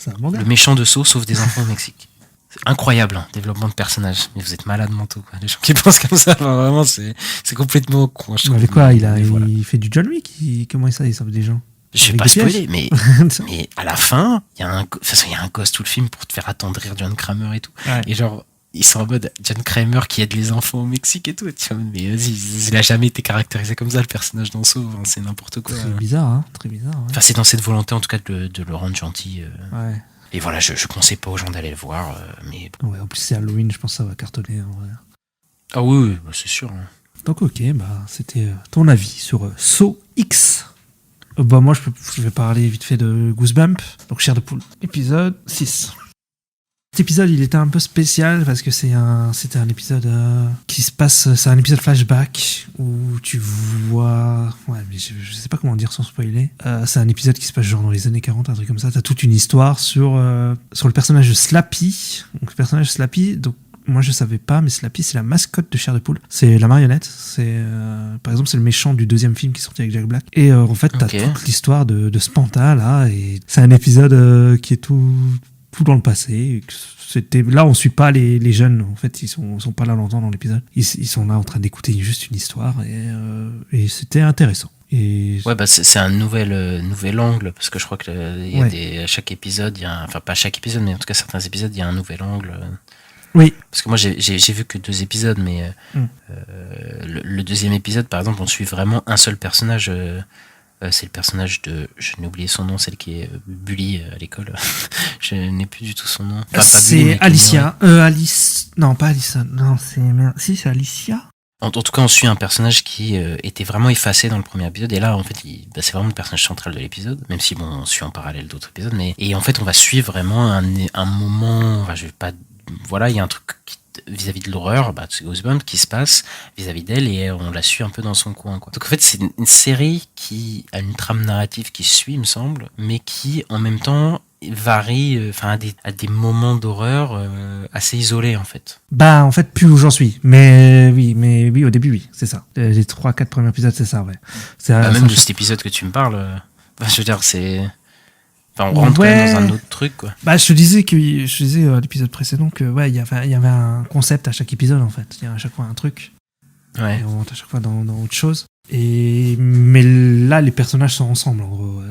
Le méchant de Saw sauve des enfants au Mexique. C'est incroyable hein, développement de personnage. Mais vous êtes malades mentaux quoi. Les gens qui pensent comme ça, enfin, vraiment c'est complètement con. Je trouve. Mais quoi, il fait du John Wick, comment ça il sauve des gens? Je vais pas spoiler, mais à la fin, il y a un gosse tout le film pour te faire attendrir John Kramer et tout. Ouais. Et genre, ils sont en mode John Kramer qui aide les enfants au Mexique et tout. Et tu vois, mais vas-y, il a jamais été caractérisé comme ça, le personnage dans Saw. Hein, c'est n'importe quoi. C'est bizarre, hein, très bizarre. Ouais. Enfin, c'est dans cette volonté, en tout cas, de le rendre gentil. Ouais. Et voilà, je conseille pas aux gens d'aller le voir, mais. Ouais, en plus, c'est Halloween, je pense que ça va cartonner, en vrai. Ah oui, c'est sûr. Hein. Donc, ok, c'était ton avis sur Saw X. Moi, je vais parler vite fait de Goosebumps, donc Chair de poule, épisode 6. Cet épisode, il était un peu spécial parce que c'était un épisode qui se passe, c'est un épisode flashback où tu vois, ouais, mais je sais pas comment dire sans spoiler. C'est un épisode qui se passe genre dans les années 40, un truc comme ça. T'as toute une histoire sur le personnage de Slappy. Donc le personnage Slappy, donc moi je savais pas, mais Slappy c'est la mascotte de Chair de poule. C'est la marionnette. Par exemple c'est le méchant du deuxième film qui est sorti avec Jack Black. Et en fait t'as toute l'histoire de Spanta là, et c'est un épisode qui est tout dans le passé. Là on suit pas les jeunes, en fait ils sont pas là longtemps dans l'épisode. Ils sont là en train d'écouter juste une histoire et c'était intéressant. Et ouais, c'est un nouvel angle, parce que je crois que à chaque épisode, enfin pas chaque épisode, mais en tout cas certains épisodes, il y a un nouvel angle. Oui. Parce que moi j'ai vu que 2 épisodes, mais le deuxième épisode, par exemple, on suit vraiment un seul personnage. C'est le personnage de, je n'ai oublié son nom, celle qui est bully à l'école. Je n'ai plus du tout son nom. Enfin, c'est Alicia. Alice. Non, pas Alison. Non, si, c'est Alicia. En tout cas, on suit un personnage qui était vraiment effacé dans le premier épisode, et là, en fait, c'est vraiment le personnage central de l'épisode, même si bon, on suit en parallèle d'autres épisodes, et en fait, on va suivre vraiment un moment. Enfin, je vais pas. Voilà, il y a un truc vis-à-vis de l'horreur, c'est Goosebumps qui se passe vis-à-vis d'elle, et on la suit un peu dans son coin, quoi. Donc en fait c'est une série qui a une trame narrative qui suit, il me semble, mais qui en même temps varie, à des moments d'horreur assez isolés en fait. En fait plus où j'en suis, mais oui au début oui, c'est ça. Les 3-4 premiers épisodes c'est ça, ouais. Même de cet épisode que tu me parles, je veux dire c'est... Enfin, on rentre quand même dans un autre truc, quoi. Je te disais à l'épisode précédent que il y avait un concept à chaque épisode en fait. Il y a à chaque fois un truc. Ouais. Et on rentre à chaque fois dans autre chose. Mais là, les personnages sont ensemble en gros.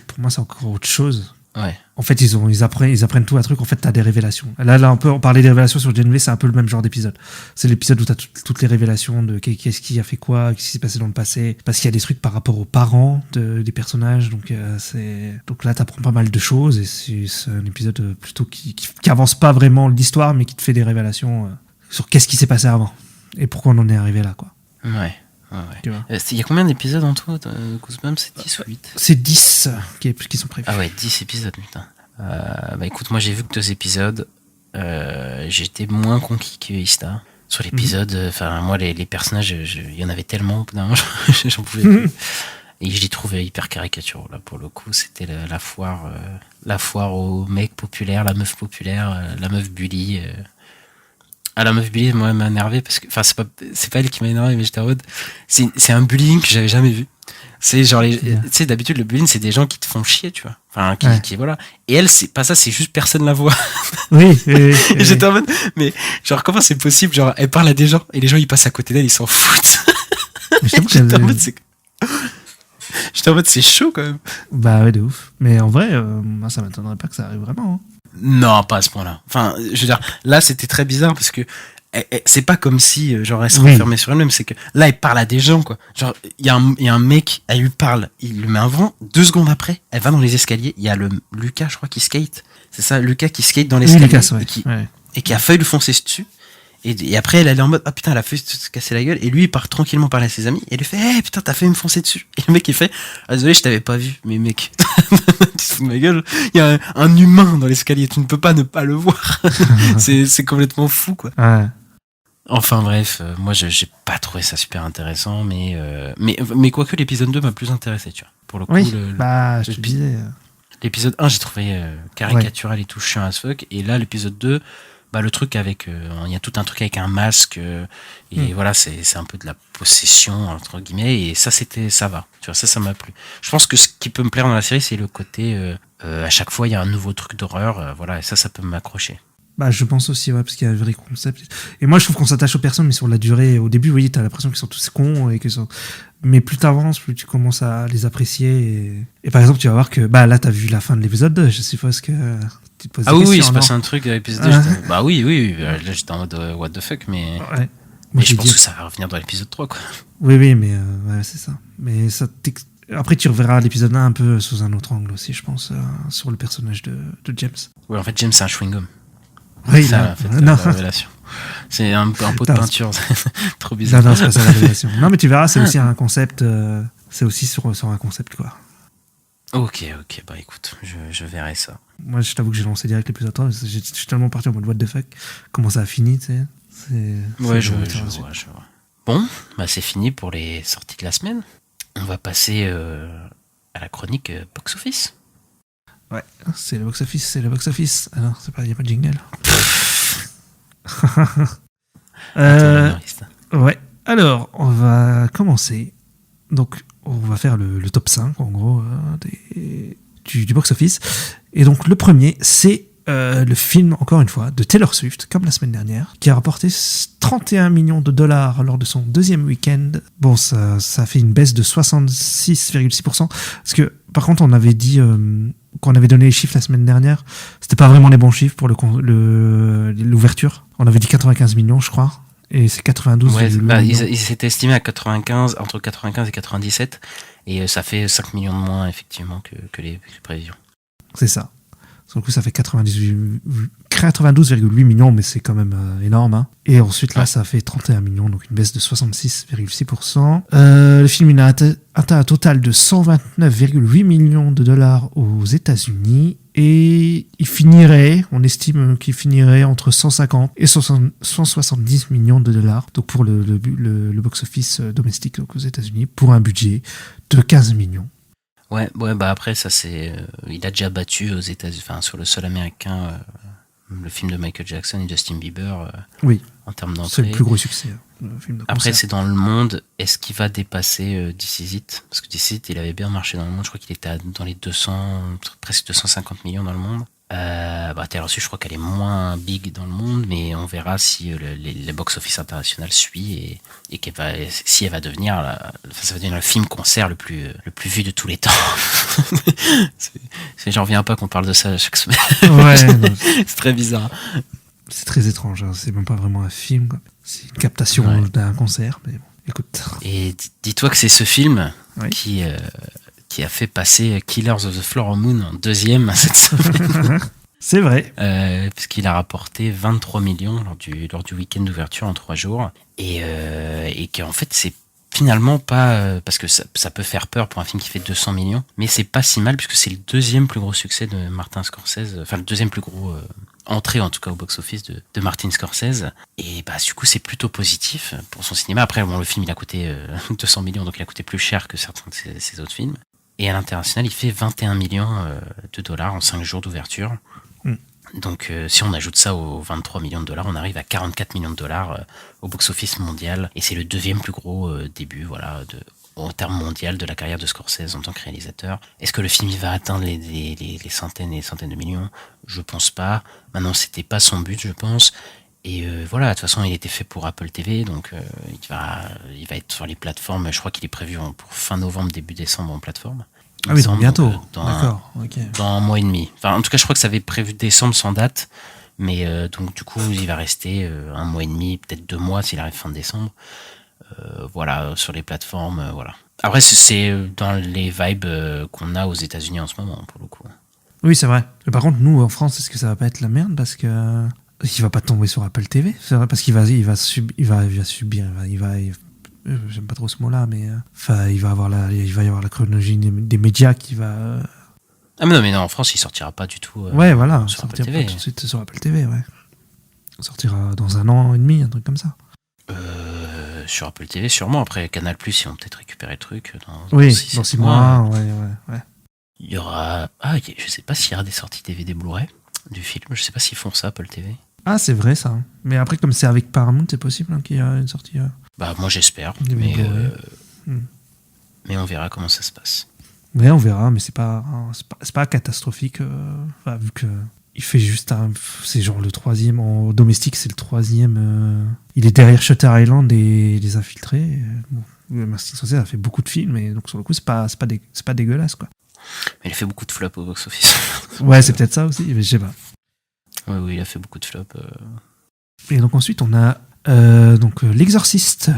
Pour moi, c'est encore autre chose. Ouais. En fait, ils apprennent tout un truc. En fait, t'as des révélations. Là, on parlait des révélations sur Gen V, c'est un peu le même genre d'épisode. C'est l'épisode où t'as toutes les révélations de qu'est-ce qui a fait quoi, qu'est-ce qui s'est passé dans le passé. Parce qu'il y a des trucs par rapport aux parents des personnages. Donc là, t'apprends pas mal de choses. Et c'est un épisode plutôt qui avance pas vraiment l'histoire, mais qui te fait des révélations sur qu'est-ce qui s'est passé avant et pourquoi on en est arrivé là, quoi. Ouais. Il y a combien d'épisodes en tout Goosebumps, c'est 10 ou 8 C'est 10 qui sont prévus. Ah ouais, 10 épisodes, putain. Bah écoute, moi j'ai vu que 2 épisodes. J'étais moins conquis que Ista. Sur l'épisode, moi les personnages, il y en avait tellement, j'en pouvais plus. Et je les trouvais hyper caricaturaux, là, pour le coup. C'était la foire aux mecs populaires, la meuf populaire, la meuf bully. La meuf bully, moi, elle m'a énervé parce que, c'est pas elle qui m'a énervé, mais j'étais en mode, c'est un bullying que j'avais jamais vu. C'est genre, tu sais, d'habitude, le bullying, c'est des gens qui te font chier, tu vois. Enfin, qui voilà. Et elle, c'est pas ça, c'est juste personne la voit. Oui. Et j'étais en mode, mais, genre, comment c'est possible? Genre, elle parle à des gens et les gens, ils passent à côté d'elle, ils s'en foutent. J'étais en mode, c'est chaud, quand même. Bah ouais, de ouf. Mais en vrai, ça m'étonnerait pas que ça arrive vraiment, hein. Non, pas à ce point-là. Enfin, je veux dire, là, c'était très bizarre parce que c'est pas comme si, genre, elle se renfermait sur elle-même. C'est que là, elle parle à des gens, quoi. Genre, il y a un mec, elle lui parle, il lui met un vent. 2 secondes après, elle va dans les escaliers. Il y a le Lucas, je crois, qui skate. C'est ça, Lucas qui skate dans l'escalier. Lucas, et qui a failli lui foncer dessus. Et après, elle est en mode, ah putain, elle a fait se casser la gueule. Et lui, il part tranquillement parler à ses amis. Et il lui fait, putain, t'as fait me foncer dessus. Et le mec, il fait, ah, désolé, je t'avais pas vu. Mais mec, tu te fous de ma gueule. Il y a un humain dans l'escalier. Tu ne peux pas ne pas le voir. c'est complètement fou, quoi. Ouais. Enfin, bref, moi, j'ai pas trouvé ça super intéressant. Mais quoique l'épisode 2 m'a plus intéressé, tu vois. Pour le coup, je te disais. L'épisode 1, j'ai trouvé caricatural et tout chiant as fuck. Et là, l'épisode 2, le truc avec il y a tout un truc avec un masque et voilà, c'est un peu de la possession entre guillemets, et ça va, tu vois, ça m'a plu. Je pense que ce qui peut me plaire dans la série, c'est le côté à chaque fois il y a un nouveau truc d'horreur, voilà, et ça peut m'accrocher. Bah, je pense aussi, ouais, parce qu'il y a un vrai concept. Et moi, je trouve qu'on s'attache aux personnes, mais sur la durée. Au début, oui, t'as l'impression qu'ils sont tous cons mais plus t'avances, plus tu commences à les apprécier. Et par exemple, tu vas voir que, là, t'as vu la fin de l'épisode 2, je suppose que tu te poses des questions. Oui, il se passe un truc à l'épisode 2. Oui. Là, j'étais en mode what the fuck, mais. Ouais. Mais je pense que ça va revenir dans l'épisode 3, quoi. Oui, mais c'est ça. Mais ça après, tu reverras l'épisode 1 un peu sous un autre angle aussi, je pense, sur le personnage de James. Oui, en fait, James, c'est un chewing-gum. Oui, c'est ça, en fait, la révélation. C'est un pot de peinture, trop bizarre. Non, c'est pas ça la révélation. Non, mais tu verras, c'est aussi un concept, c'est aussi sur un concept, quoi. Ok, bah écoute, je verrai ça. Moi, je t'avoue que j'ai lancé direct l'épisode 3, je suis tellement parti en mode what the fuck, comment ça a fini, tu sais. Ouais, je vois. Bon, c'est fini pour les sorties de la semaine. On va passer à la chronique box-office. Ouais, c'est le box-office. Alors, il n'y a pas de jingle. Ouais, alors, on va commencer. Donc, on va faire le top 5, en gros, du box-office. Et donc, le premier, c'est le film, encore une fois, de Taylor Swift, comme la semaine dernière, qui a rapporté 31 millions de dollars lors de son deuxième week-end. Bon, ça fait une baisse de 66,6%. Parce que, par contre, on avait dit... quand on avait donné les chiffres la semaine dernière, c'était pas vraiment les bons chiffres pour l'ouverture. On avait dit 95 millions, je crois, et c'est 92. Ouais, ils s'étaient estimés à 95, entre 95 et 97, et ça fait 5 millions de moins, effectivement, que les prévisions. C'est ça. Sur le coup, ça fait 92,8 millions, mais c'est quand même énorme. Hein. Et ensuite, là, ça fait 31 millions, donc une baisse de 66,6%. Le film, il a atteint un total de 129,8 millions de dollars aux États-Unis. Et on estime qu'il finirait entre 150 et 170 millions de dollars. Donc pour le box-office domestique donc aux États-Unis, pour un budget de 15 millions. Ouais, après, ça c'est. Il a déjà battu aux États-Unis, enfin, sur le sol américain, le film de Michael Jackson et Justin Bieber. Oui. En termes d'entrée. C'est le plus gros succès. Le film de après, c'est dans le monde. Est-ce qu'il va dépasser This Is It ? Parce que This Is It, il avait bien marché dans le monde. Je crois qu'il était dans les 200, presque 250 millions dans le monde. Taylor Swift, je crois qu'elle est moins big dans le monde, mais on verra si le box-office international suit et si elle va devenir, ça va devenir le film-concert le plus vu de tous les temps. J'en reviens pas qu'on parle de ça chaque semaine. Ouais, non, c'est très bizarre. C'est très étrange, hein. C'est même pas vraiment un film, quoi. C'est une captation d'un concert, mais bon, écoute. Et dis-toi que c'est ce film Oui. qui a fait passer Killers of the Flower Moon en deuxième cette semaine. C'est vrai. Puisqu'il a rapporté 23 millions lors du week-end d'ouverture en 3 jours. Et qu'en fait, c'est finalement pas... parce que ça peut faire peur pour un film qui fait 200 millions, mais c'est pas si mal puisque c'est le deuxième plus gros succès de Martin Scorsese, enfin le deuxième plus gros entrée en tout cas au box-office de Martin Scorsese. Et du coup, c'est plutôt positif pour son cinéma. Après, bon, le film, il a coûté 200 millions, donc il a coûté plus cher que certains de ses autres films. Et à l'international, il fait 21 millions de dollars en 5 jours d'ouverture. Donc si on ajoute ça aux 23 millions de dollars, on arrive à 44 millions de dollars au box-office mondial. Et c'est le deuxième plus gros début au terme mondial de la carrière de Scorsese en tant que réalisateur. Est-ce que le film il va atteindre les centaines et les centaines de millions ? Je pense pas. Maintenant, c'était pas son but, je pense. Et voilà, de toute façon, il était fait pour Apple TV, donc il va être sur les plateformes. Je crois qu'il est prévu pour fin novembre, début décembre en plateforme. Ah oui, donc bientôt. D'accord, ok. Dans un mois et demi. Enfin, en tout cas, je crois que ça avait prévu décembre sans date. Mais donc, du coup, il va rester un mois et demi, peut-être 2 mois s'il arrive fin décembre. Voilà, sur les plateformes, voilà. Après, c'est dans les vibes qu'on a aux États-Unis en ce moment, pour le coup. Oui, c'est vrai. Mais par contre, nous, en France, est-ce que ça va pas être la merde parce que il va pas tomber sur Apple TV ? C'est vrai, parce qu'il va subir, j'aime pas trop ce mot-là, mais il va y avoir la chronologie des médias qui va. Ah mais non, en France, il sortira pas du tout. Ouais, voilà, sur Apple sortira TV. pas tout de suite sur Apple TV, ouais. Il sortira dans 1 an et demi, un truc comme ça. Sur Apple TV, sûrement. Après, Canal+, ils vont peut-être récupérer le truc dans 6 mois. Ouais. Il y aura... je sais pas s'il y aura des sorties DVD Blu-ray du film. Je sais pas s'ils font ça, Apple TV. Ah, c'est vrai, ça. Mais après, comme c'est avec Paramount, c'est possible qu'il y ait une sortie... moi, j'espère. Mais on verra comment ça se passe. Ouais, on verra, mais c'est pas catastrophique, vu que... Il fait juste c'est genre le 3e en domestique, c'est le 3e. Il est derrière Shutter Island et Les Infiltrés. Martin Scorsese a fait beaucoup de films, et donc sur le coup, c'est pas dégueulasse, quoi. Mais il a fait beaucoup de flops au box-office. Ouais, c'est peut-être ça aussi, mais je sais pas. Oui, il a fait beaucoup de flops. Et donc ensuite, on a l'Exorciste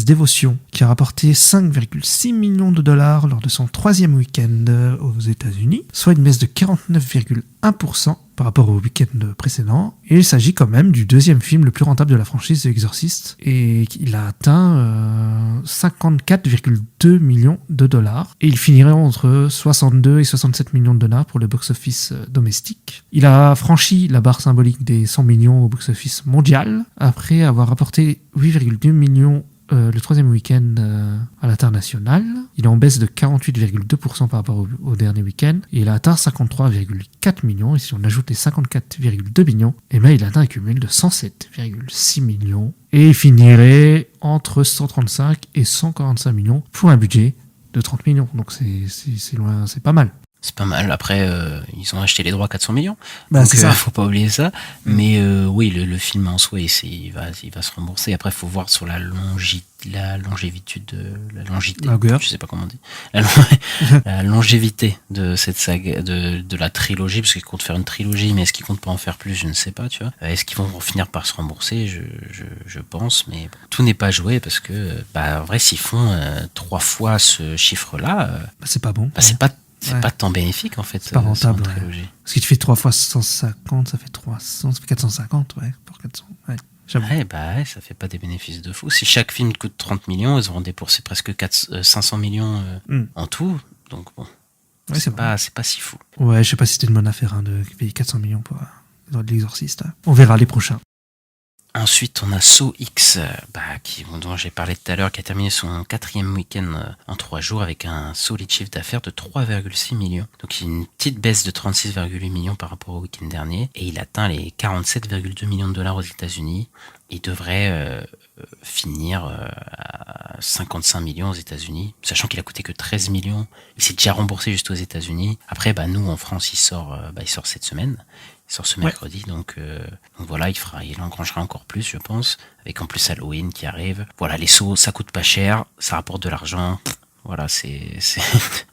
Dévotion, qui a rapporté 5,6 millions de dollars lors de son 3e week-end aux États-Unis, soit une baisse de 49,1% par rapport au week-end précédent. Et il s'agit quand même du 2e film le plus rentable de la franchise de Exorcist, et il a atteint 54,2 millions de dollars. Et il finirait entre 62 et 67 millions de dollars pour le box-office domestique. Il a franchi la barre symbolique des 100 millions au box-office mondial, après avoir rapporté 8,2 millions le 3e week-end à l'international. Il est en baisse de 48,2% par rapport au dernier week-end, et il a atteint 53,4 millions, et si on ajoute les 54,2 millions, il a atteint un cumul de 107,6 millions, et il finirait entre 135 et 145 millions pour un budget de 30 millions, donc c'est loin, c'est pas mal. C'est pas mal. Après, ils ont acheté les droits à 400 millions. Donc, c'est ça. Faut pas oublier ça. Mais oui, le film en soi, il va se rembourser. Après, faut voir sur la longévité je sais pas comment on dit. La longévité de cette saga, de la trilogie, parce qu'ils comptent faire une trilogie, mais est-ce qu'ils comptent pas en faire plus, je ne sais pas, tu vois. Est-ce qu'ils vont finir par se rembourser, je pense, mais bon, tout n'est pas joué, parce que, en vrai, s'ils font 3 fois ce chiffre-là, c'est pas bon. C'est pas tant bénéfique, en fait. C'est pas rentable. Trilogie. Parce que tu fais 3 fois 150, ça fait 300, ça fait 450, pour 400. Ouais, ça fait pas des bénéfices de fou. Si chaque film coûte 30 millions, ils auront dépensé presque 500 millions en tout. Donc bon, ouais, c'est pas si fou. Ouais, je sais pas si c'était une bonne affaire de payer 400 millions pour de l'Exorciste. On verra les prochains. Ensuite, on a Saw X, dont j'ai parlé tout à l'heure, qui a terminé son 4e week-end en 3 jours avec un solide chiffre d'affaires de 3,6 millions. Donc une petite baisse de 36,8 millions par rapport au week-end dernier. Et il atteint les 47,2 millions de dollars aux États-Unis. Il devrait finir à 55 millions aux États-Unis, sachant qu'il a coûté que 13 millions. Il s'est déjà remboursé juste aux États-Unis. Après, nous en France, il sort cette semaine. Il sort ce mercredi, donc voilà, il engrangera encore plus, je pense, avec en plus Halloween qui arrive. Voilà, les sauts, ça coûte pas cher, ça rapporte de l'argent. Voilà,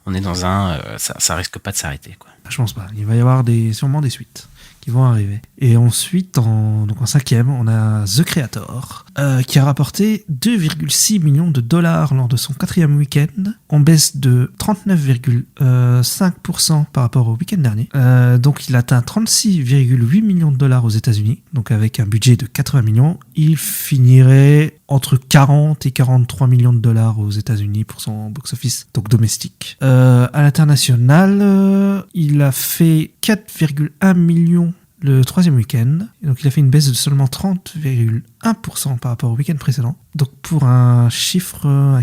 on est dans ça risque pas de s'arrêter, quoi. Je pense pas. Il va y avoir sûrement des suites qui vont arriver. Et ensuite, en 5e, on a The Creator, qui a rapporté 2,6 millions de dollars lors de son 4e week-end, en baisse de 39,5% par rapport au week-end dernier. Donc il atteint 36,8 millions de dollars aux États-Unis, donc avec un budget de 80 millions. Il finirait entre 40 et 43 millions de dollars aux États-Unis pour son box-office, donc domestique. À l'international, il a fait 4,1 millions le 3e week-end. Et donc il a fait une baisse de seulement 30,1% par rapport au week-end précédent. Donc pour un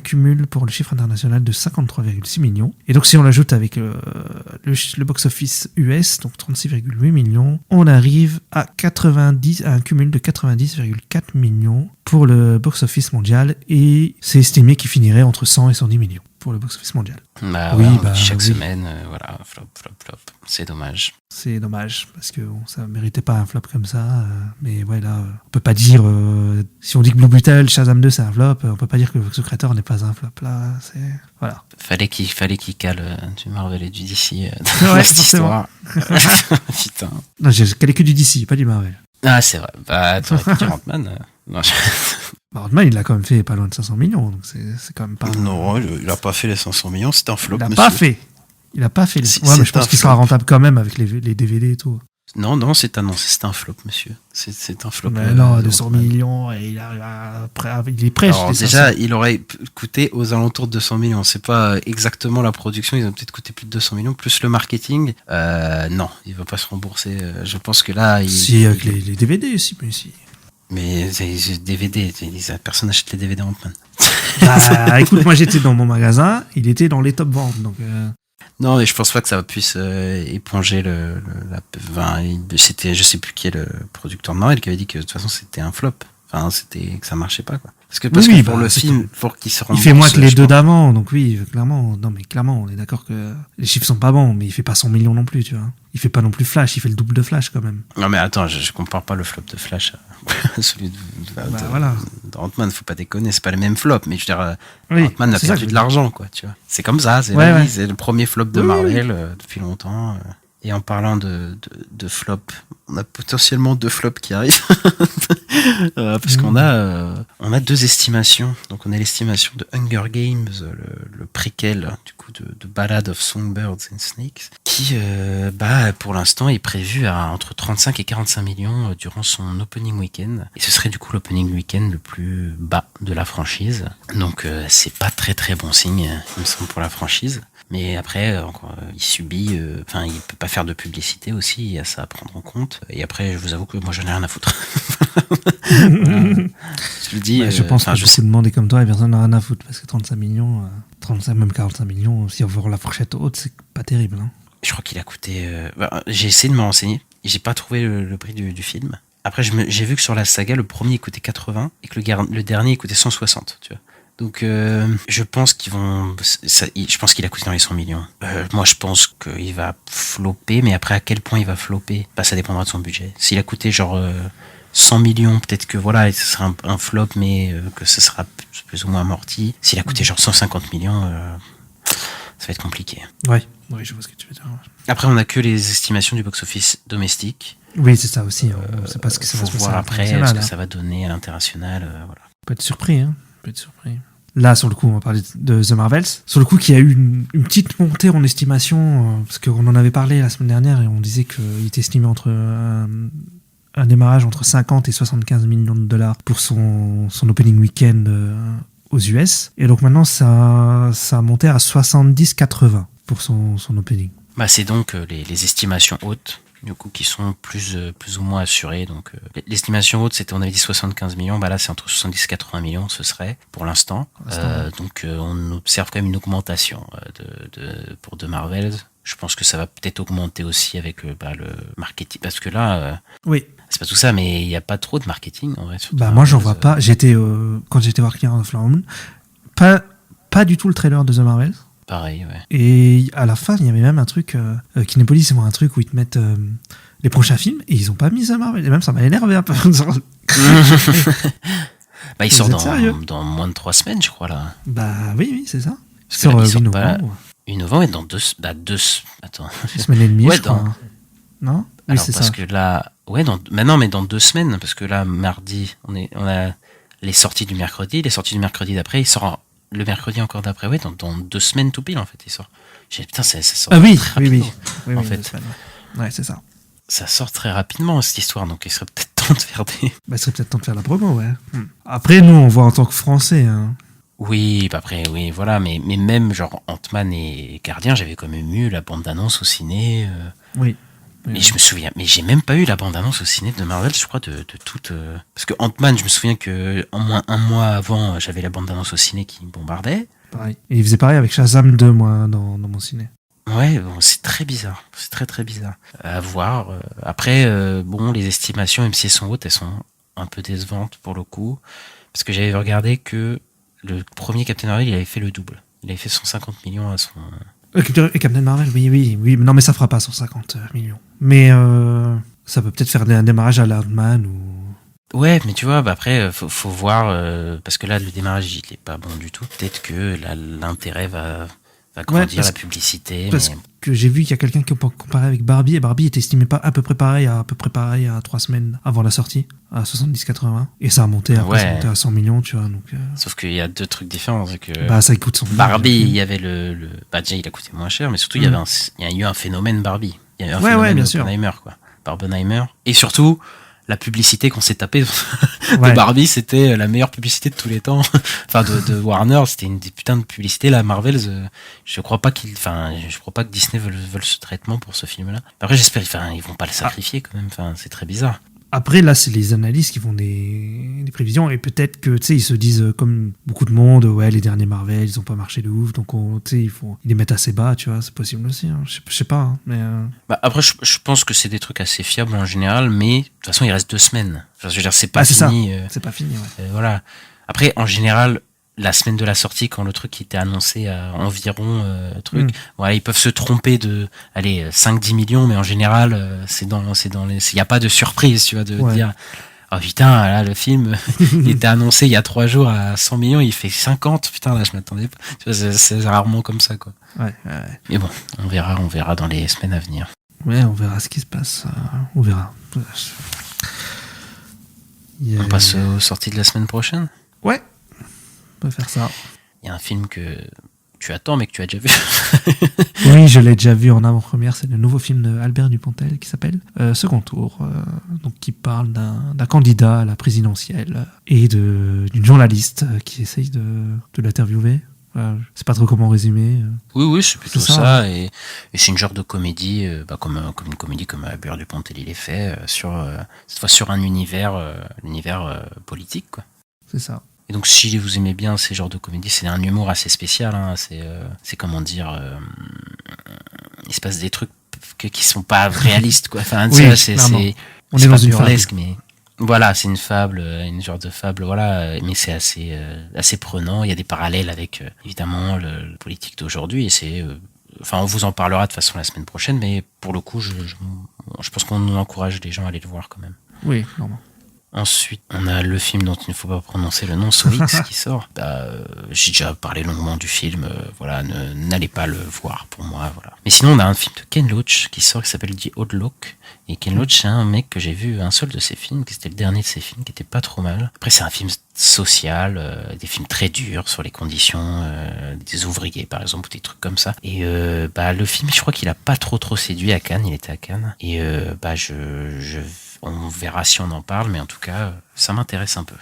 cumul pour le chiffre international de 53,6 millions. Et donc si on l'ajoute avec le box-office US, donc 36,8 millions, on arrive à un cumul de 90,4 millions pour le box-office mondial. Et c'est estimé qu'il finirait entre 100 et 110 millions pour le box-office mondial. Chaque semaine, flop. C'est dommage. C'est dommage, parce que ça méritait pas un flop comme ça. Mais ouais, là, on peut pas dire... si on dit que Blue Beetle, Shazam 2, c'est un flop, on peut pas dire que le Creator n'est pas un flop. Là, c'est... Voilà. Fallait qu'il cale du Marvel et du DC dans cette histoire. Putain. Non, j'ai calé que du DC, pas du Marvel. Ah, c'est vrai. T'aurais pu dire Ant-Man. Ant-Man, il a quand même fait pas loin de 500 millions, donc c'est quand même pas... Non, il a pas fait les 500 millions, c'était un flop, Il a pas fait. Mais je pense qu'il sera rentable quand même avec les DVD et tout. Non, c'est annoncé, c'est un flop, monsieur. C'est un flop. Mais non, 200 millions, et il est prêt. Alors, déjà, il aurait coûté aux alentours de 200 millions. C'est pas exactement la production, ils ont peut-être coûté plus de 200 millions, plus le marketing. Non, il va pas se rembourser. Je pense que là... avec les DVD aussi, mais si. Mais les DVD, personne n'achète les DVD Ant-Man. Écoute, moi j'étais dans mon magasin, il était dans les top ventes, donc... Non, mais je pense pas que ça puisse éponger c'était, je sais plus qui est le producteur de Marvel qui avait dit que de toute façon c'était un flop. Enfin, que ça marchait pas, quoi. Parce que pour le film, pour qu'il se rembourse... Il fait moins que les deux d'avant, donc oui, clairement. Non, mais clairement, on est d'accord que les chiffres sont pas bons, mais il fait pas 100 millions non plus, tu vois. Il fait pas non plus Flash, il fait le double de Flash quand même. Non, mais attends, je compare pas le flop de Flash à celui d'Ant-Man, faut pas déconner, c'est pas le même flop, mais je veux dire, Ant-Man a perdu de l'argent, quoi, tu vois. C'est comme ça, c'est c'est le premier flop de Marvel depuis longtemps. Et en parlant de flop, on a potentiellement 2 flops qui arrivent. Parce qu'on a 2 estimations. Donc on a l'estimation de Hunger Games, le préquel du coup de Ballad of Songbirds and Snakes, qui pour l'instant est prévu à entre 35 et 45 millions durant son opening week-end. Et ce serait du coup l'opening week-end le plus bas de la franchise. Donc c'est pas très très bon signe, il me semble, pour la franchise. Mais après, il subit... il peut pas faire de publicité aussi, il y a ça à prendre en compte. Et après, je vous avoue que moi, j'en ai rien à foutre. Je le dis... je pense que beaucoup de monde est comme toi et personne n'a rien à foutre, parce que 35 millions, 35, même 45 millions, si on veut la fourchette haute, c'est pas terrible. Hein. Je crois qu'il a coûté... j'ai essayé de me renseigner, j'ai pas trouvé le prix du film. Après, j'ai vu que sur la saga, le premier coûtait 80 et que le dernier coûtait 160, tu vois. Donc je pense qu'il a coûté dans les 100 millions. Moi je pense qu'il va flopper, mais après à quel point il va flopper, ça dépendra de son budget. S'il a coûté genre 100 millions, peut-être que voilà, ce sera un flop, mais que ce sera plus ou moins amorti. S'il a coûté genre 150 millions, ça va être compliqué. Oui, je vois ce que tu veux dire. Après on a que les estimations du box-office domestique. Oui, c'est ça aussi. On sait pas ce que ça va se passer. Voir après ce que ça va donner à l'international. Voilà. On peut être surpris, hein. Là, sur le coup, on va parler de The Marvels. Sur le coup, qui a eu une petite montée en estimation, parce qu'on en avait parlé la semaine dernière et on disait qu'il était estimé entre un démarrage entre 50 et 75 millions de dollars pour son opening week-end aux US. Et donc maintenant, ça a monté à 70-80 pour son opening. C'est donc les estimations hautes du coup, qui sont plus ou moins assurés. Donc, l'estimation haute, c'était, on avait dit 75 millions. Bah là, c'est entre 70 et 80 millions, ce serait, pour l'instant. Donc, on observe quand même une augmentation pour The Marvels. Je pense que ça va peut-être augmenter aussi avec le marketing. Parce que là, oui. C'est pas tout ça, mais il n'y a pas trop de marketing, en vrai. Moi, j'en vois pas. Quand j'étais voir Kingdom of Flower Moon, pas du tout le trailer de The Marvels. Pareil, ouais. Et à la fin, il y avait même un truc, Kinépolis, c'est un truc où ils te mettent les prochains films, et ils ont pas mis The Marvels. Et même, ça m'a énervé un peu. Il sort dans moins de 3 semaines, je crois, là. Oui, c'est ça. Il sort 8 novembre. 8 novembre et dans 2 attends. 2 semaines et demie, je crois. Non? Oui, alors, parce que là, mais dans 2 semaines, parce que là, mardi, on a les sorties du mercredi d'après, il sort le mercredi encore d'après, dans 2 semaines tout pile, en fait, il sort. Putain, ça sort très rapidement, en fait. Ouais, c'est ça. Ça sort très rapidement, cette histoire, donc il serait peut-être temps de faire il serait peut-être temps de faire la promo, ouais. Après, nous, on voit en tant que Français, hein. Oui, après, oui, voilà, mais même, genre, Ant-Man et Gardien, j'avais quand même eu la bande-annonce au ciné. Oui. Mais je me souviens, mais j'ai même pas eu la bande-annonce au ciné de Marvel, je crois, de toute... Parce que Ant-Man, je me souviens que en moins 1 mois avant, j'avais la bande-annonce au ciné qui me bombardait. Pareil. Et il faisait pareil avec Shazam 2, moi, dans mon ciné. Ouais, bon, c'est très bizarre. C'est très très bizarre. À voir. Après, les estimations, même si elles sont hautes, elles sont un peu décevantes pour le coup. Parce que j'avais regardé que le premier Captain Marvel, il avait fait le double. Il avait fait 150 millions à son... Captain Marvel, oui. Non, mais ça fera pas 150 millions. Mais ça peut peut-être faire un démarrage à l'Ant-Man ou... Ouais, mais tu vois, après, faut voir, parce que là, le démarrage, il est pas bon du tout. Peut-être que l'intérêt va grandir, la publicité. Parce que j'ai vu qu'il y a quelqu'un qui comparait avec Barbie, et Barbie était estimé pas à peu près pareil à 3 semaines avant la sortie, à 70-80, et ça a monté ça a monté à 100 millions, tu vois. Donc, sauf qu'il y a 2 trucs différents, c'est que ça coûte 100 millions. Barbie, il y avait déjà, il a coûté moins cher, mais surtout, il y a eu un phénomène Barbie. Il y a eu un phénomène Oppenheimer, quoi. Barbenheimer. Et surtout, la publicité qu'on s'est tapée de Barbie, c'était la meilleure publicité de tous les temps. Enfin, de Warner, c'était une des putains de publicités. Là, Marvels, je crois pas que Disney veulent ce traitement pour ce film-là. Après, j'espère, ils vont pas le sacrifier quand même. Enfin, c'est très bizarre. Après, là, c'est les analystes qui font des prévisions, et peut-être que, tu sais, ils se disent, comme beaucoup de monde, les derniers Marvel, ils ont pas marché de ouf, donc, tu sais, ils les mettent assez bas, tu vois, c'est possible aussi, hein. Je sais pas, hein, mais... Après, je pense que c'est des trucs assez fiables en général, mais, de toute façon, il reste 2 semaines. Enfin, je veux dire, c'est pas fini. C'est pas fini, ouais. Voilà. Après, en général, la semaine de la sortie, quand le truc était annoncé à environ ils peuvent se tromper de 5-10 millions, mais en général c'est dans les, il y a pas de surprise, tu vois, de dire oh putain, là le film il était annoncé il y a 3 jours à 100 millions, il fait 50, putain, là je m'attendais pas, tu vois, c'est rarement comme ça, quoi. Mais bon, on verra dans les semaines à venir. Ouais, on verra ce qui se passe, on verra. On passe aux sorties de la semaine prochaine. Ouais, on peut faire ça. Il y a un film que tu attends mais que tu as déjà vu. Oui, je l'ai déjà vu en avant-première. C'est le nouveau film d'Albert Dupontel qui s'appelle Second Tour, donc qui parle d'un candidat à la présidentielle et d'une journaliste qui essaye de l'interviewer. Je sais pas trop comment résumer. Oui, c'est plutôt ça. Et c'est une genre de comédie, comme une comédie comme Albert Dupontel il est fait, cette fois sur un univers politique, quoi. C'est ça. Et donc si vous aimez bien ces genres de comédies, c'est un humour assez spécial, hein, c'est comment dire, il se passe des trucs qui sont pas réalistes, quoi. Enfin, oui, on est dans une burlesque, mais voilà, c'est une fable, une genre de fable, voilà, mais c'est assez prenant. Il y a des parallèles avec évidemment le politique d'aujourd'hui, et on vous en parlera de toute façon la semaine prochaine, mais pour le coup, je pense qu'on encourage les gens à aller le voir quand même. Oui, normalement. Ensuite, on a le film dont il ne faut pas prononcer le nom, Soix, qui sort. J'ai déjà parlé longuement du film, n'allez pas le voir pour moi, voilà. Mais sinon, on a un film de Ken Loach qui sort, qui s'appelle The Odd Look. Et Ken Loach, c'est un mec que j'ai vu un seul de ses films, qui c'était le dernier de ses films, qui était pas trop mal. Après, c'est un film social, des films très durs sur les conditions des ouvriers, par exemple, ou des trucs comme ça. Et le film, je crois qu'il a pas trop séduit à Cannes, il était à Cannes. Et on verra si on en parle, mais en tout cas, ça m'intéresse un peu.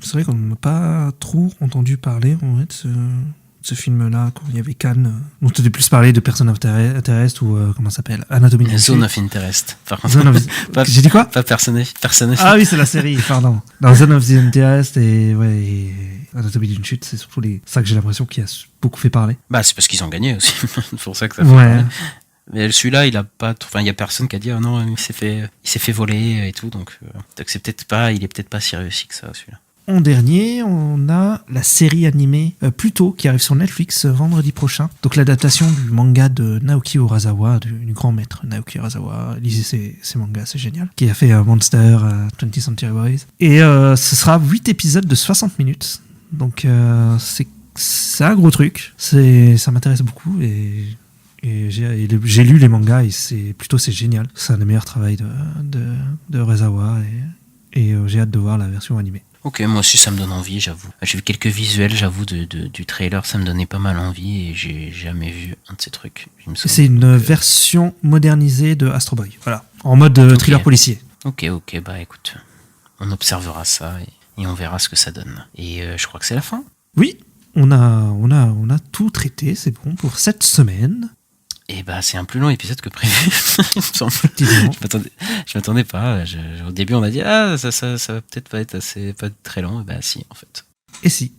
C'est vrai qu'on n'a pas trop entendu parler en fait, de ce film-là, quand il y avait Cannes, dont tu devais plus parler de Person of Interest ou comment ça s'appelle, Anatomie d'une chute. Zone of Interest. Par contre, Zone of... J'ai dit quoi? Pas Person of... Ah oui, c'est la série, pardon. Dans Zone of the Interest et Anatomie d'une chute, c'est surtout ça que j'ai l'impression qu'il a beaucoup fait parler. Bah, c'est parce qu'ils ont gagné aussi. C'est pour ça que ça fait parler. Mais celui-là, il a pas, enfin, il y a personne qui a dit, ah non, il s'est fait voler et tout, donc c'est il est peut-être pas si réussi que ça, celui-là. En dernier, on a la série animée Pluto qui arrive sur Netflix vendredi prochain. Donc l'adaptation du manga de Naoki Urasawa, du grand maître Naoki Urasawa. Lisez ses mangas, c'est génial. Qui a fait Monster, 20th Century Boys. Et ce sera 8 épisodes de 60 minutes. Donc c'est un gros truc. Ça m'intéresse beaucoup et j'ai lu les mangas et c'est génial. C'est un des meilleurs travaux de Urasawa et j'ai hâte de voir la version animée. Ok, moi aussi ça me donne envie, j'avoue. J'ai vu quelques visuels, j'avoue, du trailer, ça me donnait pas mal envie et j'ai jamais vu un de ces trucs. C'est une version modernisée de Astro Boy, voilà, en mode thriller policier. Ok, bah écoute, on observera ça et on verra ce que ça donne. Et je crois que c'est la fin. Oui, on a tout traité, c'est bon pour cette semaine. Et bah c'est un plus long épisode que prévu. Je m'attendais pas. Au début on a dit ça va peut-être pas être pas très long. Et bah si en fait. Et si.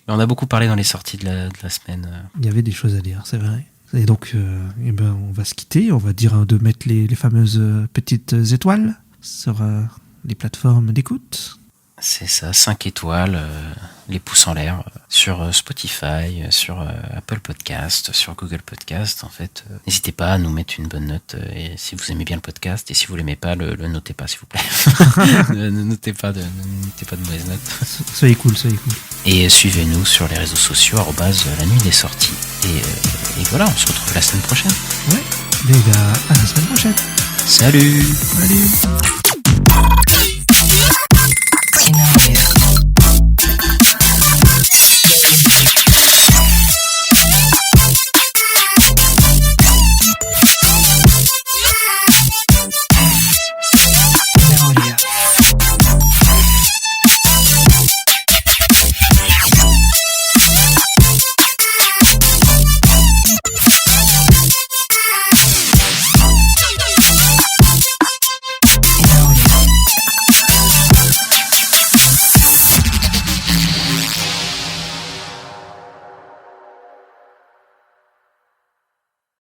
Mais on a beaucoup parlé dans les sorties de la semaine. Il y avait des choses à dire, c'est vrai. Et donc on va se quitter. On va dire de mettre les fameuses petites étoiles sur les plateformes d'écoute. C'est ça, 5 étoiles, les pouces en l'air, sur Spotify, sur Apple Podcast, sur Google Podcast, en fait. N'hésitez pas à nous mettre une bonne note, et si vous aimez bien le podcast, et si vous l'aimez pas, le notez pas, s'il vous plaît. ne notez pas de mauvaises notes. Soyez cool. Et suivez-nous sur les réseaux sociaux, @la nuit des sorties. Et voilà, on se retrouve la semaine prochaine. Ouais, les gars, à la semaine prochaine. Salut. Salut.